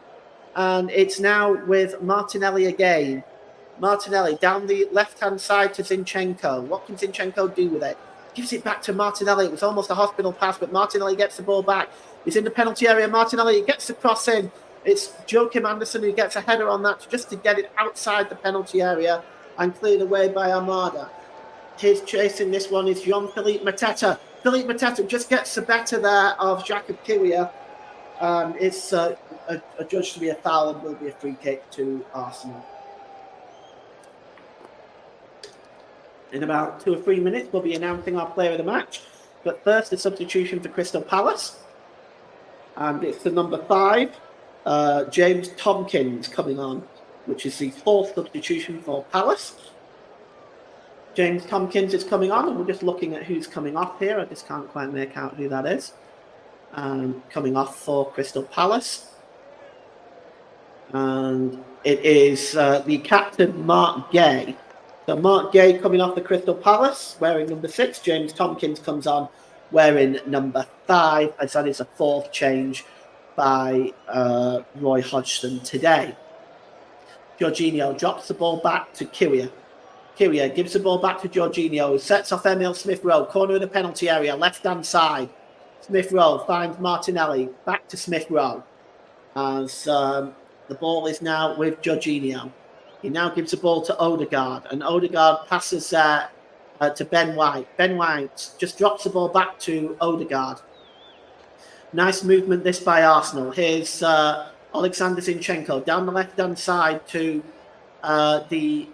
[SPEAKER 2] And it's now with Martinelli again. Martinelli down the left-hand side to Zinchenko. What can Zinchenko do with it? Gives it back to Martinelli. It was almost a hospital pass, but Martinelli gets the ball back. He's in the penalty area. Martinelli gets the cross in. It's Joachim Andersen who gets a header on that just to get it outside the penalty area and cleared away by Armada. He's chasing this one is Jean-Philippe Mateta. Philippe Mateta just gets the better there of Jakub Kiwior. It's adjudged to be a foul and will be a free kick to Arsenal. In about 2 or 3 minutes, we'll be announcing our player of the match. But first, a substitution for Crystal Palace. And it's the number 5. James Tomkins coming on, which is the 4th substitution for Palace. James Tomkins is coming on, and we're just looking at who's coming off here. I just can't quite make out who that is. Coming off for Crystal Palace. And it is the captain, Mark Gay. So Mark Gay coming off the Crystal Palace, wearing number 6. James Tomkins comes on wearing number 5, as that is a 4th change by Roy Hodgson today. Jorginho drops the ball back to Kiwior. Kiwior gives the ball back to Jorginho, who sets off Emil Smith-Rowe, corner of the penalty area, left-hand side. Smith-Rowe finds Martinelli, back to Smith-Rowe, as the ball is now with Jorginho. He now gives the ball to Odegaard, and Odegaard passes to Ben White. Ben White just drops the ball back to Odegaard. Nice movement this by Arsenal. Here's Alexander Zinchenko down the left-hand side to Emil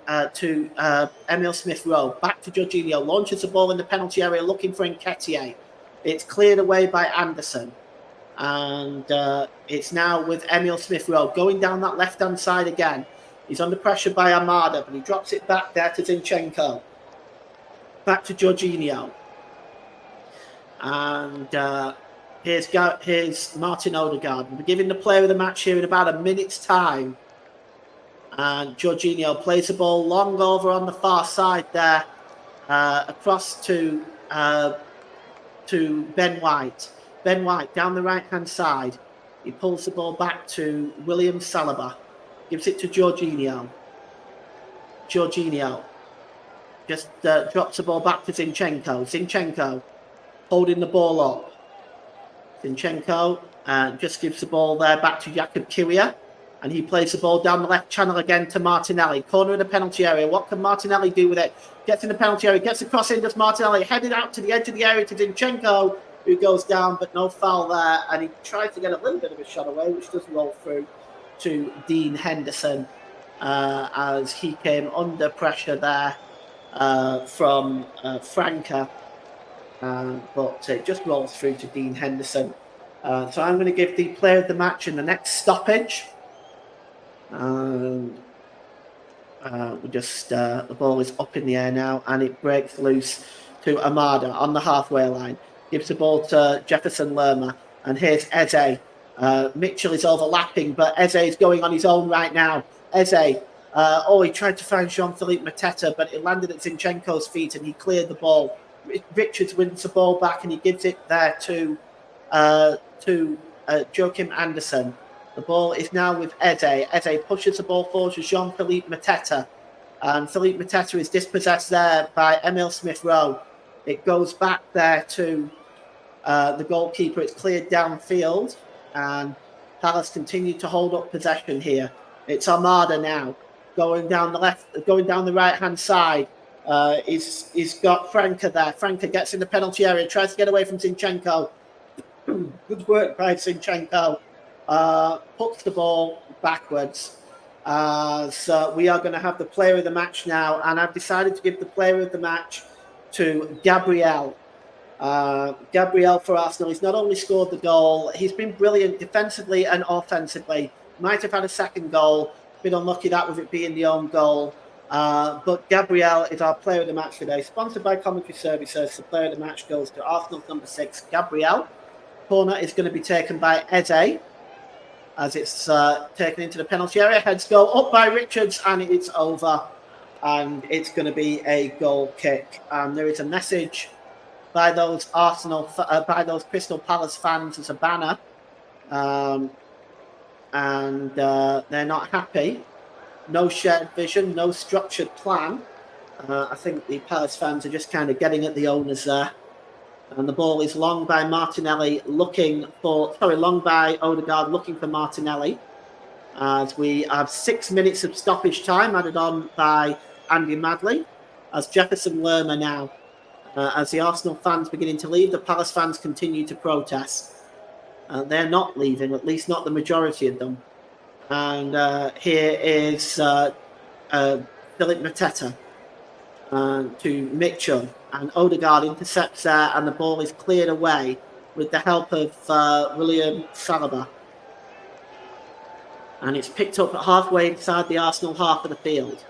[SPEAKER 2] Smith-Rowe. Back to Jorginho. Launches the ball in the penalty area looking for Nketiah. It's cleared away by Anderson. And it's now with Emil Smith-Rowe going down that left-hand side again. He's under pressure by Armada, but he drops it back there to Zinchenko. Back to Jorginho. And here's Martin Odegaard. We're giving the player of the match here in about a minute's time. And Jorginho plays the ball long over on the far side there, across to Ben White. Ben White down the right-hand side. He pulls the ball back to William Saliba. Gives it to Jorginho. Jorginho just drops the ball back to Zinchenko. Zinchenko holding the ball up. Zinchenko just gives the ball there back to Jakub Kiwior. And he plays the ball down the left channel again to Martinelli. Corner of the penalty area. What can Martinelli do with it? Gets in the penalty area. Gets across in. Does Martinelli. Headed out to the edge of the area to Zinchenko, who goes down, but no foul there. And he tries to get a little bit of a shot away, which does roll through to Dean Henderson as he came under pressure there from Franca. But it just rolls through to Dean Henderson. So I'm going to give the player of the match in the next stoppage. And the ball is up in the air now, and it breaks loose to Amada on the halfway line. Gives the ball to Jefferson Lerma, and here's Eze. Mitchell is overlapping, but Eze is going on his own right now. Eze, he tried to find Jean-Philippe Mateta, but it landed at Zinchenko's feet, and he cleared the ball. Richards wins the ball back, and he gives it there to Joachim Andersen. The ball is now with Eze. Eze pushes the ball forward to Jean-Philippe Mateta. And Philippe Mateta is dispossessed there by Emile Smith-Rowe. It goes back there to the goalkeeper. It's cleared downfield. And Palace continue to hold up possession here. It's Armada now. Going down the right-hand side. He's got Franca there. Franca gets in the penalty area. Tries to get away from Zinchenko. Good work by Zinchenko. Puts the ball backwards. So we are going to have the player of the match now, and I've decided to give the player of the match to Gabriel. Gabriel for Arsenal. He's not only scored the goal, he's been brilliant defensively and offensively. Might have had a second goal. Been unlucky that with it being the own goal. But Gabriel is our player of the match today. Sponsored by Commentary Services. The player of the match goes to Arsenal's number 6, Gabriel. Corner is going to be taken by Eze, as it's taken into the penalty area. Heads go up by Richards, and it's over. And it's going to be a goal kick. And there is a message by those Crystal Palace fans as a banner. And they're not happy. No shared vision, no structured plan. I think the Palace fans are just kind of getting at the owners there. And the ball is long by Odegaard looking for Martinelli. As we have 6 minutes of stoppage time added on by Andy Madley. As Jefferson Lerma now, as the Arsenal fans beginning to leave, the Palace fans continue to protest. They're not leaving, at least not the majority of them. And here is Philippe Mateta to Mitchell. And Odegaard intercepts there, and the ball is cleared away with the help of William Saliba. And it's picked up halfway inside the Arsenal half of the field.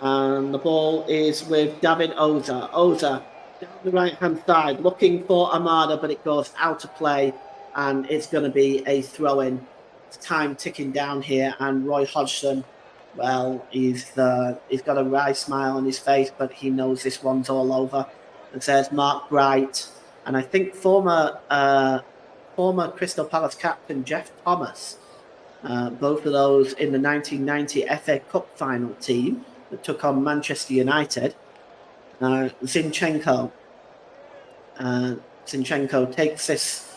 [SPEAKER 2] And the ball is with David Oza. Oza down the right-hand side, looking for Amada, but it goes out of play, and it's going to be a throw-in. It's time ticking down here, and Roy Hodgson, well, he's got a wry smile on his face, but he knows this one's all over. And says Mark Bright, and I think former Crystal Palace captain Jeff Thomas, both of those in the 1990 FA Cup final team that took on Manchester United. Zinchenko takes this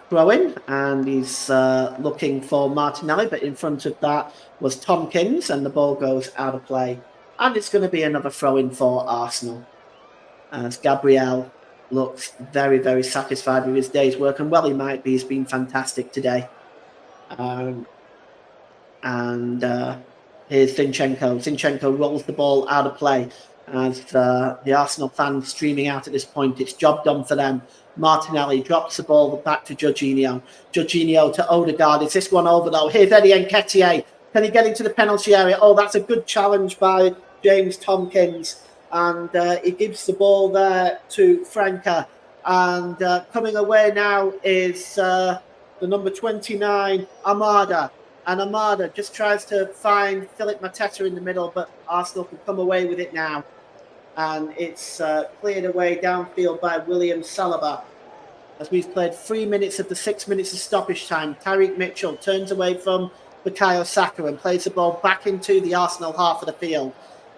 [SPEAKER 2] throw-in, and he's looking for Martinelli, but in front of that was Tompkins, and the ball goes out of play. And it's going to be another throw-in for Arsenal. As Gabriel looks very, very satisfied with his day's work, and well, he might be. He's been fantastic today. And here's Zinchenko. Zinchenko rolls the ball out of play as the Arsenal fans streaming out at this point. It's job done for them. Martinelli drops the ball back to Jorginho. Jorginho to Odegaard. Is this one over, though? Here's Eddie Nketiah. Can he get into the penalty area? Oh, that's a good challenge by James Tompkins. And he gives the ball there to Franca. And coming away now is the number 29, Amada. And Amada just tries to find Philippe Mateta in the middle, but Arsenal can come away with it now. And it's cleared away downfield by William Saliba. As we've played 3 minutes of the 6 minutes of stoppage time, Tyreek Mitchell turns away from Bukayo Saka and plays the ball back into the Arsenal half of the field.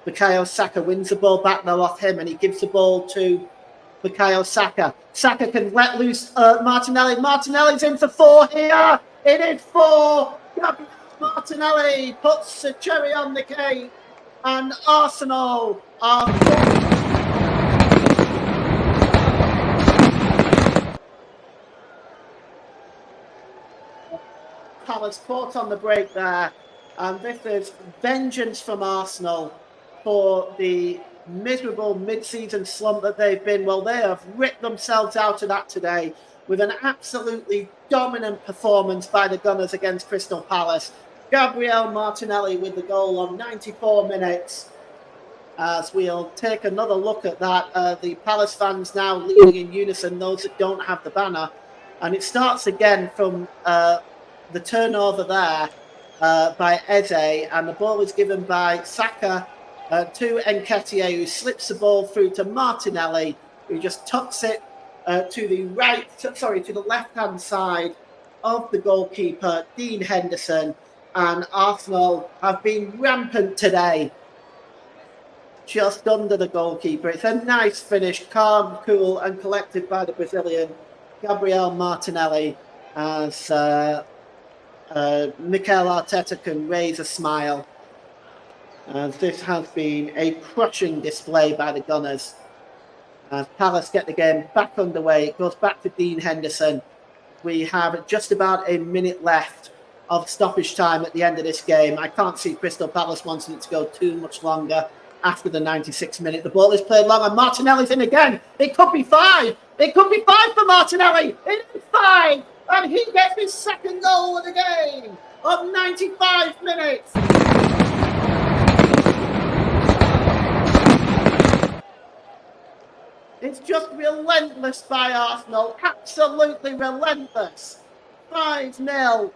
[SPEAKER 2] Bukayo Saka wins the ball back though off him, and he gives the ball to Bukayo Saka. Saka can let loose Martinelli. Martinelli's in for 4 here. It is 4. Martinelli puts a cherry on the cake, and Arsenal are Palace caught on the break there, and this is vengeance from Arsenal for the miserable mid-season slump that they've been. Well, they have ripped themselves out of that today with an absolutely dominant performance by the Gunners against Crystal Palace. Gabriel Martinelli with the goal on 94 minutes. As we'll take another look at that, the Palace fans now leading in unison, those that don't have the banner. And it starts again from the turnover there by Eze, and the ball is given by Saka to Nketiah, who slips the ball through to Martinelli, who just tucks it to the left-hand side of the goalkeeper, Dean Henderson. And Arsenal have been rampant today, just under the goalkeeper. It's a nice finish, calm, cool, and collected by the Brazilian Gabriel Martinelli, as Mikel Arteta can raise a smile. And this has been a crushing display by the Gunners. As Palace get the game back underway, it goes back to Dean Henderson. We have just about a minute left of stoppage time at the end of this game. I can't see Crystal Palace wanting it to go too much longer after the 96th minute. The ball is played long and Martinelli's in again. It could be 5. It could be 5 for Martinelli. It is 5. And he gets his second goal of the game of 95 minutes. It's just relentless by Arsenal. Absolutely relentless. 5-0.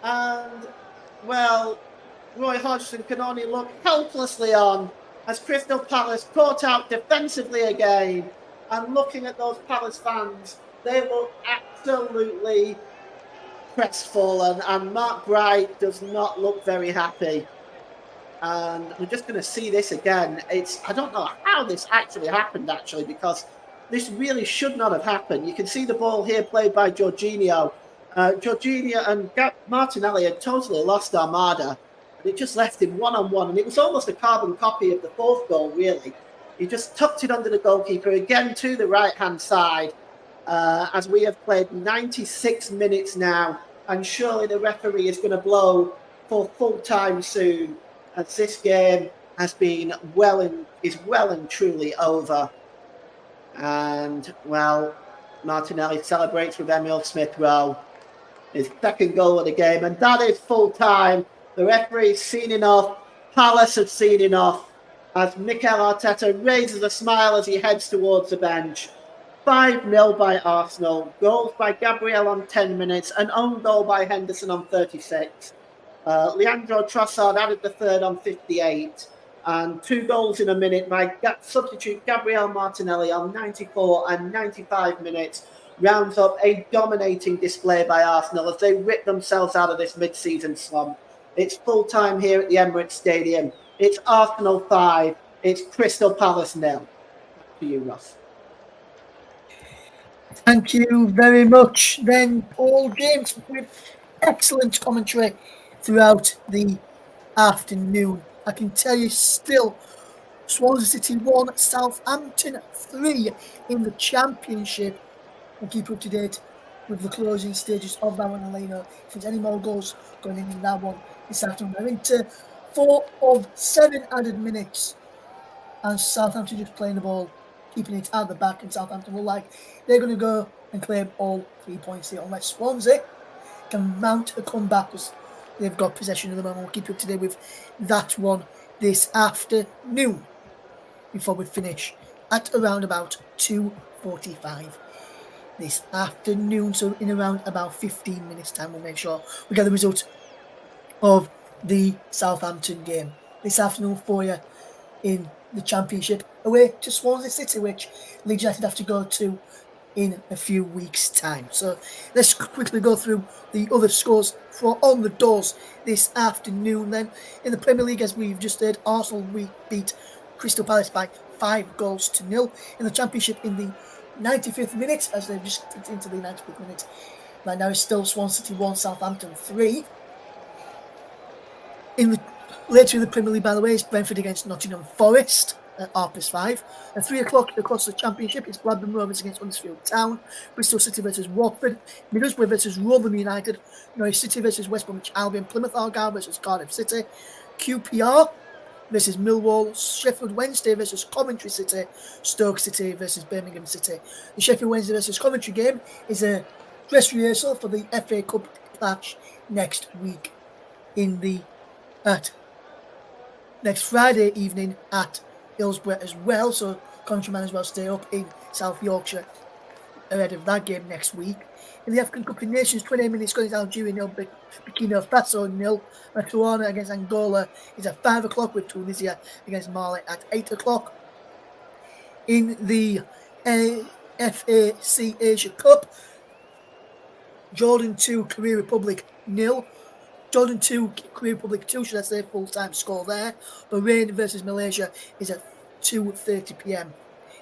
[SPEAKER 2] And, well, Roy Hodgson can only look helplessly on as Crystal Palace caught out defensively again. And looking at those Palace fans, they look absolutely crestfallen. And Mark Bright does not look very happy. And we're just going to see this again. I don't know how this actually happened, because this really should not have happened. You can see the ball here played by Jorginho. Jorginho and Martinelli had totally lost Armada. And it just left him one-on-one. And it was almost a carbon copy of the fourth goal, really. He just tucked it under the goalkeeper, again to the right-hand side, as we have played 96 minutes now. And surely the referee is going to blow for full time soon, as this game has been is well and truly over. And, well, Martinelli celebrates with Emile Smith-Rowe, his second goal of the game, and that is full time. The referee's seen enough. Palace have seen enough, as Mikel Arteta raises a smile as he heads towards the bench. 5-0 by Arsenal. Goals by Gabriel on 10 minutes, an own goal by Henderson on 36. Leandro Trossard added the third on 58, and 2 goals in a minute by substitute Gabriel Martinelli on 94 and 95 minutes rounds up a dominating display by Arsenal as they rip themselves out of this mid-season slump. It's full time here at the Emirates Stadium. It's Arsenal 5, it's Crystal Palace 0. Back to you, Ross.
[SPEAKER 1] Thank you very much, then, Paul James, with excellent commentary throughout the afternoon. I can tell you still, Swansea City 1, Southampton 3 in the Championship. We'll keep you up to date with the closing stages of that one and let you know if there's any more goals going in that one this afternoon. We're into 4 of 7 added minutes, and Southampton just playing the ball, keeping it at the back, and Southampton will they're going to go and claim all 3 points here unless Swansea can mount a comeback, because they've got possession of the moment. We'll keep you up to date with that one this afternoon before we finish at around about 2:45 this afternoon. So in around about 15 minutes time, we'll make sure we get the result of the Southampton game this afternoon for you in the Championship, away to Swansea City, which Leeds United have to go to in a few weeks' time. So let's quickly go through the other scores for on the doors this afternoon. Then in the Premier League, as we've just heard, Arsenal beat Crystal Palace by 5-0. In the Championship, in the 95th minute, as they've just kicked into the 95th minute, right now it's still Swansea City 1, Southampton 3. Later in the Premier League, by the way, it's Brentford against Nottingham Forest at 5:30. At 3 o'clock across the Championship, it's Blackburn Rovers against Huddersfield Town, Bristol City versus Watford, Middlesbrough versus Rotherham United, Norwich City versus West Bromwich Albion, Plymouth Argyle versus Cardiff City, QPR versus Millwall, Sheffield Wednesday versus Coventry City, Stoke City versus Birmingham City. The Sheffield Wednesday versus Coventry game is a dress rehearsal for the FA Cup match next week. at next Friday evening at Hillsborough as well. So Coventry might as well stay up in South Yorkshire ahead of that game next week. In the African Cup of Nations, 28 minutes going to Algeria 0, Burkina Faso 0, Botswana against Angola is at 5 o'clock, with Tunisia against Mali at 8 o'clock. In the FAC Asia Cup, Jordan 2, Korea Republic 0. Jordan 2, Korea Republic 2, should I say, full-time score there. Bahrain versus Malaysia is at 2:30 p.m.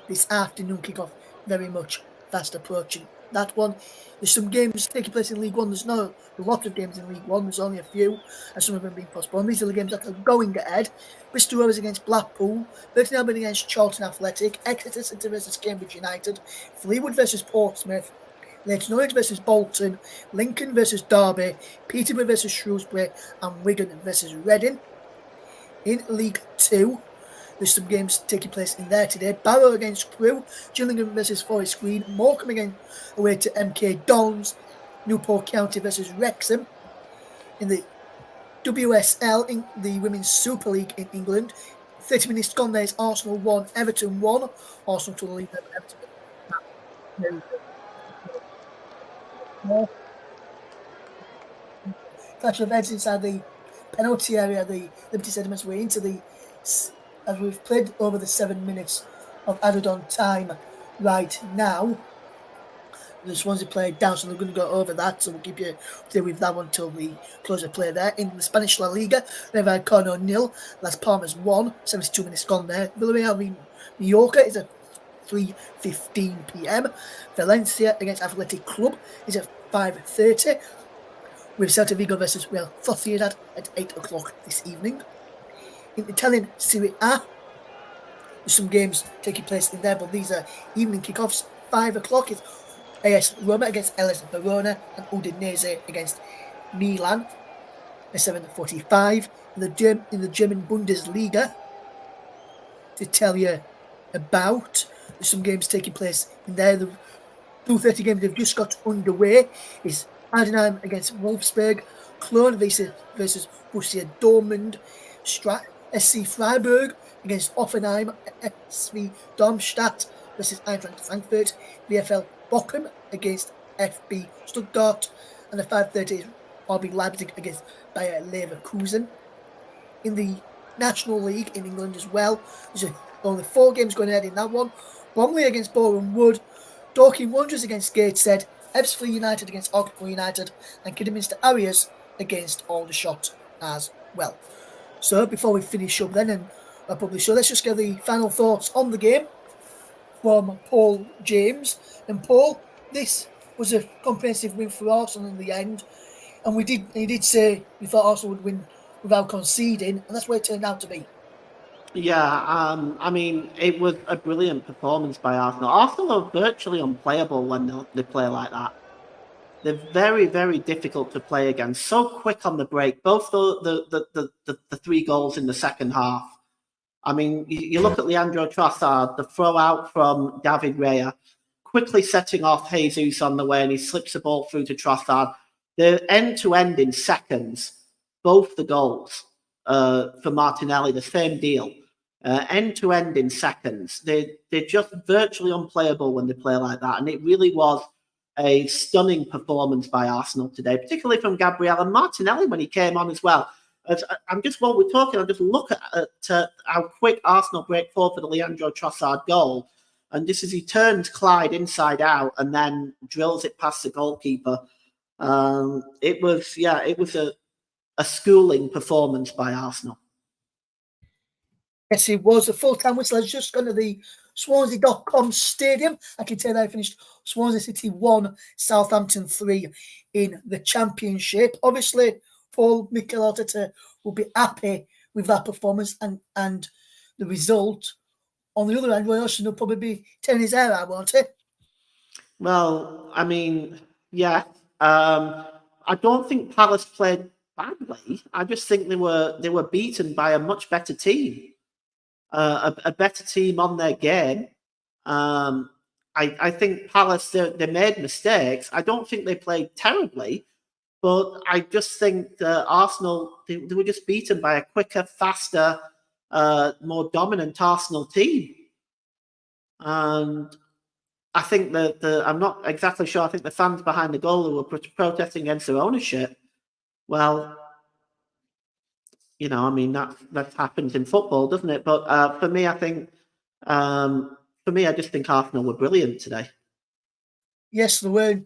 [SPEAKER 1] this afternoon kickoff, very much fast approaching that one. There's some games taking place in League One. There's not a lot of games in League One. There's only a few, and some of them have been postponed. These are the games that are going ahead. Bristol Rovers against Blackpool, Burton Albion against Charlton Athletic, Exeter City versus Cambridge United, Fleetwood versus Portsmouth, Leyton Orient versus Bolton, Lincoln versus Derby, Peterborough versus Shrewsbury, and Wigan versus Reading. In League Two, there's some games taking place in there today. Barrow against Crewe, Gillingham versus Forest Green, Morecambe again away to MK Dons, Newport County versus Wrexham. In the WSL, in the Women's Super League in England, 30 minutes gone, there's Arsenal 1, Everton 1. Arsenal to the lead, Everton. Clash of heads inside the penalty area, the Liberty Sediments way into the, as we've played over the 7 minutes of added on time right now. The Swansea played down, so they're going to go over that, so we'll keep you updated with that one until we close the play there. In the Spanish La Liga, they've had Corno 0, Las Palmas 1, 72 minutes gone there. Villarreal v Mallorca is at 3:15 p.m. Valencia against Athletic Club is at 5:30. With Celta Vigo versus Real Sociedad at 8 o'clock this evening. In Italian Serie A, there's some games taking place in there, but these are evening kickoffs. 5 o'clock is AS Roma against LS Verona and Udinese against Milan at 7:45. In the German Bundesliga, to tell you about, there's some games taking place in there. The 2:30 games they've just got underway is Heidenheim against Wolfsburg, Cologne versus Borussia Dortmund, SC Freiburg against Offenheim, SV Darmstadt versus Eintracht Frankfurt, VfL Bochum against FB Stuttgart, and the 5:30 is RB Leipzig against Bayer Leverkusen. In the National League in England as well, there's only 4 games going ahead in that one. Bromley against Boreham Wood, Dorking Wanderers against Gateshead, Ebbsfleet United against Oxford United, and Kidderminster Harriers against Aldershot as well. So before we finish up then, and I'll probably show, let's just get the final thoughts on the game from Paul James. And Paul, this was a comprehensive win for Arsenal in the end, and he did say we thought Arsenal would win without conceding, and that's what it turned out to be.
[SPEAKER 2] Yeah, I mean, it was a brilliant performance by Arsenal. Arsenal are virtually unplayable when they play like that. They're very, very difficult to play against. So quick on the break. Both the 3 goals in the second half. I mean, you look at Leandro Trossard, the throw out from David Raya, quickly setting off Jesus on the way, and he slips the ball through to Trossard. They're end-to-end in seconds, both the goals for Martinelli, the same deal. End-to-end in seconds. They're just virtually unplayable when they play like that. And it really was a stunning performance by Arsenal today, particularly from Gabriel and Martinelli when he came on as well. I'm just, while we're talking, I'll just look at how quick Arsenal break forward for the Leandro Trossard goal. And this is, he turns Clyde inside out and then drills it past the goalkeeper. It was a schooling performance by Arsenal.
[SPEAKER 1] Yes, it was. A full-time whistle has just gone to the Swansea.com stadium. I can tell they finished Swansea City 1, Southampton 3 in the Championship. Obviously, Paul Mikel Arteta will be happy with that performance and the result. On the other hand, Roy Hodgson will probably be tearing his hair out, won't he?
[SPEAKER 2] Well, I mean, yeah. I don't think Palace played badly. I just think they were beaten by a much better team. A better team on their game. I think Palace, they made mistakes. I don't think they played terribly, But I just think that Arsenal, they were just beaten by a quicker, faster, more dominant Arsenal team. And I think that I'm not exactly sure. I think the fans behind the goal who were protesting against their ownership, well, you know, I mean, that happens in football, doesn't it? But for me, I think, I just think Arsenal were brilliant today.
[SPEAKER 1] Yes, they were.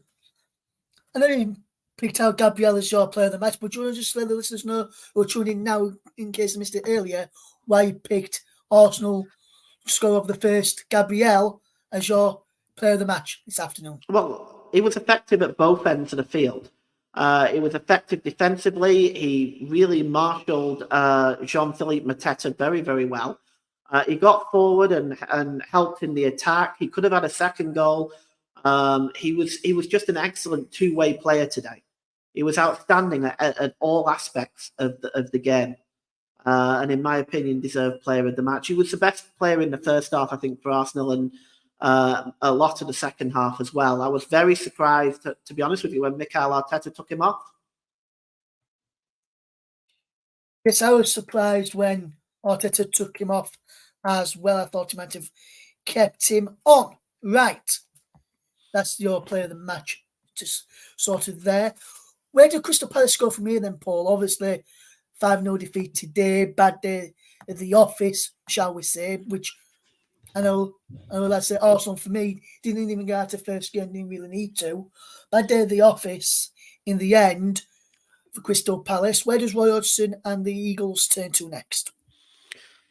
[SPEAKER 1] I know you picked out Gabriel as your player of the match, but do you want to just let the listeners know who are tuning in now, in case I missed it earlier, why you picked Arsenal score of the first, Gabriel, as your player of the match this afternoon?
[SPEAKER 2] Well, he was effective at both ends of the field. He was effective defensively. He really marshalled Jean-Philippe Mateta very, very well. He got forward and helped in the attack. He could have had a second goal. He was just an excellent two-way player today. He was outstanding at all aspects of the game. And in my opinion, deserved player of the match. He was the best player in the first half, I think, for Arsenal, and a lot of the second half as well. I was very surprised, to be honest with you, when Mikel Arteta took him off.
[SPEAKER 1] Yes, I was surprised when Arteta took him off as well. I thought he might have kept him on. Right. That's your player of the match, just sorted there. Where did Crystal Palace go from here then, Paul? Obviously, 5-0 defeat today. Bad day at the office, shall we say, which I know that's it. Arsenal, for me, didn't even get out of first game, didn't really need to. Bad day at the office in the end for Crystal Palace. Where does Roy Hodgson and the Eagles turn to next?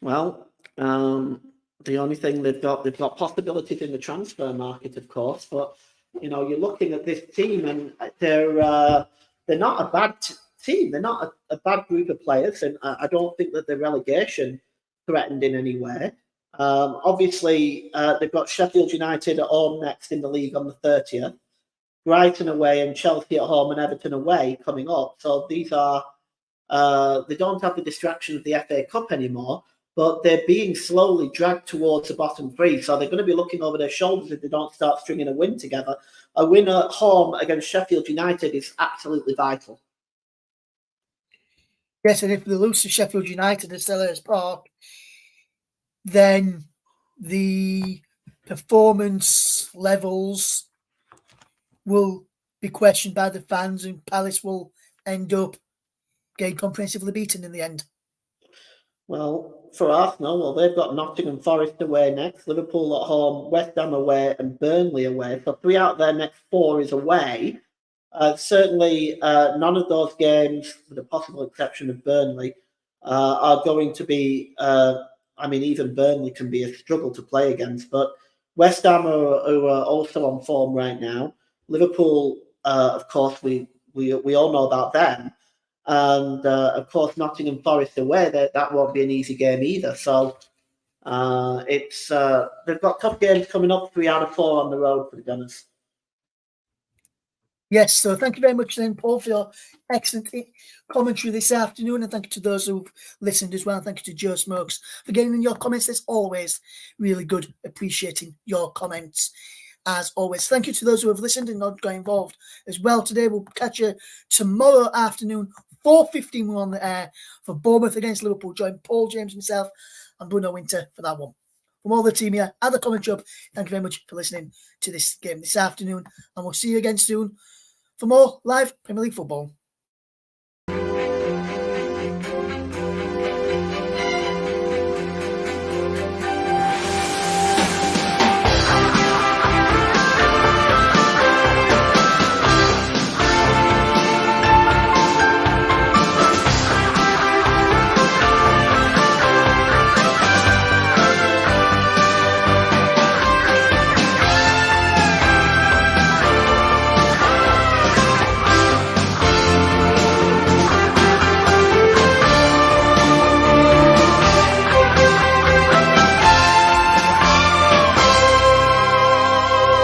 [SPEAKER 2] Well, the only thing they've got possibilities in the transfer market, of course, but you know, you're looking at this team and they're not a bad team. They're not a bad group of players, and I don't think that they're relegation threatened in any way. Obviously, they've got Sheffield United at home next in the league on the 30th, Brighton away and Chelsea at home and Everton away coming up. So these are, they don't have the distraction of the FA Cup anymore, but they're being slowly dragged towards the bottom three. So they're going to be looking over their shoulders if they don't start stringing a win together. A win at home against Sheffield United is absolutely vital.
[SPEAKER 1] Yes, and if they lose to Sheffield United at Selhurst Park, then the performance levels will be questioned by the fans, and Palace will end up getting comprehensively beaten in the end.
[SPEAKER 2] Well, for Arsenal, they've got Nottingham Forest away next, Liverpool at home, West Ham away, and Burnley away. So 3 out of their next 4 is away. Certainly, none of those games, with the possible exception of Burnley, are going to be. Even Burnley can be a struggle to play against. But West Ham are also on form right now. Liverpool, of course, we all know about them. And of course, Nottingham Forest away, that won't be an easy game either. So they've got tough games coming up, 3 out of 4 on the road for the Gunners.
[SPEAKER 1] Yes, so thank you very much then, Paul, for your excellent commentary this afternoon, and thank you to those who've listened as well. Thank you to Joe Smokes for getting in your comments. It's always really good appreciating your comments. As always, thank you to those who have listened and not got involved as well today. We'll catch you tomorrow afternoon, 4:15 on the air for Bournemouth against Liverpool. Join Paul James himself and Bruno Winter for that one. From all the team here at the Commentary Hub, thank you very much for listening to this game this afternoon, and we'll see you again soon for more live Premier League football.